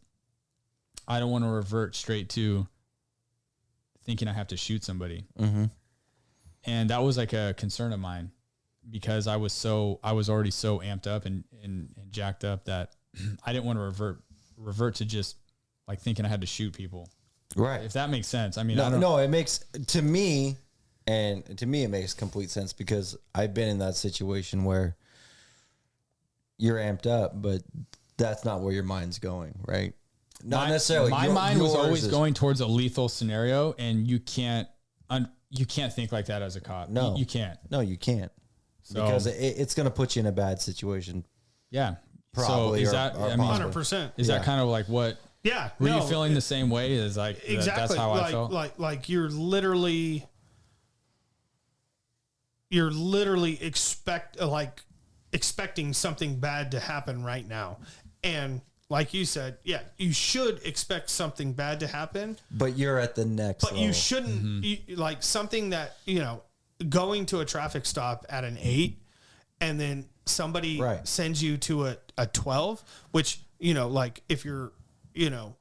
I don't want to revert straight to thinking I have to shoot somebody. Mm-hmm. And that was like a concern of mine, because I was already so amped up and jacked up that I didn't want to revert to just like thinking I had to shoot people. Right. If that makes sense. I mean, no, it makes, to me, it makes complete sense, because I've been in that situation where you're amped up, but that's not where your mind's going, right? Not necessarily. My mind was always going towards a lethal scenario, and you can't think like that as a cop. No, you can't. No, you can't. So, because it's going to put you in a bad situation. Yeah. Probably. So is that, I mean, 100%. Is that kind of like what? Yeah. Were you feeling the same way? Is like, exactly. That's how I felt. Like you're literally expecting something bad to happen right now. And like you said, yeah, you should expect something bad to happen, but you're at the next level. You shouldn't like something that, you know, going to a traffic stop at an 8 and then somebody sends you to a 12, which, you know, like if you're, you know,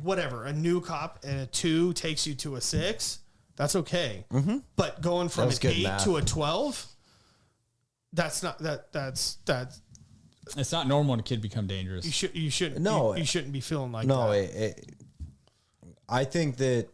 whatever, a new cop and a 2 takes you to a 6, that's okay. Mm-hmm. But going from an 8 to a 12, that's not that's it's not normal when a kid become dangerous. You shouldn't be feeling like that. No, I think that.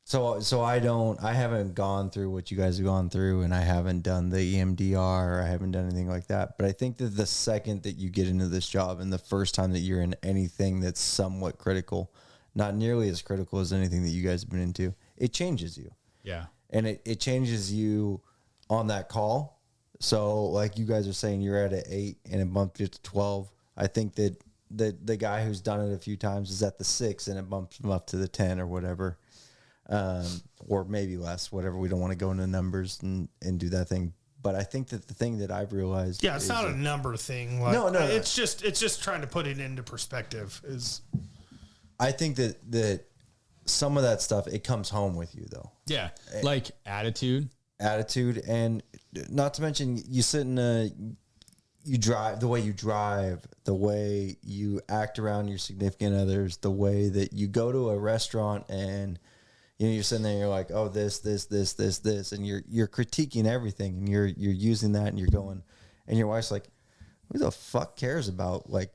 So I haven't gone through what you guys have gone through, and I haven't done the EMDR, or I haven't done anything like that. But I think that the second that you get into this job, and the first time that you're in anything that's somewhat critical, not nearly as critical as anything that you guys have been into, it changes you. Yeah. And it changes you on that call. So like you guys are saying, you're at an 8 and it bumped you to 12. I think that the guy who's done it a few times is at the 6 and it bumps him up to the 10 or whatever. Or maybe less, whatever. We don't want to go into numbers and do that thing. But I think that the thing that I've realized, it's not a number thing. Like, no, it's just trying to put it into perspective. I think that some of that stuff, it comes home with you though. Yeah, like attitude, and not to mention you sit in you drive, the way you act around your significant others, the way that you go to a restaurant and You know, you're sitting there and you're like, oh, this, and you're critiquing everything, and you're using that, and you're going, and your wife's like, who the fuck cares about like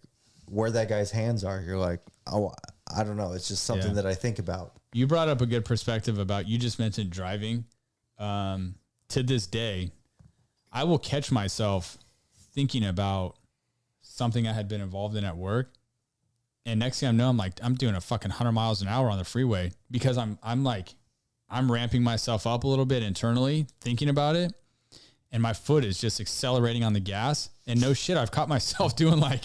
where that guy's hands are? You're like, oh, I don't know. It's just something that I think about. You brought up a good perspective about, you just mentioned driving. To this day, I will catch myself thinking about something I had been involved in at work. And next thing I know, I'm doing a fucking 100 miles an hour on the freeway because I'm ramping myself up a little bit internally thinking about it. And my foot is just accelerating on the gas. And no shit, I've caught myself doing like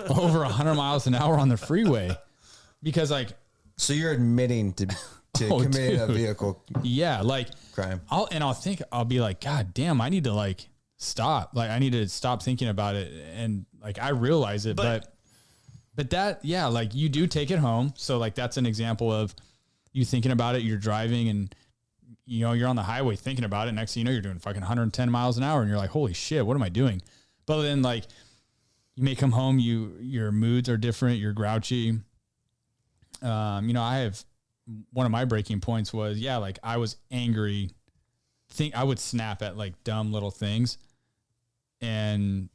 over 100 miles an hour on the freeway because like. So you're admitting to committing a vehicle. Yeah. Like crime. I'll be like, God damn, I need to like stop. Like I need to stop thinking about it. And like, I realize it, but that, yeah, like you do take it home. So like, that's an example of you thinking about it. You're driving and you know, you're on the highway thinking about it. Next thing you know, you're doing fucking 110 miles an hour and you're like, holy shit, what am I doing? But then like you may come home, your moods are different. You're grouchy. You know, one of my breaking points was, like I was angry. I would snap at like dumb little things. And,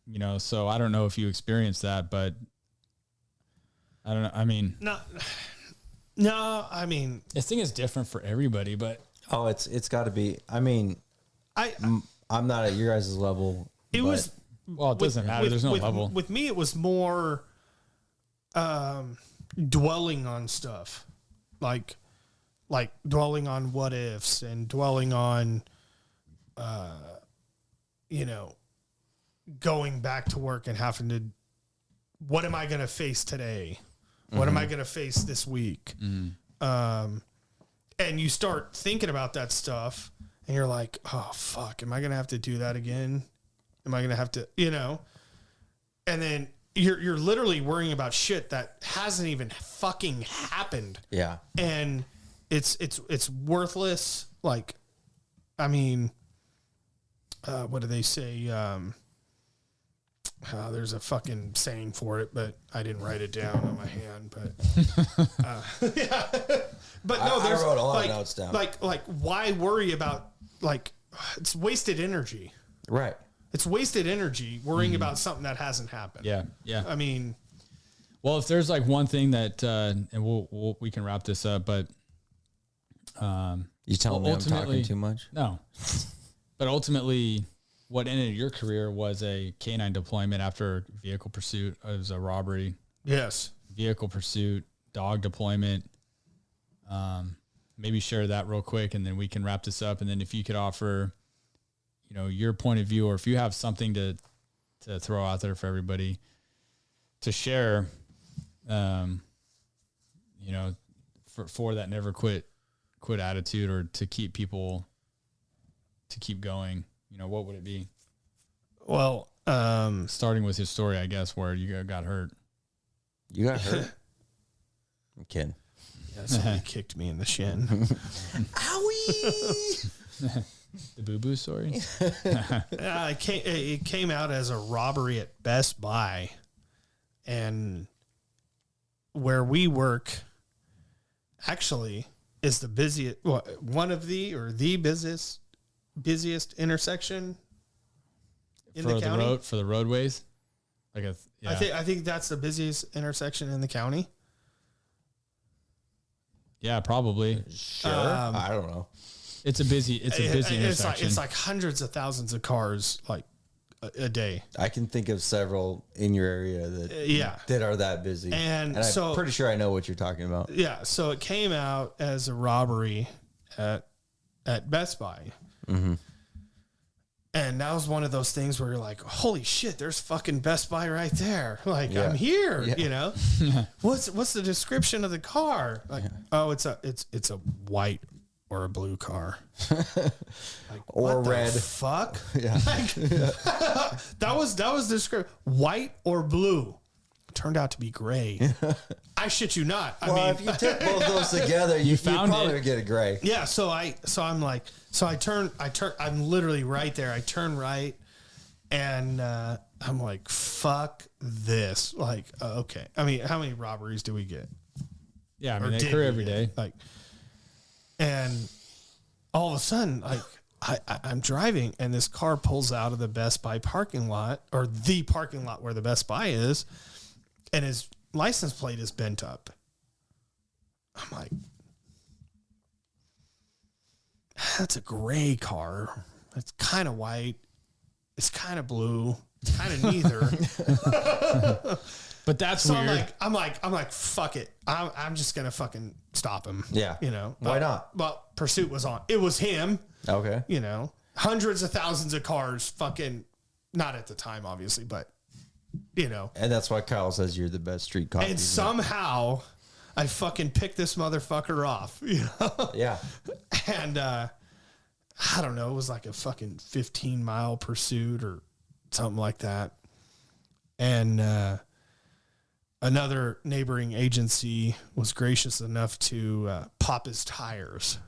you know, so I don't know if you experienced that, but I don't know. I mean, no, I mean, this thing is different for everybody, but it's gotta be, I mean, I'm not at your guys' level. It doesn't matter. There's no level with me. It was more, dwelling on stuff like dwelling on what ifs and dwelling on, you know, going back to work and having to, what am I going to face today? What am I going to face this week? And you start thinking about that stuff and you're like, oh fuck, am I going to have to do that again? Am I going to have to, you know, and then you're literally worrying about shit that hasn't even fucking happened. Yeah. And it's worthless. Like, I mean, what do they say? There's a fucking saying for it, but I didn't write it down on my hand, but, yeah. But no, I wrote a lot of notes down. Like why worry about, like, it's wasted energy. Right. It's wasted energy worrying about something that hasn't happened. Yeah. Yeah. I mean, well, if there's like one thing that, and we can wrap this up, but, you telling me I'm talking too much? No, but ultimately what ended your career was a K9 deployment after vehicle pursuit. It was a robbery. Yes. Vehicle pursuit, dog deployment. Maybe share that real quick and then we can wrap this up. And then if you could offer, you know, your point of view, or if you have something to throw out there for everybody to share, you know, for that never quit attitude, or to keep people to keep going, you know, what would it be? Well, starting with his story, I guess, where you got hurt. You got hurt? I'm kidding. Yeah, somebody kicked me in the shin. Owie! The boo-boo story? It came out as a robbery at Best Buy. And where we work actually is the busiest, one of the busiest intersection in the county. For the roadways? I think that's the busiest intersection in the county. Yeah, probably. Sure. I don't know. It's a busy intersection. It's like hundreds of thousands of cars like a day. I can think of several in your area that are that busy. And so, I'm pretty sure I know what you're talking about. Yeah. So it came out as a robbery at Best Buy. Mm-hmm. And that was one of those things where you're like, holy shit, there's fucking Best Buy right there. Like, I'm here, you know, what's the description of the car? Like, oh, it's a white or a blue car. Like, or red. Fuck. Yeah. Like, that was the description. White or blue. Turned out to be gray. I shit you not. I mean, if you took both those together, you probably would get a gray. Yeah. So I'm like, I'm literally right there. I turn right and, I'm like, fuck this. Like, okay. I mean, how many robberies do we get? Yeah. I mean, they occur every day. Like, And all of a sudden, like I'm driving and this car pulls out of the Best Buy parking lot, or the parking lot where the Best Buy is, and his license plate is bent up. I'm like, that's a gray car. It's kind of white. It's kind of blue. It's kind of neither. But that's So weird. I'm like, fuck it. I'm just gonna fucking stop him. Yeah. You know Why not? Well, pursuit was on. It was him. Okay. You know, hundreds of thousands of cars. Fucking not at the time, obviously, but you know. And that's why Kyle says you're the best street cop. And somehow, I fucking picked this motherfucker off. You know. Yeah. And I don't know. It was like a fucking 15-mile pursuit or something like that. And another neighboring agency was gracious enough to pop his tires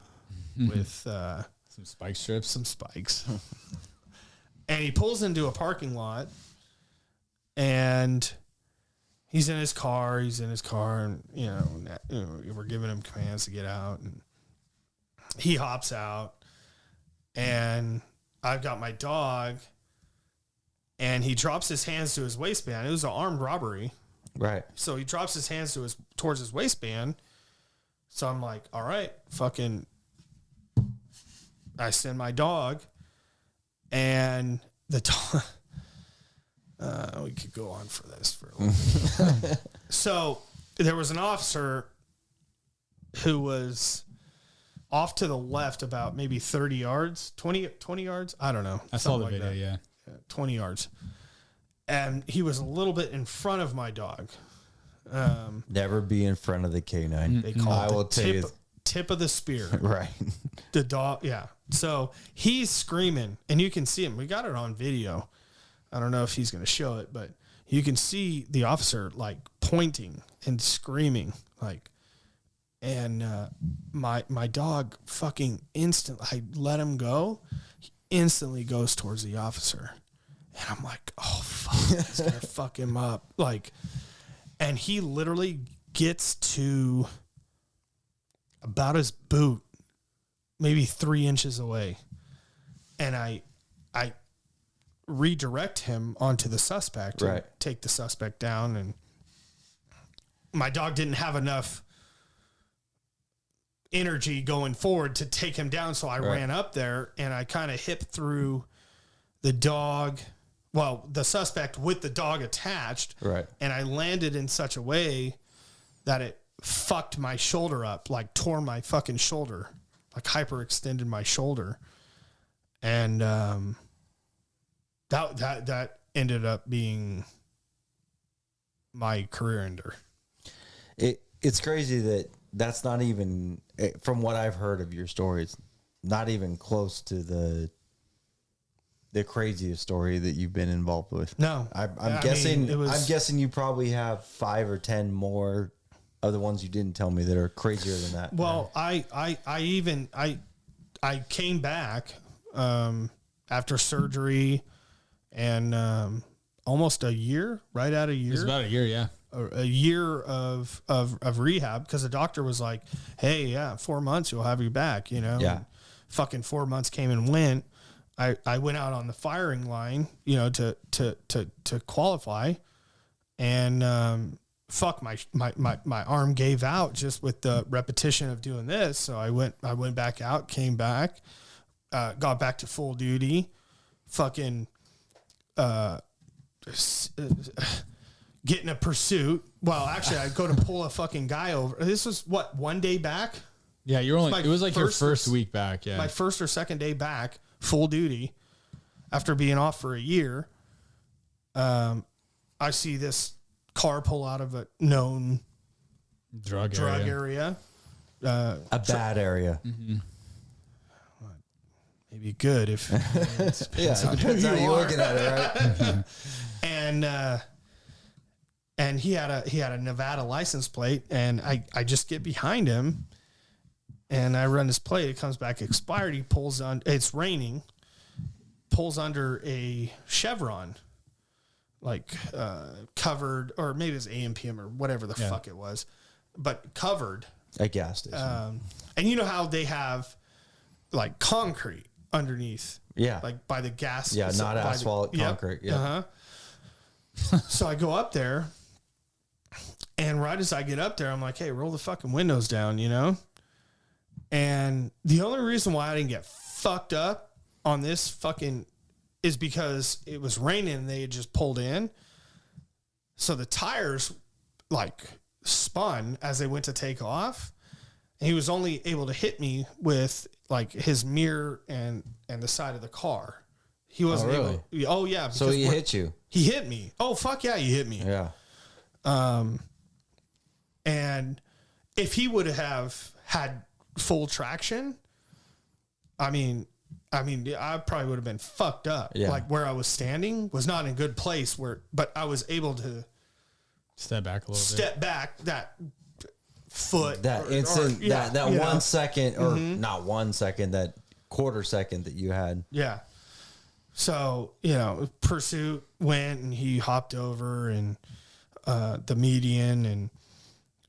with Some spike strips. some spikes. And he pulls into a parking lot and he's in his car. And, you know, we're giving him commands to get out. And he hops out and I've got my dog and he drops his hands to his waistband. It was an armed robbery. Right. So he drops his hands towards his waistband. So I'm like, all right, fucking, I send my dog and the dog, we could go on for this for a little bit. So there was an officer who was off to the left about maybe 30 yards, 20 yards. I don't know. I saw the something like video, that. yeah. 20 yards. And he was a little bit in front of my dog. Never be in front of the K9. They call I it will the tell you. tip of the spear. Right. The dog, yeah. So he's screaming, and you can see him. We got it on video. I don't know if he's going to show it, but you can see the officer like pointing and screaming, like. And my dog fucking instantly, I let him go. He instantly goes towards the officer. And I'm like, oh, fuck, he's going to fuck him up. Like, and he literally gets to about his boot, maybe 3 inches away. And I redirect him onto the suspect, and right. take the suspect down. And my dog didn't have enough energy going forward to take him down. So I ran up there and I kind of hipped through the dog. Well, the suspect with the dog attached. Right. And I landed in such a way that it fucked my shoulder up, like tore my fucking shoulder, like hyperextended my shoulder. And that ended up being my career ender. It's crazy that that's not even, from what I've heard of your stories, not even close to the craziest story that you've been involved with. No, I'm guessing you probably have 5 or 10 more of the ones you didn't tell me that are crazier than that. Well, I came back after surgery and almost a year, right out a year. It was about a year, yeah. A year of rehab, because the doctor was like, hey, yeah, 4 months, you'll have you back, you know? Yeah. And fucking 4 months came and went. I went out on the firing line, you know, to qualify, and fuck, my arm gave out just with the repetition of doing this. So I went back out, came back, got back to full duty, fucking getting a pursuit. Well, actually, I'd go to pull a fucking guy over. This was what, 1 day back? Yeah, it was like your first week back. Yeah. My first or second day back, full duty, after being off for a year. I see this car pull out of a known drug area. a bad area. Mm-hmm. Maybe good if Yeah, it depends how you're looking at it, right? And he had a Nevada license plate, and I just get behind him and I run his plate. It comes back expired. He pulls on, it's raining, pulls under a Chevron, like covered, or maybe it's AMPM or whatever the fuck it was, but covered. A gas station. And you know how they have like concrete underneath. Yeah. Like by the gas. Yeah, not by asphalt, concrete. Yeah. Uh-huh. So I go up there, and right as I get up there, I'm like, hey, roll the fucking windows down, you know? And the only reason why I didn't get fucked up on this fucking is because it was raining and they had just pulled in. So the tires like spun as they went to take off. And he was only able to hit me with like his mirror and the side of the car. He wasn't able. Oh yeah. So he hit you. He hit me. Oh fuck yeah, he hit me. Yeah. And if he would have had full traction, I mean, I probably would have been fucked up. Yeah. Like where I was standing was not in a good place but I was able to Step back a little bit. step back that foot. That instant, that 1 second, or not 1 second, that quarter second that you had. Yeah. So, pursuit went and he hopped over and the median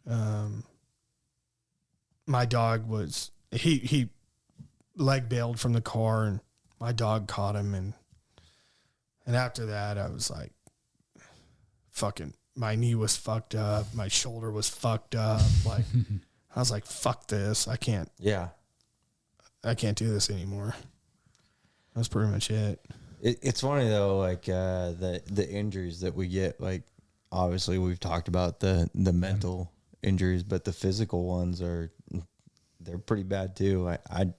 and my dog was, he leg bailed from the car and my dog caught him. And after that, I was like, fucking, my knee was fucked up. My shoulder was fucked up. Like, I was like, fuck this. I can't do this anymore. That's pretty much it. It's funny though, like the injuries that we get. Like obviously we've talked about the mental injuries, but the physical ones they're pretty bad too. I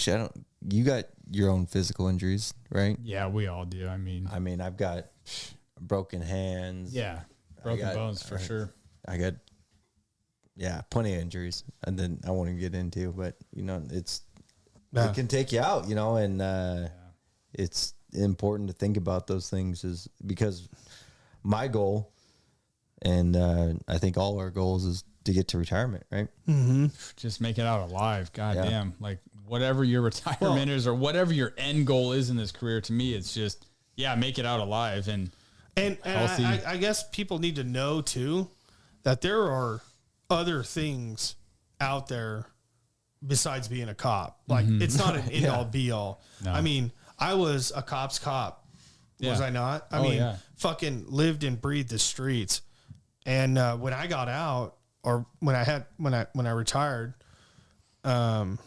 don't. You got your own physical injuries, right? Yeah, we all do. I mean, I've got broken hands. Yeah, broken bones for sure. I got plenty of injuries, and then I won't even get into, but it can take you out, and it's important to think about those things, is because my goal, and I think all our goals, is to get to retirement, right? Mm-hmm. Just make it out alive. God damn. Like whatever your retirement is, or whatever your end goal is in this career, to me, it's just, make it out alive and I guess people need to know too that there are other things out there besides being a cop. Like it's not an end all be all. No. I mean, I was a cop's cop. Was I not? I mean, fucking lived and breathed the streets. And when I got out, or when I retired, it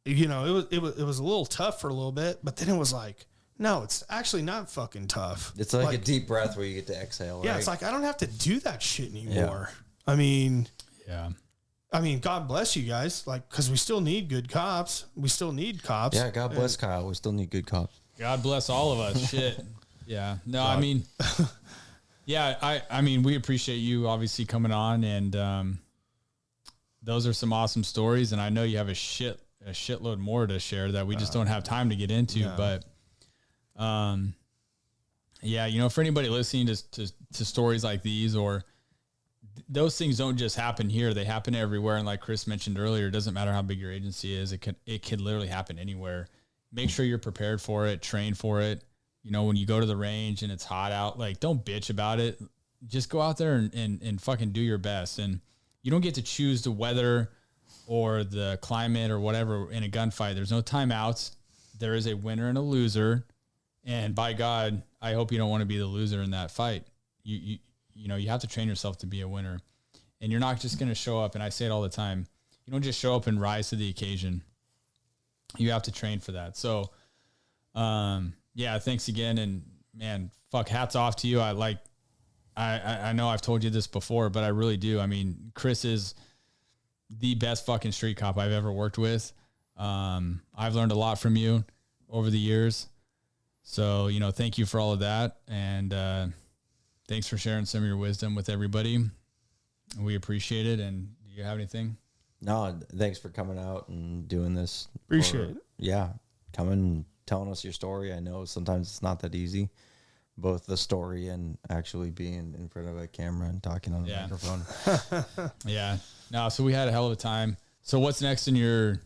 was a little tough for a little bit, but then it was like, no, it's actually not fucking tough. It's like a deep breath where you get to exhale. Yeah, right? It's like I don't have to do that shit anymore. Yeah. I mean, God bless you guys, like, because we still need good cops. We still need cops. Yeah, God bless Kyle. We still need good cops. God bless all of us. Shit. Yeah. No, God. I mean, I mean, we appreciate you obviously coming on, and those are some awesome stories, and I know you have a shitload more to share that we just don't have time to get into, but. For anybody listening to stories like these, or those things don't just happen here, they happen everywhere. And like Chris mentioned earlier, it doesn't matter how big your agency is. It could literally happen anywhere. Make sure you're prepared for it, train for it. When you go to the range and it's hot out, like don't bitch about it. Just go out there and fucking do your best. And you don't get to choose the weather or the climate or whatever in a gunfight. There's no timeouts. There is a winner and a loser. And by God, I hope you don't want to be the loser in that fight. You have to train yourself to be a winner, and you're not just going to show up. And I say it all the time. You don't just show up and rise to the occasion. You have to train for that. So, thanks again. And man, hats off to you. I know I've told you this before, but I really do. I mean, Chris is the best fucking street cop I've ever worked with. I've learned a lot from you over the years. So, thank you for all of that. And thanks for sharing some of your wisdom with everybody. We appreciate it. And do you have anything? No, thanks for coming out and doing this. Appreciate it. Yeah. Coming and telling us your story. I know sometimes it's not that easy, both the story and actually being in front of a camera and talking on a microphone. Yeah. No, so we had a hell of a time. So what's next in your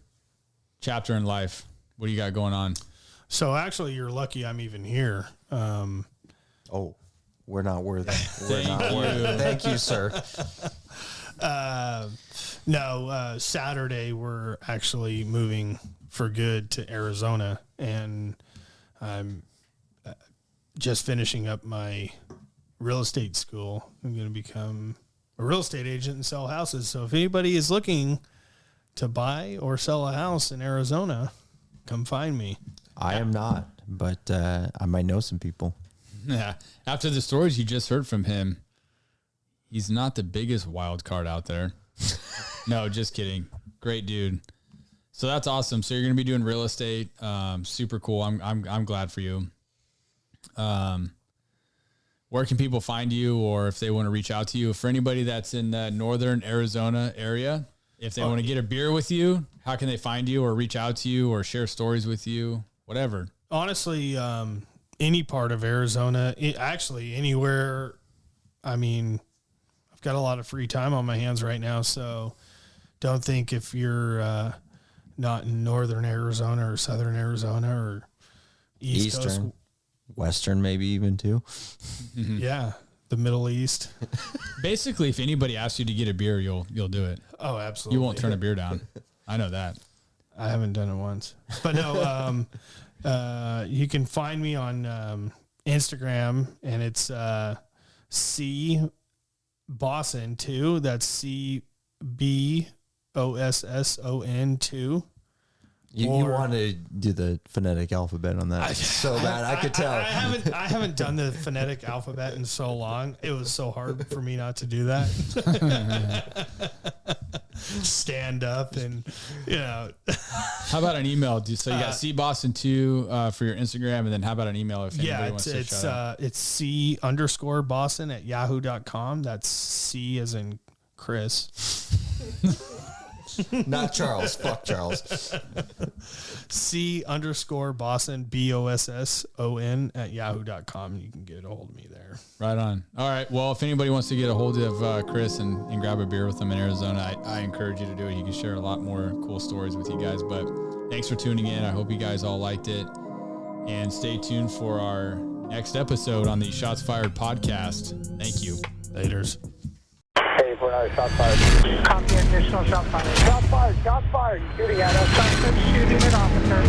chapter in life? What do you got going on? So actually, you're lucky I'm even here. We're not worthy. We're not worthy. Thank you, sir. No, Saturday we're actually moving for good to Arizona, and I'm just finishing up my real estate school. I'm going to become a real estate agent and sell houses. So if anybody is looking to buy or sell a house in Arizona, come find me. I am not, but I might know some people. Yeah. After the stories you just heard from him, he's not the biggest wild card out there. No, just kidding. Great dude. So that's awesome. So you're going to be doing real estate. Super cool. I'm glad for you. Where can people find you, or if they want to reach out to you? For anybody that's in the northern Arizona area, if they want to get a beer with you, how can they find you or reach out to you or share stories with you? Whatever. Honestly, any part of Arizona, actually anywhere. I mean, I've got a lot of free time on my hands right now, so don't think if you're not in northern Arizona or southern Arizona or Eastern, Coast. Western, maybe even too. Yeah, the Middle East. Basically, if anybody asks you to get a beer, you'll do it. Oh, absolutely. You won't turn a beer down. I know that. I haven't done it once, but no. You can find me on Instagram, and it's C Bosson 2. That's CBOSSON 2. You want to do the phonetic alphabet on that so bad. I could tell. I haven't done the phonetic alphabet in so long. It was so hard for me not to do that. Stand up and, How about an email? So you got CBosson2 for your Instagram, and then how about an email if anybody wants to shout out? It's C_Bosson@yahoo.com. That's C as in Chris. Not Charles. Fuck Charles. C_Bosson BOSSON@yahoo.com. You can get a hold of me there. Right on. All right. Well, if anybody wants to get a hold of Chris and grab a beer with him in Arizona, I encourage you to do it. He can share a lot more cool stories with you guys. But thanks for tuning in. I hope you guys all liked it. And stay tuned for our next episode on the Shots Fired podcast. Thank you. Laters. Hey, 4-9, shot fired. Copy, additional shot fired. Shot fired, shot fired. Shooting at us. Suspect shooting at officer.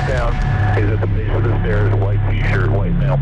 Down. He's at the base of the stairs, white t-shirt, white male.